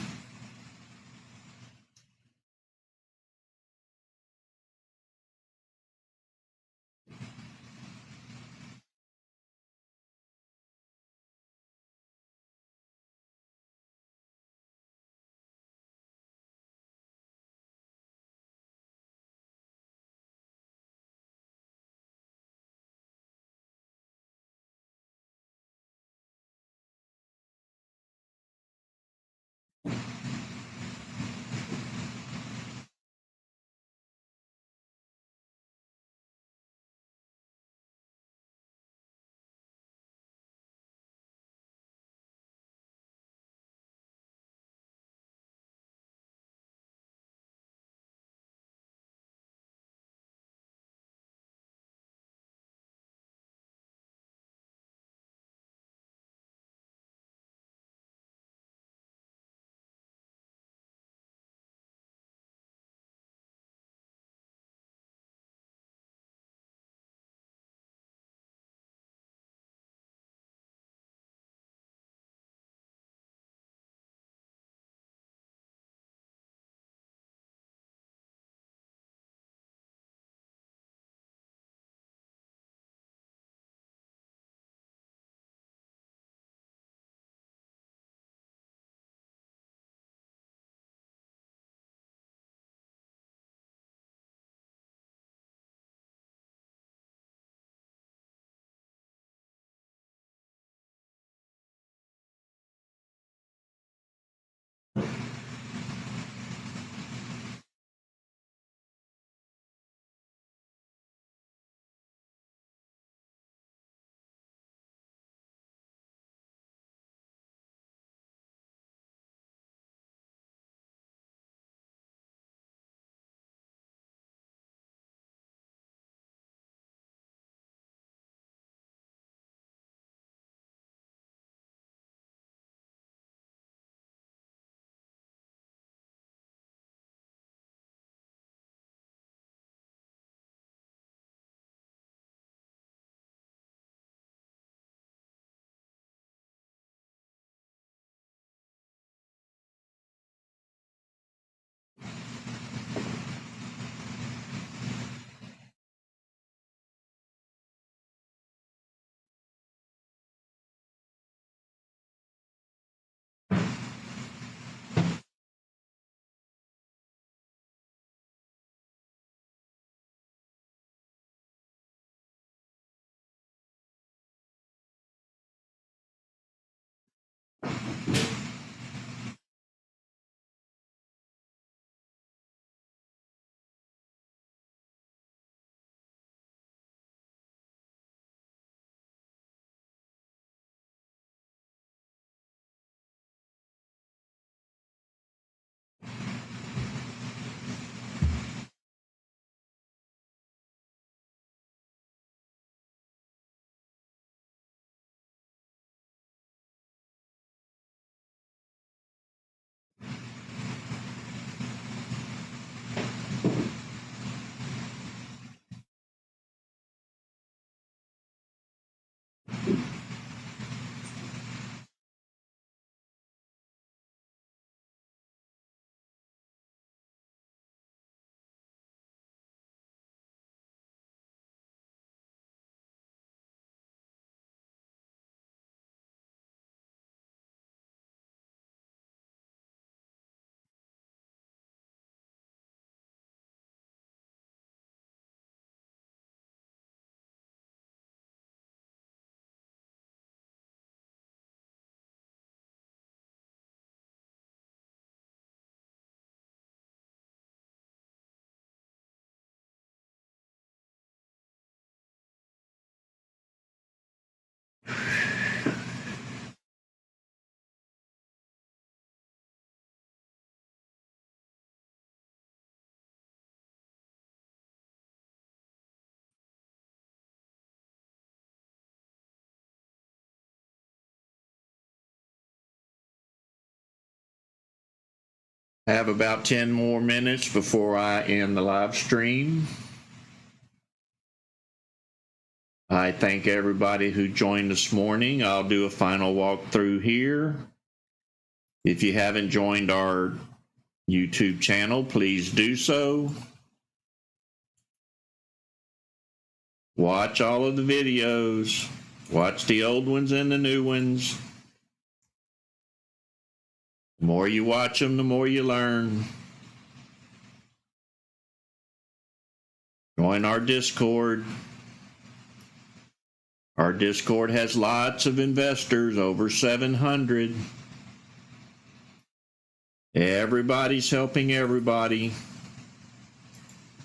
I have about 10 more minutes before I end the live stream. I thank everybody who joined this morning. I'll do a final walkthrough here. If you haven't joined our YouTube channel, please do so. Watch all of the videos. Watch the old ones and the new ones. The more you watch them, the more you learn. Join our Discord. Our Discord has lots of investors, over 700. Everybody's helping everybody.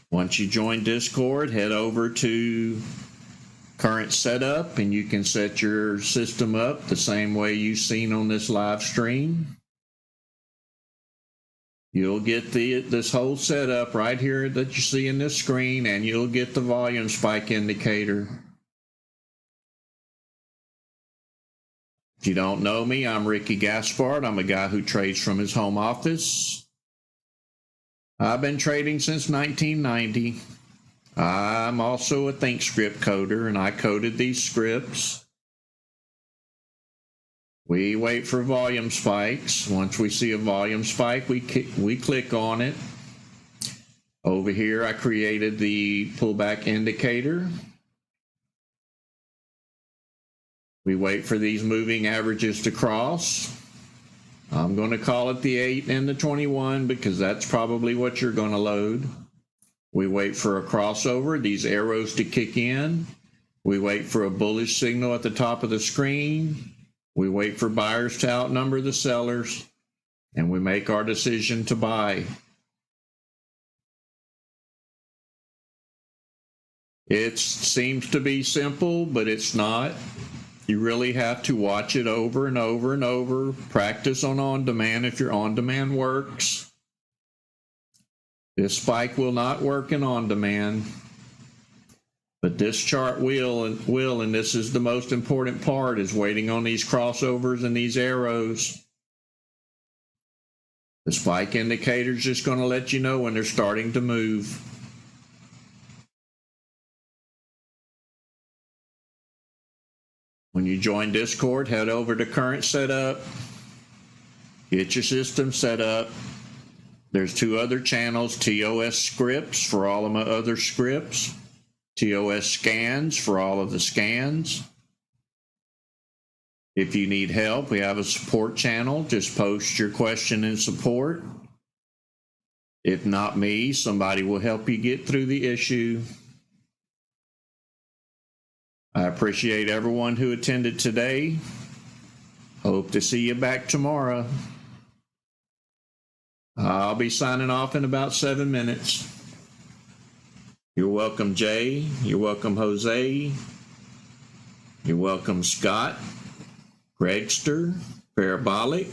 Once you join Discord, head over to current setup and you can set your system up the same way you've seen on this live stream. You'll get this whole setup right here that you see in this screen, and you'll get the volume spike indicator. If you don't know me, I'm Ricky Gaspard. I'm a guy who trades from his home office. I've been trading since 1990. I'm also a ThinkScript coder, and I coded these scripts. We wait for volume spikes. Once we see a volume spike, we click on it. Over here, I created the pullback indicator. We wait for these moving averages to cross. I'm going to call it the 8 and the 21 because that's probably what you're going to load. We wait for a crossover, these arrows to kick in. We wait for a bullish signal at the top of the screen. We wait for buyers to outnumber the sellers, and we make our decision to buy. It seems to be simple, but it's not. You really have to watch it over and over and over. Practice on demand if your on-demand works. This spike will not work in on-demand, but this chart will, and this is the most important part, is waiting on these crossovers and these arrows. The spike indicator is just going to let you know when they're starting to move. When you join Discord, head over to current setup, get your system set up. There's two other channels, TOS scripts for all of my other scripts, TOS scans for all of the scans. If you need help, we have a support channel. Just post your question in support. If not me, somebody will help you get through the issue. I appreciate everyone who attended today. Hope to see you back tomorrow. I'll be signing off in about 7 minutes. You're welcome, Jay. You're welcome, Jose. You're welcome, Scott, Gregster, Parabolic.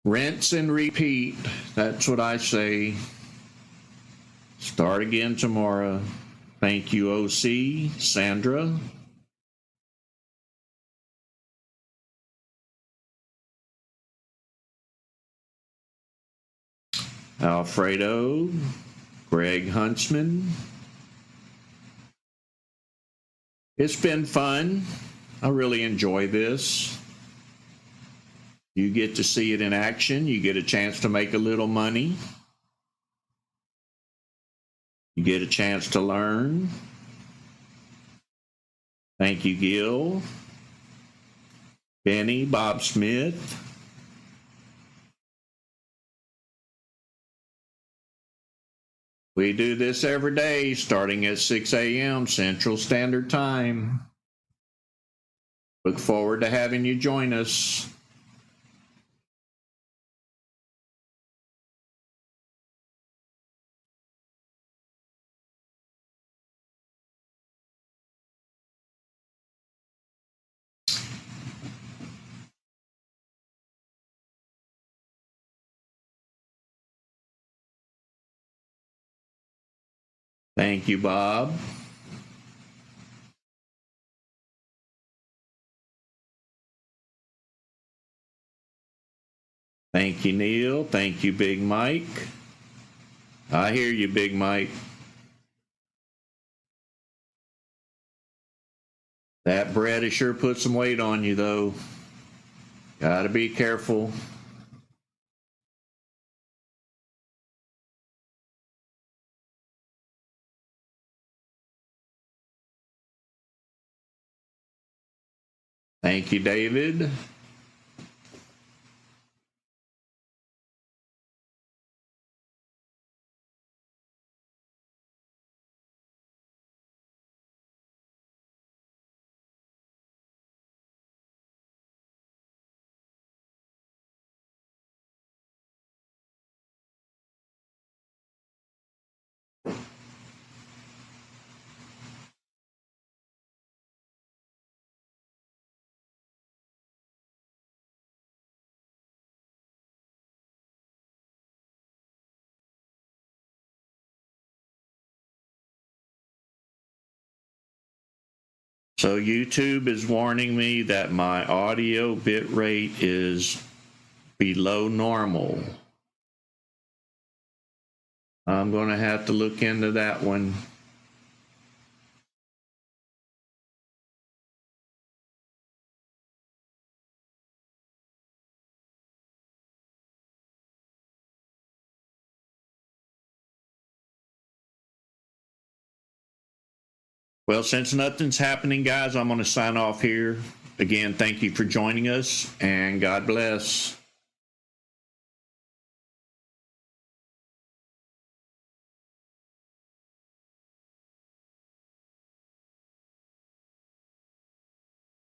Rinse and repeat. That's what I say. Start again tomorrow. Thank you, OC, Sandra. Alfredo, Greg Huntsman. It's been fun. I really enjoy this. You get to see it in action. You get a chance to make a little money. You get a chance to learn. Thank you, Gil, Benny, Bob Smith. We do this every day starting at 6 a.m. Central Standard Time. Look forward to having you join us. Thank you, Bob. Thank you, Neil. Thank you, Big Mike. I hear you, Big Mike. That bread has sure put some weight on you, though. Gotta be careful. Thank you, David. So YouTube is warning me that my audio bit rate is below normal. I'm going to have to look into that one. Well, since nothing's happening, guys, I'm going to sign off here. Again, thank you for joining us, and God bless.